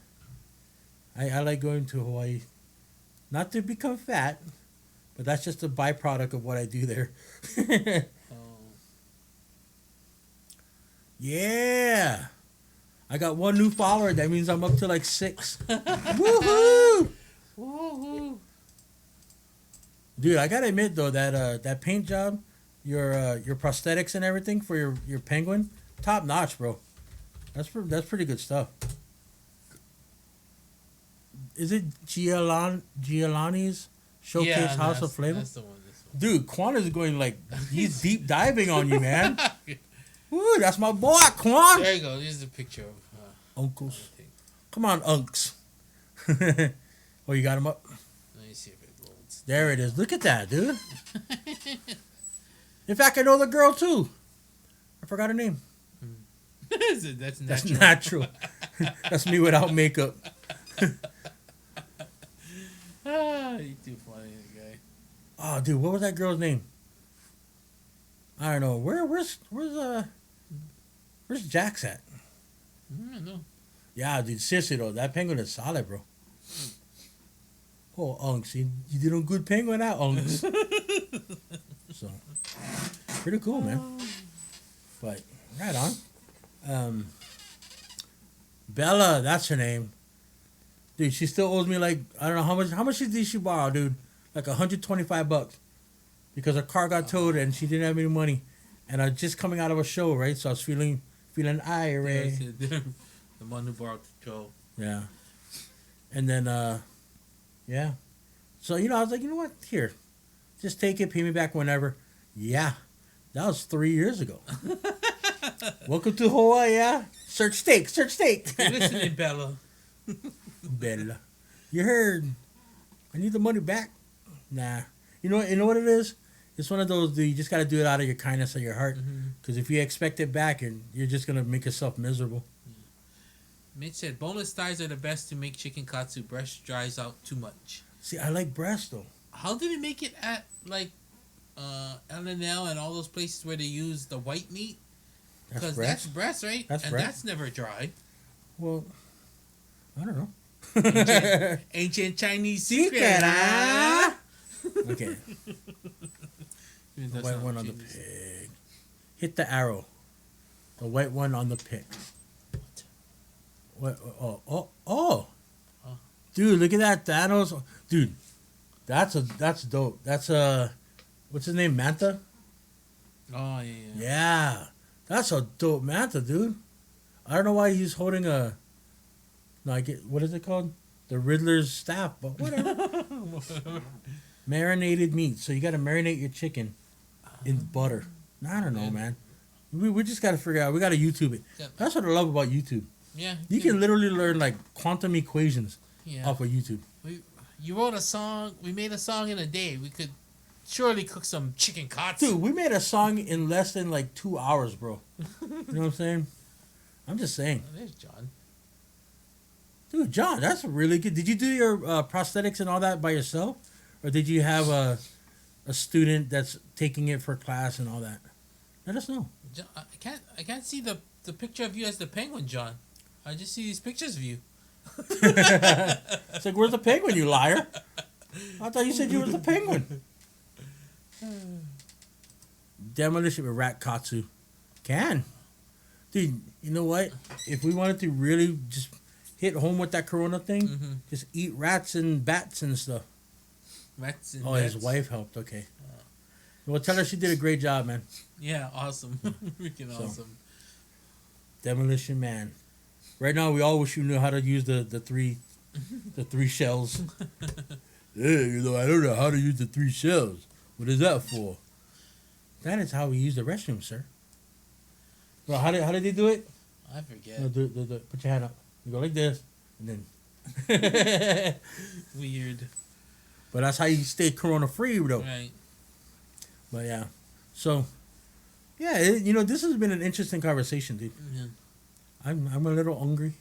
I like going to Hawaii, not to become fat, but that's just a byproduct of what I do there. Yeah, I got one new follower. That means I'm up to like 6. Woohoo! Woohoo! Dude, I gotta admit though that that paint job, your prosthetics and everything for your penguin, top notch, bro. That's pretty good stuff. Is it Giolani's Showcase House of Flavor? That's the one. Dude, Quan is going like he's deep diving on you, man. Woo, that's my boy, Quan. There you go. Here's a picture of Uncles. Come on, Unks. Oh, you got him up? Let me see if it loads. There it is. Look at that, dude. In fact, I know the girl too. I forgot her name. That's natural. That's natural. That's me without makeup. You too funny, guy. Oh, dude, what was that girl's name? I don't know. Where's Jax at? I don't know. Yeah, dude, seriously though, that penguin is solid, bro. Oh, Unks, you did a good penguin out, Unks. So, pretty cool, man. But right on. Bella, that's her name. Dude, she still owes me like I don't know how much did she borrow, dude? Like $125 because her car got towed and she didn't have any money. And I was just coming out of a show, right? So I was feeling irate. The one who borrowed the show. Yeah. And then yeah. So I was like, you know what? Here, just take it, pay me back whenever. Yeah, that was 3 years ago. Welcome to Hawaii, yeah. Search steak. Listening, Bella. Bella, you heard? I need the money back. Nah, you know what it is? It's one of those. You just gotta do it out of your kindness of your heart. Because if you expect it back, and you're just gonna make yourself miserable. Mitch said, boneless thighs are the best to make chicken katsu. Breast dries out too much. See, I like breast though. How did it make it at like L&L and all those places where they use the white meat? Because that's breast, right? That's and breast. that's never dry. Well, I don't know. Ancient Chinese secret, huh? Okay. The That's white not one on the Chinese. pig. Hit the arrow. The white one on the pig. What? Oh. Oh. Dude, look at that Thanos. Dude, that's dope. That's what's his name? Manta? Oh, yeah. Yeah. That's a dope Manta, dude. I don't know why he's holding a what is it called? The Riddler's staff, but whatever. Marinated meat. So you got to marinate your chicken in butter. I don't know, man. We just got to figure out. We got to YouTube it. Yeah. That's what I love about YouTube. Yeah. You can literally learn like quantum equations Yeah. off of YouTube. You wrote a song. We made a song in a day. We could surely cook some chicken katsu. Dude, we made a song in less than like 2 hours, bro. You know what I'm saying? I'm just saying. Oh, there's John. Dude, John, that's really good. Did you do your prosthetics and all that by yourself? Or did you have a student that's taking it for class and all that? Let us know. John, I can't see the picture of you as the penguin, John. I just see these pictures of you. It's like, where's the penguin, you liar? I thought you said you were the penguin. Demolition with rat katsu. Can. Dude, you know what? If we wanted to really just hit home with that corona thing, just eat rats and bats and stuff. Rats and His bats. wife helped. Okay. Well, tell her she did a great job, man. Yeah, awesome. Freaking So. awesome. Demolition Man. Right now, we all wish we knew how to use the three shells. Yeah, I don't know how to use the 3 shells. What is that for? That is how we use the restroom, sir. Well, how did they do it? I forget. No, put your hand up. You go like this, and then. Weird. But that's how you stay corona free, though. Right. But yeah, so yeah, this has been an interesting conversation, dude. Yeah. I'm a little hungry.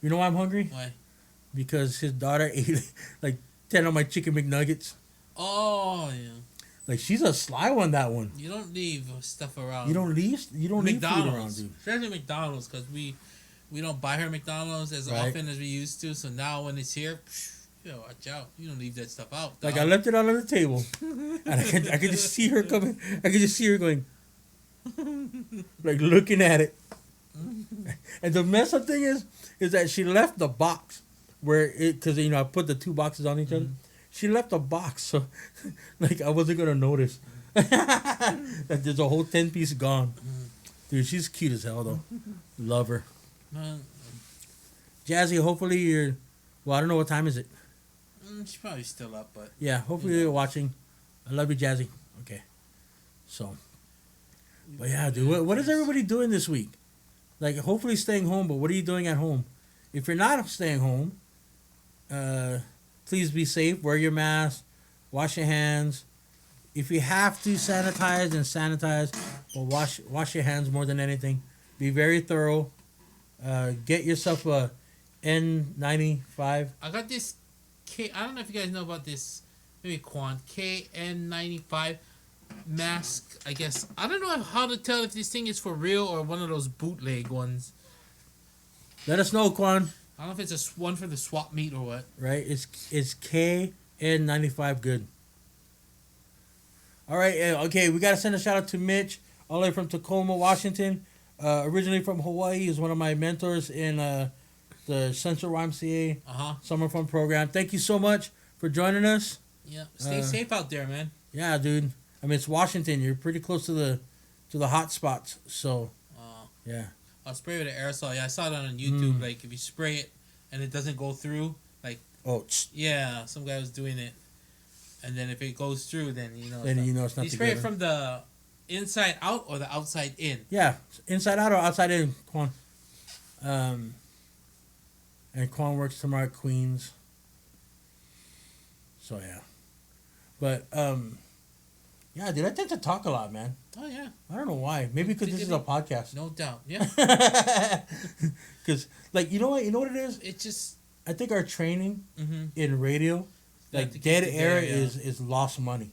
You know why I'm hungry? Why? Because his daughter ate like 10 of my chicken McNuggets. Oh yeah. Like she's a sly one. That one. You don't leave stuff around. You don't leave food around, McDonald's, dude. especially McDonald's, because we don't buy her McDonald's as Right. often as we used to. So now when it's here, watch out. You don't leave that stuff out. Like dog. I left it out on the table, and I could just see her coming. I could just see her going, like looking at it. And the messed up thing is that she left the box where because I put the 2 boxes on each other. She left a box, so like I wasn't gonna notice that there's a whole 10-piece gone. Dude, she's cute as hell though. Love her. Jazzy, hopefully you're. Well, I don't know what time is it. She's probably still up, but Yeah, hopefully you're watching. I love you, Jazzy. Okay, so. But yeah, dude, what is everybody doing this week? Like, hopefully staying home, but what are you doing at home? If you're not staying home, please be safe. Wear your mask. Wash your hands. If you have to sanitize, then sanitize. But wash your hands more than anything. Be very thorough. Get yourself a N95. I got this I don't know if you guys know about this. Maybe Quan KN95 mask. I guess I don't know how to tell if this thing is for real or one of those bootleg ones. Let us know, Quan. I don't know if it's one for the swap meet or what. Right? It's KN95 good. All right. Okay, we got to send a shout out to Mitch, all the way from Tacoma, Washington. Originally from Hawaii. He's one of my mentors in the Central YMCA Summer Fun Program. Thank you so much for joining us. Yeah. Stay safe out there, man. Yeah, dude. I mean, it's Washington. You're pretty close to the hot spots. So, yeah. I'll spray with an aerosol. Yeah, I saw it on YouTube. Like, if you spray it and it doesn't go through, like... Oh, yeah, some guy was doing it. And then if it goes through, then you know... it's not you spray it together. from the inside out or the outside in? Yeah, inside out or outside in, Quan. And Quan works tomorrow at Queens. So, yeah. But, yeah, dude, I tend to talk a lot, man. Oh, yeah. I don't know why. Maybe because this is a podcast. No doubt. Yeah. Because, like, you know what it is? It just... I think our training in radio, like, dead air is lost money.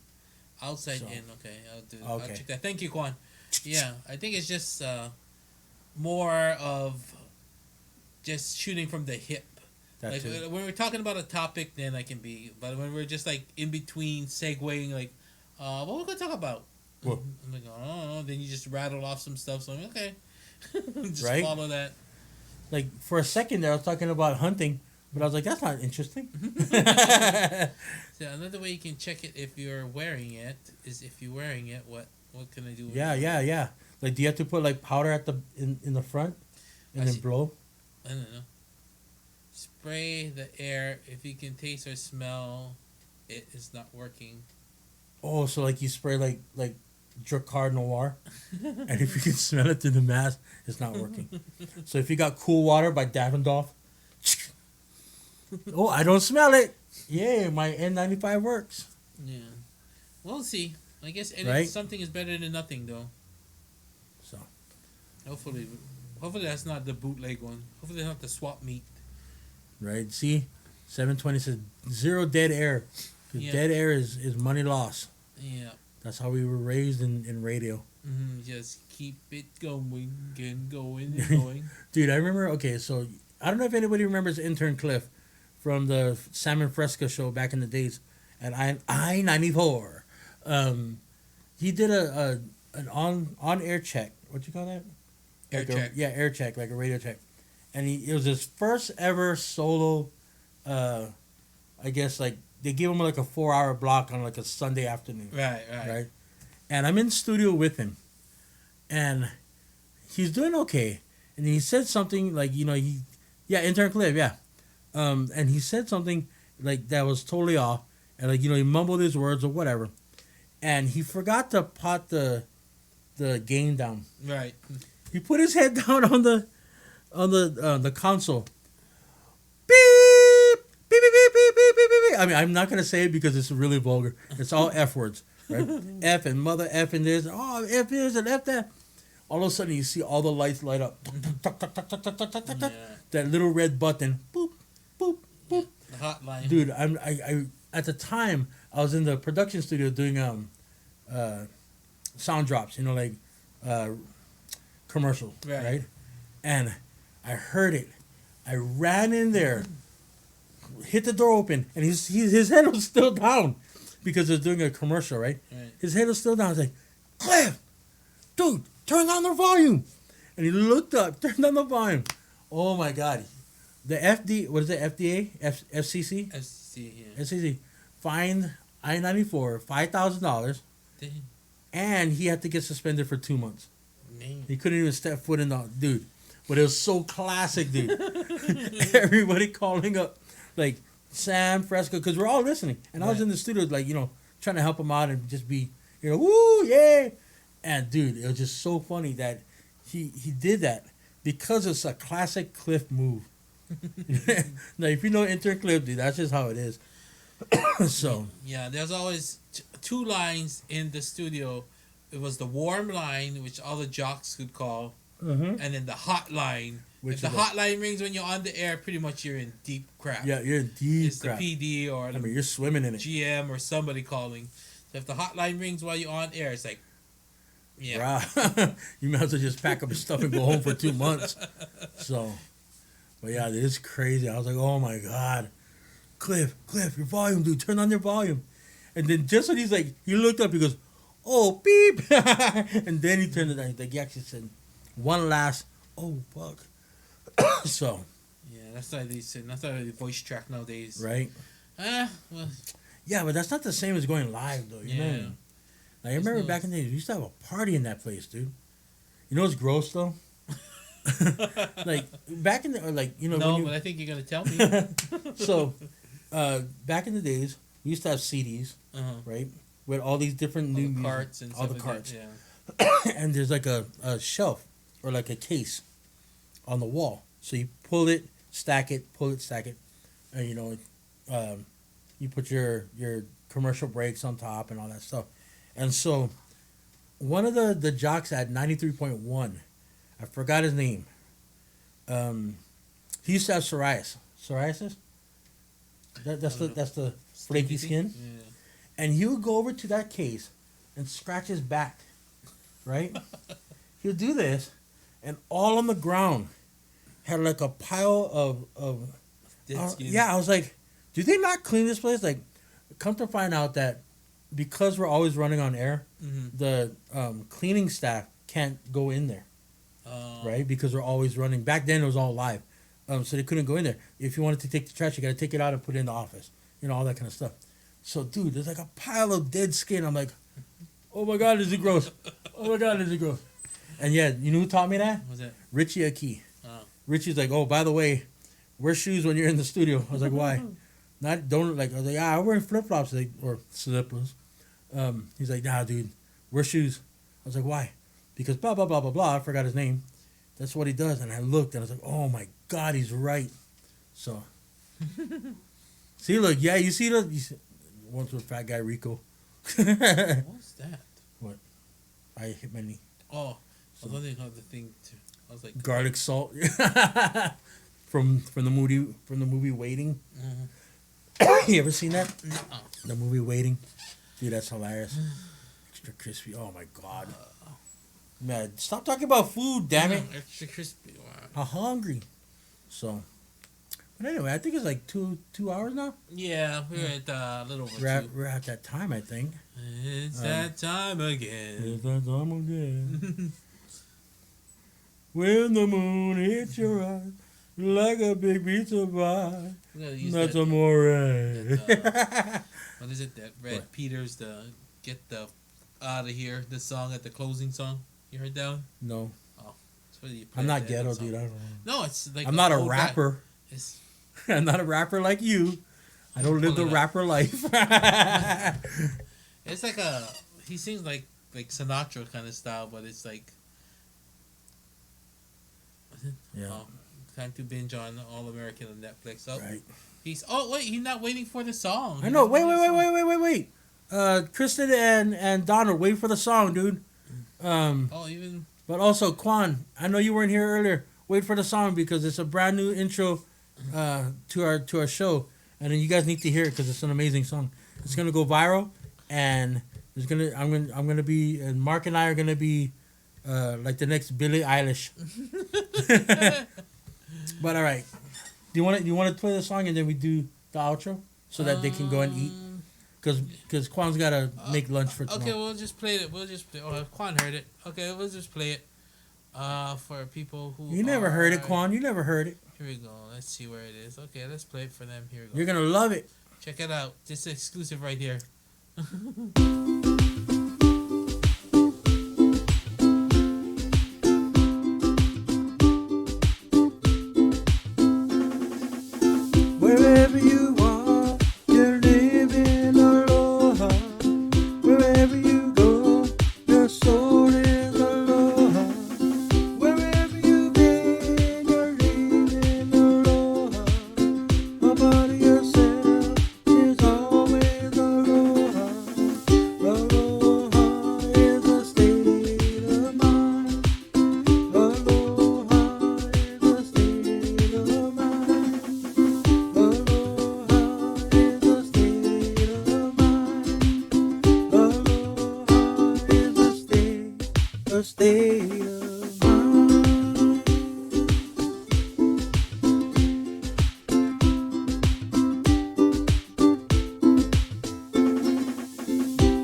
Outside So. in, okay. I'll check that. Thank you, Quan. Yeah, I think it's just more of just shooting from the hip. Like, when we're talking about a topic, then I can be... But when we're just, like, in between, segueing, like, what we're going to talk about? What? I'm like, I don't know. Then you just rattle off some stuff. So I'm like, okay. Just Right? follow that. Like, for a second there, I was talking about hunting, but I was like, that's not interesting. So another way you can check it if you're wearing it is if you're wearing it, what can I do? Yeah. Like, do you have to put, like, powder at in the front and then blow? I don't know. Spray the air. If you can taste or smell, it is not working. Oh, so, like, you spray, like Dracar Noir, and if you can smell it through the mask, it's not working. So if you got Cool Water by Davidoff, oh, I don't smell it. Yeah, my N95 works. Yeah. We'll see. I guess Right? something is better than nothing, though. So, Hopefully that's not the bootleg one. Hopefully that's not the swap meet. right? See, 720 says 0 dead air. 'Cause dead air is money loss. Yeah. That's how we were raised in radio. Just keep it going and going and going. Dude, I remember, okay, so I don't know if anybody remembers intern Cliff from the Salmon Fresca show back in the days at I-94. He did an on-air check. What you call that? Air check. Air check, like a radio check. And it was his first ever solo, I guess, like, they give him like a 4-hour block on like a Sunday afternoon. Right. And I'm in studio with him. And he's doing okay. And he said something like, intern Cliff, yeah. And he said something like that was totally off. And like, he mumbled his words or whatever. And he forgot to pot the gain down. Right. He put his head down on the console. Beep, beep, beep, beep, beep, beep, beep, beep. I mean, I'm not gonna say it because it's really vulgar. It's all F words, right? F and mother F and this. Oh, F this and F that. All of a sudden, you see all the lights light up. Yeah. That little red button. Boop, boop, boop. The hotline. Dude, I at the time I was in the production studio doing sound drops. You know, like commercials, right? And I heard it. I ran in there, hit the door open, and his head was still down because they're doing a commercial, right? His head was still down. I was like, Cliff, dude, turn on the volume. And he looked up, turned on the volume. Oh my God. The what is it, FDA? FCC? FCC, yeah. FCC fined I-94 $5,000, and he had to get suspended for 2 months. Man. He couldn't even step foot in the dude. But it was so classic, dude. Everybody calling up, like, Sam Fresco, because we're all listening. And I was in the studio, like, you know, trying to help him out and just be, you know, woo, yeah. And, dude, it was just so funny that he did that because it's a classic Cliff move. Now, if you know intern Cliff, dude, that's just how it is. So. Yeah, there's always two lines in the studio. It was the warm line, which all the jocks could call. And then the hotline. If the hotline rings when you're on the air, pretty much you're in deep crap. Yeah, you're in deep crap. It's the PD or you're swimming in it. GM or somebody calling. So if the hotline rings while you're on air, it's like, yeah. Wow. You might as well just pack up your stuff and go home for 2 months. So, but yeah, it is crazy. I was like, oh my God. Cliff, your volume, dude. Turn on your volume. And then just when he looked up, he goes, oh, beep. And then he turned it on. He actually said, one last, oh, fuck. So. Yeah, that's how they say. That's how they voice track nowadays. Right? Well. Yeah, but that's not the same as going live, though. You know? Like, I remember back in the days, we used to have a party in that place, dude. You know what's gross, though? Like, back in the, like, you know. No, but I think you're going to tell me. So, back in the days, we used to have CDs, right? With all these different new music, carts and all the stuff carts. like that, yeah. And there's like a shelf or like a case on the wall. So you pull it, stack it, and you know, you put your commercial breaks on top and all that stuff. And so one of the jocks at 93.1, I forgot his name. He used to have psoriasis. That's the flaky skin. Yeah. And he would go over to that case and scratch his back, right? He would do this, and all on the ground had like a pile of Dead skin. yeah, I was like, do they not clean this place? Like, come to find out that because we're always running on air, the cleaning staff can't go in there, right? Because we're always running. Back then, it was all live, so they couldn't go in there. If you wanted to take the trash, you got to take it out and put it in the office, you know, all that kind of stuff. So, dude, there's like a pile of dead skin. I'm like, oh my God, is it gross? Oh my God, is it gross? And yeah, you know who taught me that? What's that? Richie Aki. Oh. Richie's like, oh, by the way, wear shoes when you're in the studio. I was like, why? I was like, I'm wearing flip flops or slippers. He's like, nah, dude, wear shoes. I was like, why? Because blah blah blah blah blah. I forgot his name. That's what he does. And I looked and I was like, oh my God, he's right. So, see, look, yeah, you see once with fat guy Rico. What's that? What? I hit my knee. Oh, I was wondering how the thing. I was like garlic salt from the movie Waiting. You ever seen that? No. The movie Waiting, dude, that's hilarious. Extra crispy. Oh my God, man! Stop talking about food, damn it! Extra crispy. Wow. I'm hungry. So, but anyway, I think it's like 2 hours now. Yeah, we're at a little over We're at that time, I think. It's that time again. It's that time again. When the moon hits your eyes like a big pizza pie. That's amore. What is it? That Red Peters, the Get the Out of Here, the song at the closing song. You heard that one? No. Oh. It's what you play I'm not that ghetto, song. dude. I don't know. No, it's like I'm not a rapper. I'm not a rapper like you. I don't live the rapper life. It's like he sings like Sinatra kind of style, but it's like, yeah. Time to binge on All American on Netflix. Oh, Right. He's not waiting for the song. I know. Wait. Kristen and Donald, wait for the song, dude. Even. But also, Quan, I know you weren't here earlier. Wait for the song because it's a brand new intro to our show, and then you guys need to hear it because it's an amazing song. It's gonna go viral, and I'm gonna be, and Marc and I are gonna be like the next Billie Eilish. But all right, do you want to play the song and then we do the outro so that they can go and eat? Because Quan's gotta make lunch for tomorrow. Okay, we'll just play it. Oh, Quan heard it. Okay, we'll just play it. For people who You never heard it, Quan. You never heard it. Here we go. Let's see where it is. Okay, let's play it for them. Here we go. You're gonna love it. Check it out. This is exclusive right here. Wherever you are, you're living aloha. Wherever you go, your soul is aloha. Wherever you've been, you're living aloha. About yourself is always aloha. Aloha is a state of mind. Aloha is a state of mind. Aloha is a state of mind. Aloha is a state of mind.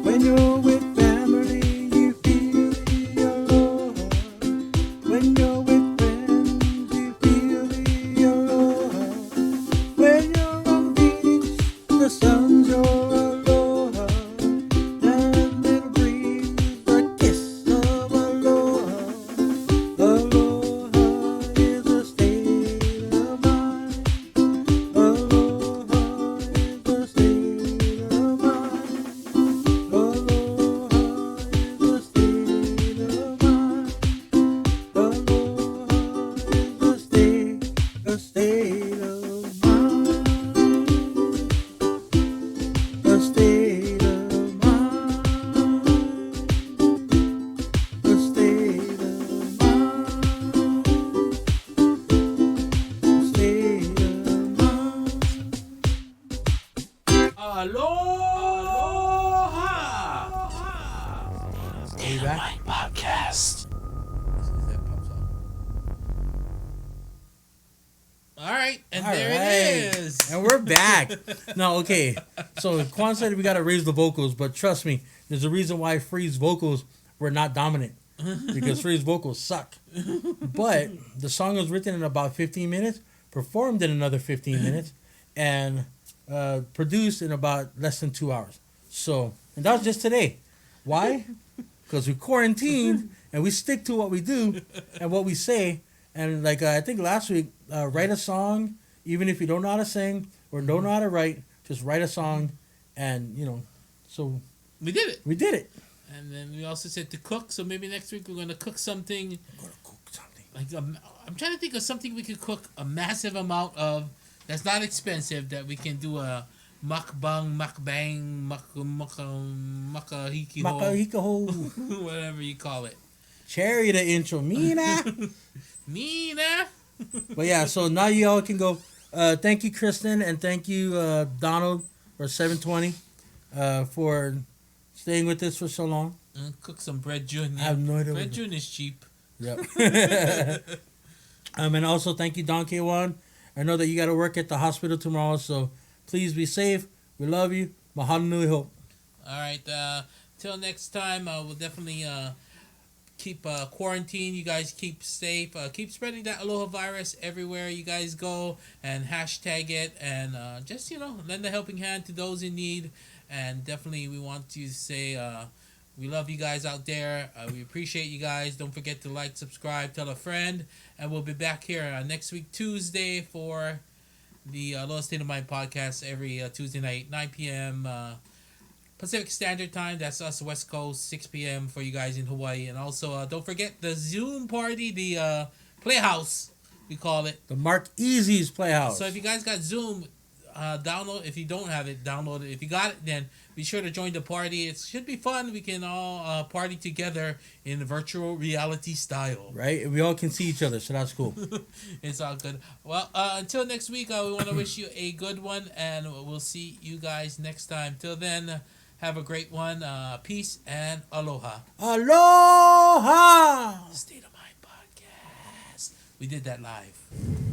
When you're with family, you feel the aloha. When you're with friends, you feel the aloha. When you're on the beach, the sun's your aloha. And it breathes the kiss of aloha. Aloha is a state of mind. Aloha is a state of mind. Aloha is a state of mind. Aloha is a state of mind. A state of mind. A state of mind. A state of mind. Aloha! Are you back? Podcast. All right, and All there right. it is. And we're back. No, okay. So Quan said we got to raise the vocals, but trust me, there's a reason why Free's vocals were not dominant. Because Free's vocals suck. But the song was written in about 15 minutes, performed in another 15 minutes, and produced in about less than 2 hours. So, and that was just today. Why? Because we quarantined and we stick to what we do and what we say. And like I think last week, write a song, even if you don't know how to sing or don't know how to write, just write a song, and so We did it. we did it. And then we also said to cook, so maybe next week we're going to cook something. I'm gonna cook something. Like I'm trying to think of something we could cook a massive amount of that's not expensive that we can do a mukbang, makahiki Makahikaho. whatever you call it. Cherry the intro. Mina. Mina. But yeah, so now you all can go. Thank you, Kristen, and thank you, Donald, or 720, for staying with us for so long. Cook some bread June. I have no idea. Bread June is cheap. Yep. And also thank you, Don K1. I know that you got to work at the hospital tomorrow, so please be safe. We love you. Mahalo nui hope. All right. Till next time, we'll definitely keep quarantine. You guys keep safe. Keep spreading that Aloha virus everywhere you guys go, and hashtag it, and just lend a helping hand to those in need. And definitely, we want to say we love you guys out there. We appreciate you guys. Don't forget to like, subscribe, tell a friend, and we'll be back here next week Tuesday for the Aloha State of Mind podcast every Tuesday night, 9 p.m. Pacific Standard Time. That's us West Coast, 6 p.m. for you guys in Hawaii. And also, don't forget the Zoom party, the Playhouse, we call it. The Marc Eazy's Playhouse. So if you guys got Zoom, download. If you don't have it, download it. If you got it, then be sure to join the party. It should be fun. We can all party together in virtual reality style. Right? And we all can see each other, so that's cool. It's all good. Well, until next week, we want to wish you a good one, and we'll see you guys next time. Till then, have a great one. Peace and aloha. Aloha! State of Mind Podcast. We did that live.